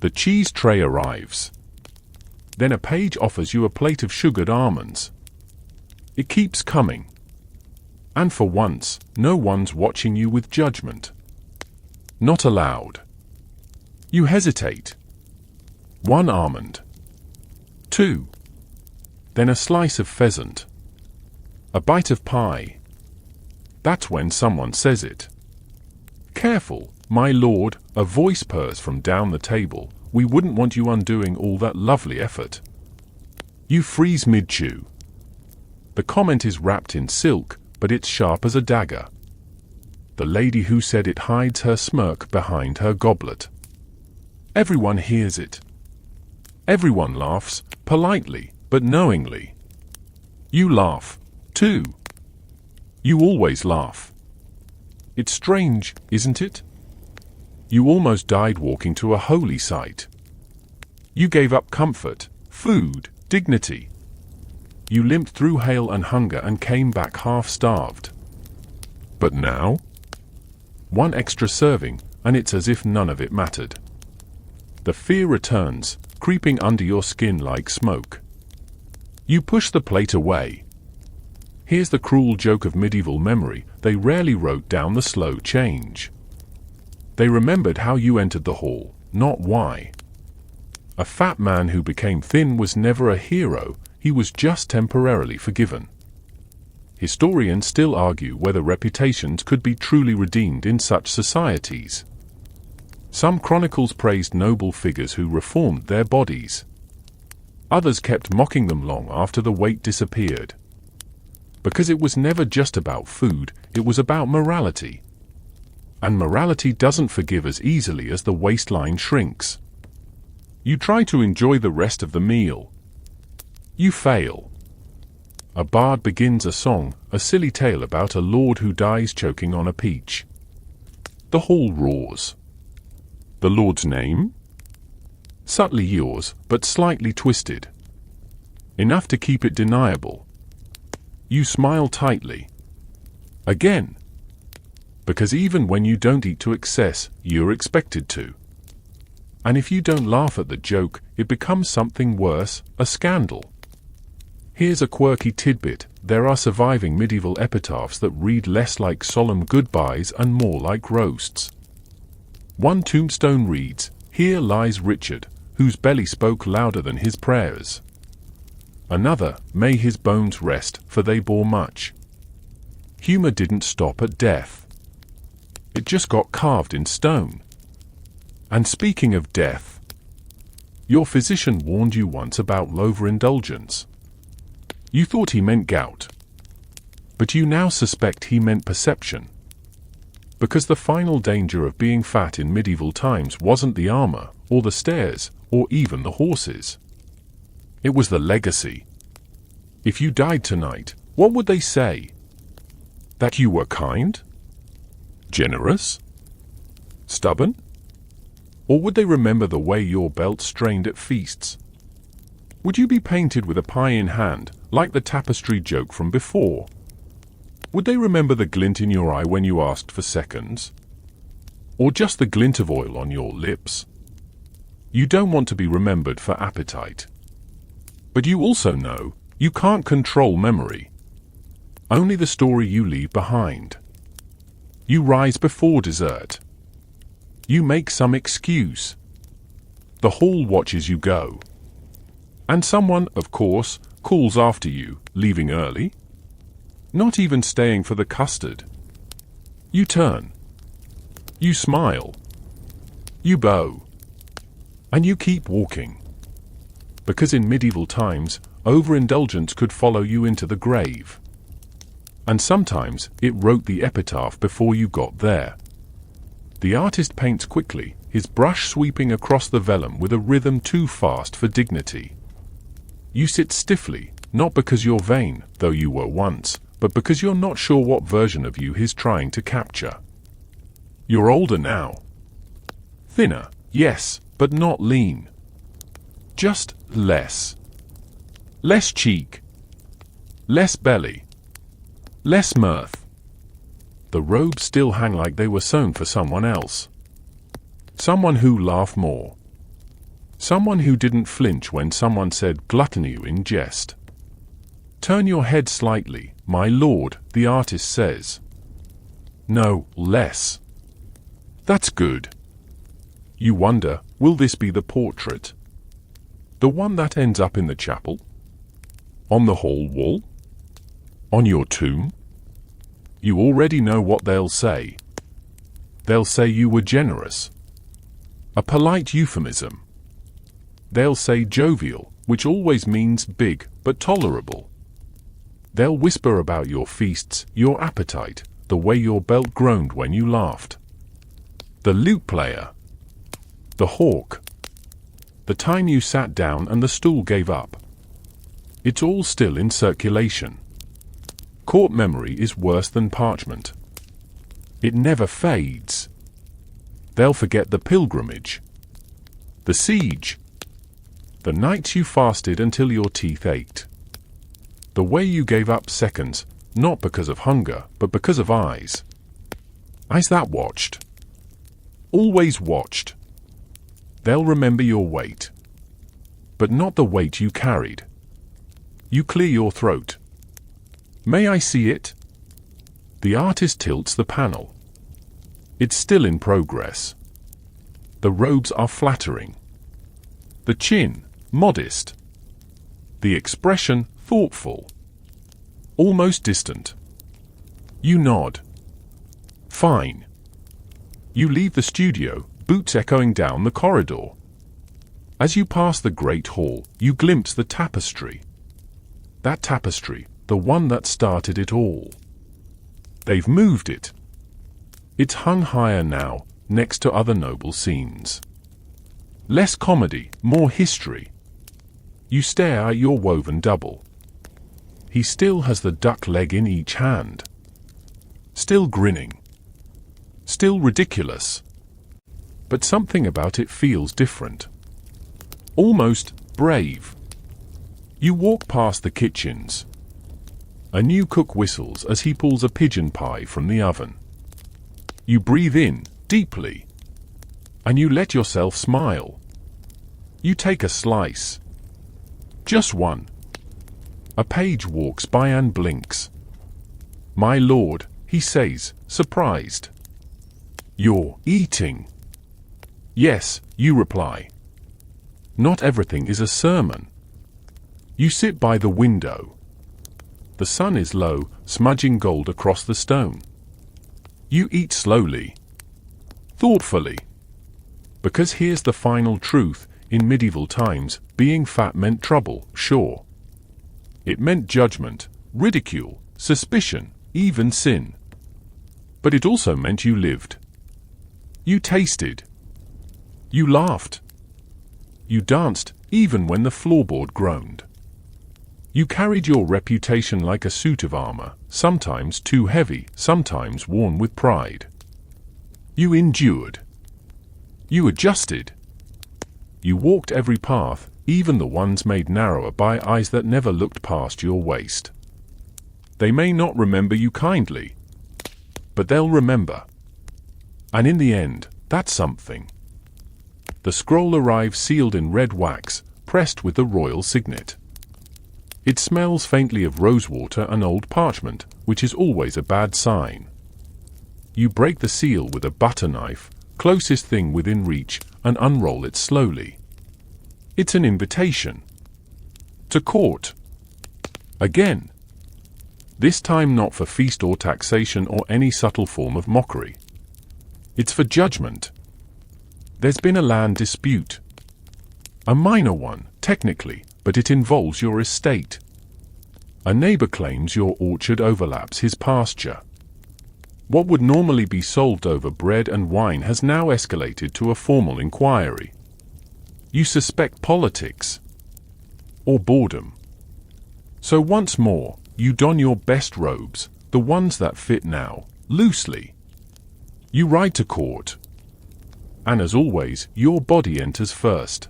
The cheese tray arrives. Then a page offers you a plate of sugared almonds. It keeps coming. And for once, no one's watching you with judgment. Not allowed. You hesitate. 1 almond. 2. Then a slice of pheasant. A bite of pie. That's when someone says it. Careful, my lord, a voice purrs from down the table. We wouldn't want you undoing all that lovely effort. You freeze mid-chew. The comment is wrapped in silk, but it's sharp as a dagger. The lady who said it hides her smirk behind her goblet. Everyone hears it. Everyone laughs, politely, but knowingly. You laugh, too. You always laugh. It's strange, isn't it? You almost died walking to a holy site. You gave up comfort, food, dignity. You limped through hail and hunger and came back half-starved. But now? 1 extra serving, and it's as if none of it mattered. The fear returns, creeping under your skin like smoke. You push the plate away. Here's the cruel joke of medieval memory: they rarely wrote down the slow change. They remembered how you entered the hall, not why. A fat man who became thin was never a hero, he was just temporarily forgiven. Historians still argue whether reputations could be truly redeemed in such societies. Some chronicles praised noble figures who reformed their bodies. Others kept mocking them long after the weight disappeared. Because it was never just about food, it was about morality. And morality doesn't forgive as easily as the waistline shrinks. You try to enjoy the rest of the meal. You fail. A bard begins a song, a silly tale about a lord who dies choking on a peach. The hall roars. The lord's name? Subtly yours, but slightly twisted. Enough to keep it deniable. You smile tightly. Again. Because even when you don't eat to excess, you're expected to. And if you don't laugh at the joke, it becomes something worse, a scandal. Here's a quirky tidbit. There are surviving medieval epitaphs that read less like solemn goodbyes and more like roasts. One tombstone reads, "Here lies Richard, whose belly spoke louder than his prayers." Another, "May his bones rest, for they bore much." Humor didn't stop at death. It just got carved in stone. And speaking of death, your physician warned you once about overindulgence. You thought he meant gout, but you now suspect he meant perception. Because the final danger of being fat in medieval times wasn't the armor, or the stairs, or even the horses. It was the legacy. If you died tonight, what would they say? That you were kind? Generous? Stubborn? Or would they remember the way your belt strained at feasts? Would you be painted with a pie in hand, like the tapestry joke from before? Would they remember the glint in your eye when you asked for seconds? Or just the glint of oil on your lips? You don't want to be remembered for appetite. But you also know you can't control memory. Only the story you leave behind. You rise before dessert. You make some excuse. The hall watches you go. And someone, of course, calls after you, leaving early. Not even staying for the custard. You turn. You smile. You bow. And you keep walking. Because in medieval times, overindulgence could follow you into the grave. And sometimes it wrote the epitaph before you got there. The artist paints quickly, his brush sweeping across the vellum with a rhythm too fast for dignity. You sit stiffly, not because you're vain, though you were once, but because you're not sure what version of you he's trying to capture. You're older now. Thinner, yes, but not lean. Just less. Less cheek. Less belly. Less mirth. The robes still hang like they were sewn for someone else. Someone who laughed more. Someone who didn't flinch when someone said gluttony in jest. Turn your head slightly, my lord, the artist says. No, less. That's good. You wonder, will this be the portrait? The one that ends up in the chapel? On the hall wall? On your tomb? You already know what they'll say. They'll say you were generous. A polite euphemism. They'll say jovial, which always means big, but tolerable. They'll whisper about your feasts, your appetite, the way your belt groaned when you laughed. The lute player. The hawk. The time you sat down and the stool gave up. It's all still in circulation. Court memory is worse than parchment. It never fades. They'll forget the pilgrimage. The siege. The nights you fasted until your teeth ached. The way you gave up seconds, not because of hunger, but because of eyes. Eyes that watched. Always watched. They'll remember your weight. But not the weight you carried. You clear your throat. May I see it? The artist tilts the panel. It's still in progress. The robes are flattering. The chin, modest. The expression, thoughtful. Almost distant. You nod. Fine. You leave the studio, boots echoing down the corridor. As you pass the great hall, you glimpse the tapestry. That tapestry, the one that started it all. They've moved it. It's hung higher now, next to other noble scenes. Less comedy, more history. You stare at your woven double. He still has the duck leg in each hand. Still grinning. Still ridiculous. But something about it feels different. Almost brave. You walk past the kitchens. A new cook whistles as he pulls a pigeon pie from the oven. You breathe in, deeply. And you let yourself smile. You take a slice. Just one. A page walks by and blinks. "My lord," he says, surprised. "You're eating." "Yes," you reply. Not everything is a sermon. You sit by the window. The sun is low, smudging gold across the stone. You eat slowly, thoughtfully. Because here's the final truth: in medieval times, being fat meant trouble, sure. It meant judgment, ridicule, suspicion, even sin. But it also meant you lived. You tasted. You laughed. You danced, even when the floorboard groaned. You carried your reputation like a suit of armor, sometimes too heavy, sometimes worn with pride. You endured. You adjusted. You walked every path, even the ones made narrower by eyes that never looked past your waist. They may not remember you kindly, but they'll remember. And in the end, that's something. The scroll arrives sealed in red wax, pressed with the royal signet. It smells faintly of rosewater and old parchment, which is always a bad sign. You break the seal with a butter knife, closest thing within reach, and unroll it slowly. It's an invitation. To court. Again. This time not for feast or taxation or any subtle form of mockery. It's for judgment. There's been a land dispute. A minor one, technically, but it involves your estate. A neighbor claims your orchard overlaps his pasture. What would normally be solved over bread and wine has now escalated to a formal inquiry. You suspect politics. Or boredom. So once more, you don your best robes, the ones that fit now, loosely. You ride to court. And as always, your body enters first.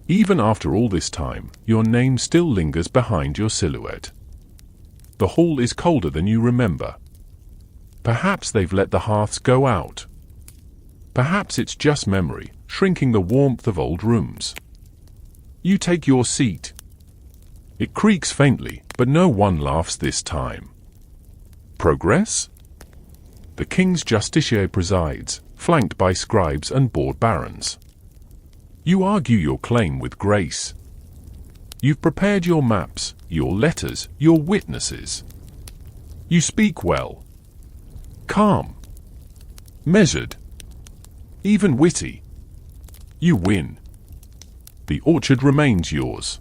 Even after all this time, your name still lingers behind your silhouette. The hall is colder than you remember. Perhaps they've let the hearths go out. Perhaps it's just memory, shrinking the warmth of old rooms. You take your seat. It creaks faintly, but no one laughs this time. Progress? The king's justiciar presides, flanked by scribes and bored barons. You argue your claim with grace. You've prepared your maps, your letters, your witnesses. You speak well. Calm. Measured. Even witty. You win. The orchard remains yours.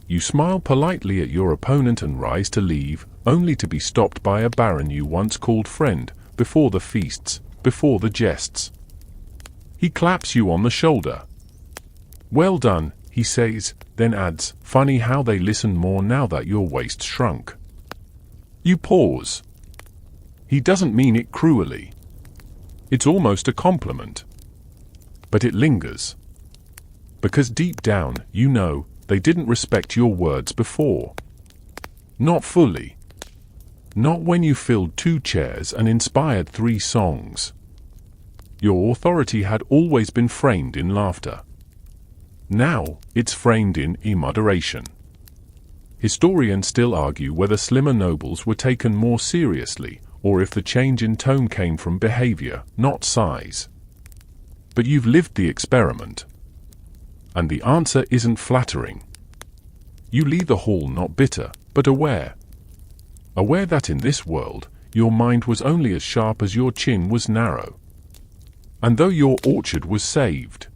You smile politely at your opponent and rise to leave, only to be stopped by a baron you once called friend, before the feasts, before the jests. He claps you on the shoulder. "Well done," he says, then adds, "Funny how they listen more now that your waist's shrunk." You pause. He doesn't mean it cruelly. It's almost a compliment. But it lingers. Because deep down, you know, they didn't respect your words before. Not fully. Not when you filled 2 chairs and inspired 3 songs. Your authority had always been framed in laughter. Now, it's framed in immoderation. Historians still argue whether slimmer nobles were taken more seriously, or if the change in tone came from behavior, not size. But you've lived the experiment. And the answer isn't flattering. You leave the hall not bitter, but aware. Aware that in this world, your mind was only as sharp as your chin was narrow. And though your orchard was saved,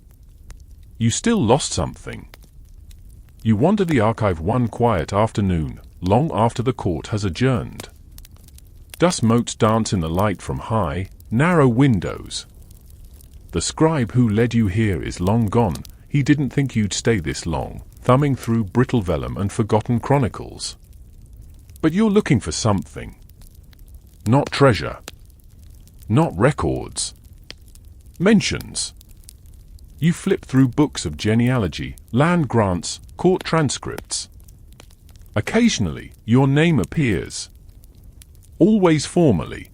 you still lost something. You wander the archive one quiet afternoon, long after the court has adjourned. Dust motes dance in the light from high, narrow windows. The scribe who led you here is long gone. He didn't think you'd stay this long, thumbing through brittle vellum and forgotten chronicles. But you're looking for something. Not treasure. Not records. Mentions. You flip through books of genealogy, land grants, court transcripts. Occasionally, your name appears. Always formally.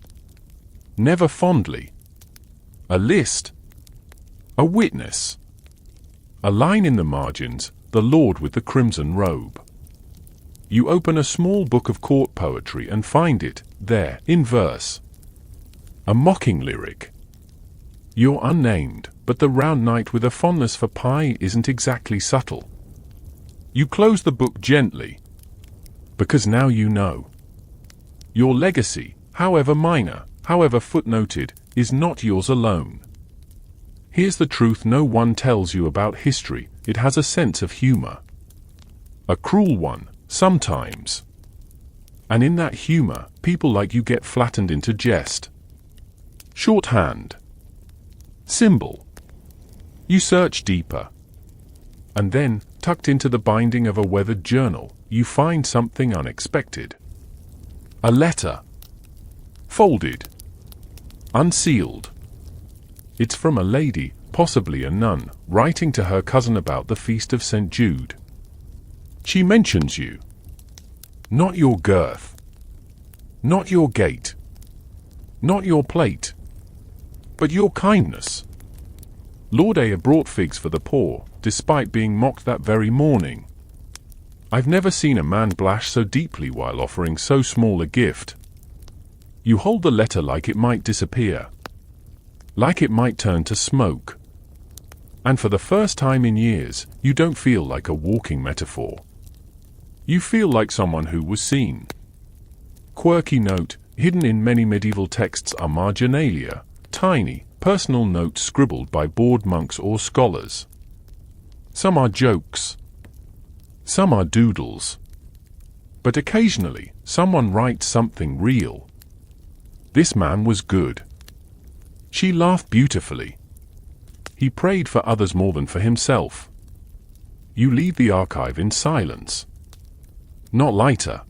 Never fondly. A list. A witness. A line in the margins, the lord with the crimson robe. You open a small book of court poetry and find it, there, in verse. A mocking lyric. You're unnamed, but the round knight with a fondness for pie isn't exactly subtle. You close the book gently, because now you know. Your legacy, however minor, however footnoted, is not yours alone. Here's the truth no one tells you about history: it has a sense of humor. A cruel one, sometimes. And in that humor, people like you get flattened into jest. Shorthand. Symbol. You search deeper. And then, tucked into the binding of a weathered journal, you find something unexpected. A letter. Folded. Unsealed. It's from a lady, possibly a nun, writing to her cousin about the Feast of St. Jude. She mentions you. Not your girth. Not your gait. Not your plate. But your kindness. Lord A brought figs for the poor, despite being mocked that very morning. I've never seen a man blush so deeply while offering so small a gift. You hold the letter like it might disappear. Like it might turn to smoke. And for the first time in years, you don't feel like a walking metaphor. You feel like someone who was seen. Quirky note: hidden in many medieval texts are marginalia, tiny, personal notes scribbled by bored monks or scholars. Some are jokes. Some are doodles. But occasionally, someone writes something real. This man was good. She laughed beautifully. He prayed for others more than for himself. You leave the archive in silence. Not lighter,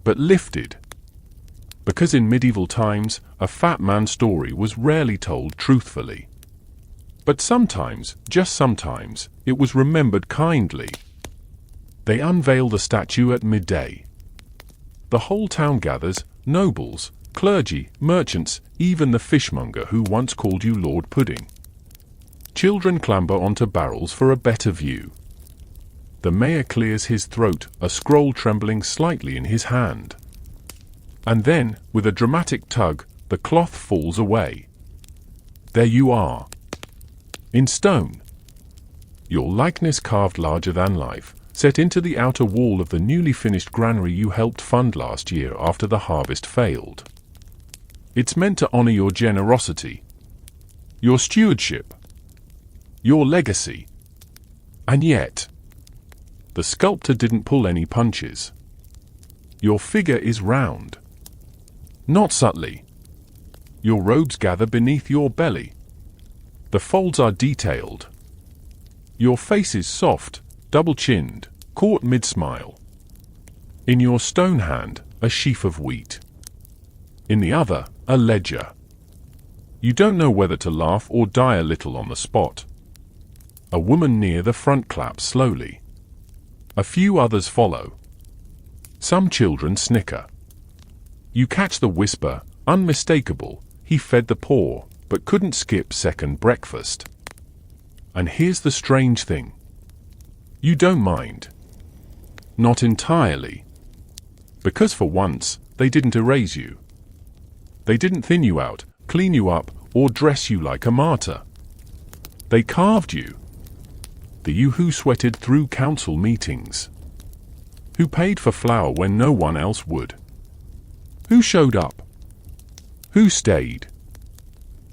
but lifted. Because in medieval times, a fat man's story was rarely told truthfully. But sometimes, just sometimes, it was remembered kindly. They unveil the statue at midday. The whole town gathers, nobles, clergy, merchants, even the fishmonger who once called you Lord Pudding. Children clamber onto barrels for a better view. The mayor clears his throat, a scroll trembling slightly in his hand. And then, with a dramatic tug, the cloth falls away. There you are. In stone. Your likeness carved larger than life, set into the outer wall of the newly finished granary you helped fund last year after the harvest failed. It's meant to honor your generosity, your stewardship, your legacy. And yet, the sculptor didn't pull any punches. Your figure is round. Not subtly. Your robes gather beneath your belly. The folds are detailed. Your face is soft, double-chinned, caught mid-smile. In your stone hand, a sheaf of wheat. In the other, a ledger. You don't know whether to laugh or die a little on the spot. A woman near the front claps slowly. A few others follow. Some children snicker. You catch the whisper, unmistakable: he fed the poor, but couldn't skip second breakfast. And here's the strange thing. You don't mind. Not entirely. Because for once, they didn't erase you. They didn't thin you out, clean you up, or dress you like a martyr. They carved you. The you who sweated through council meetings. Who paid for flour when no one else would. Who showed up. Who stayed.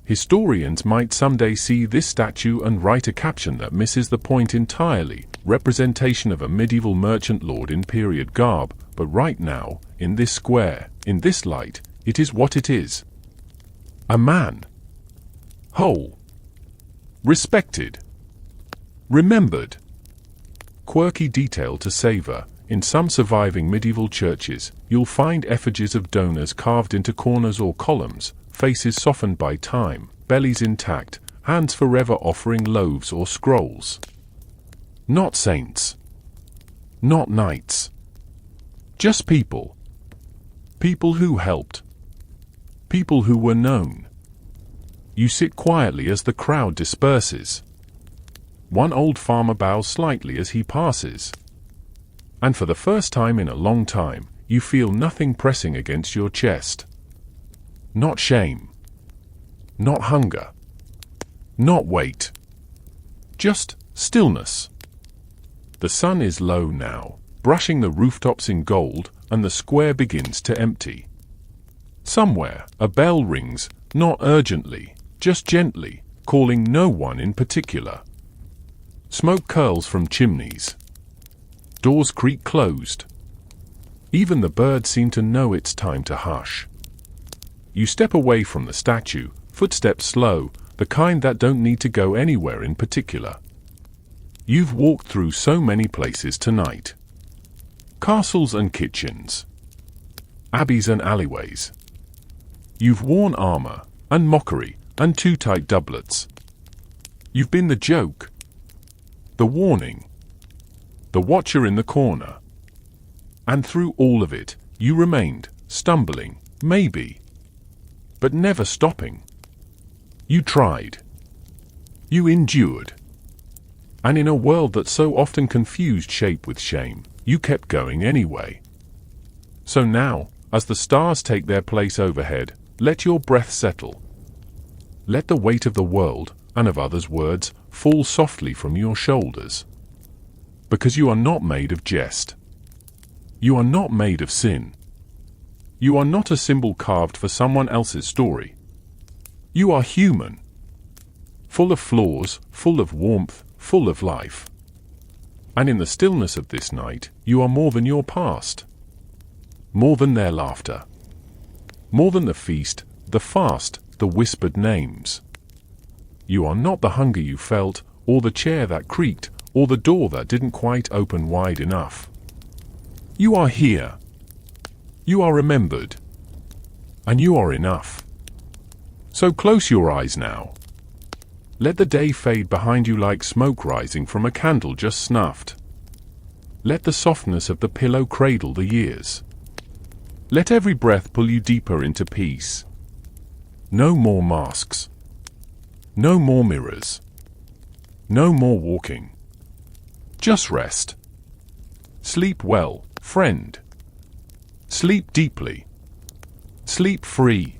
Historians might someday see this statue and write a caption that misses the point entirely: representation of a medieval merchant lord in period garb, but right now, in this square, in this light, it is what it is. A man. Whole. Respected. Remembered. Quirky detail to savor: in some surviving medieval churches, you'll find effigies of donors carved into corners or columns, faces softened by time, bellies intact, hands forever offering loaves or scrolls. Not saints. Not knights. Just people. People who helped. People who were known. You sit quietly as the crowd disperses. One old farmer bows slightly as he passes. And for the first time in a long time, you feel nothing pressing against your chest. Not shame. Not hunger. Not weight. Just stillness. The sun is low now, brushing the rooftops in gold, and the square begins to empty. Somewhere, a bell rings, not urgently, just gently, calling no one in particular. Smoke curls from chimneys. Doors creak closed. Even the birds seem to know it's time to hush. You step away from the statue, footsteps slow, the kind that don't need to go anywhere in particular. You've walked through so many places tonight. Castles and kitchens. Abbeys and alleyways. You've worn armor, and mockery, and too tight doublets. You've been the joke. The warning. The watcher in the corner. And through all of it, you remained, stumbling, maybe, but never stopping. You tried. You endured. And in a world that so often confused shape with shame, you kept going anyway. So now, as the stars take their place overhead, let your breath settle. Let the weight of the world, and of others' words, fall softly from your shoulders. Because you are not made of jest. You are not made of sin. You are not a symbol carved for someone else's story. You are human. Full of flaws, full of warmth, full of life. And in the stillness of this night, you are more than your past. More than their laughter. More than the feast, the fast, the whispered names. You are not the hunger you felt, or the chair that creaked, or the door that didn't quite open wide enough. You are here. You are remembered. And you are enough. So close your eyes now. Let the day fade behind you like smoke rising from a candle just snuffed. Let the softness of the pillow cradle the years. Let every breath pull you deeper into peace. No more masks. No more mirrors. No more walking. Just rest. Sleep well, friend. Sleep deeply. Sleep free.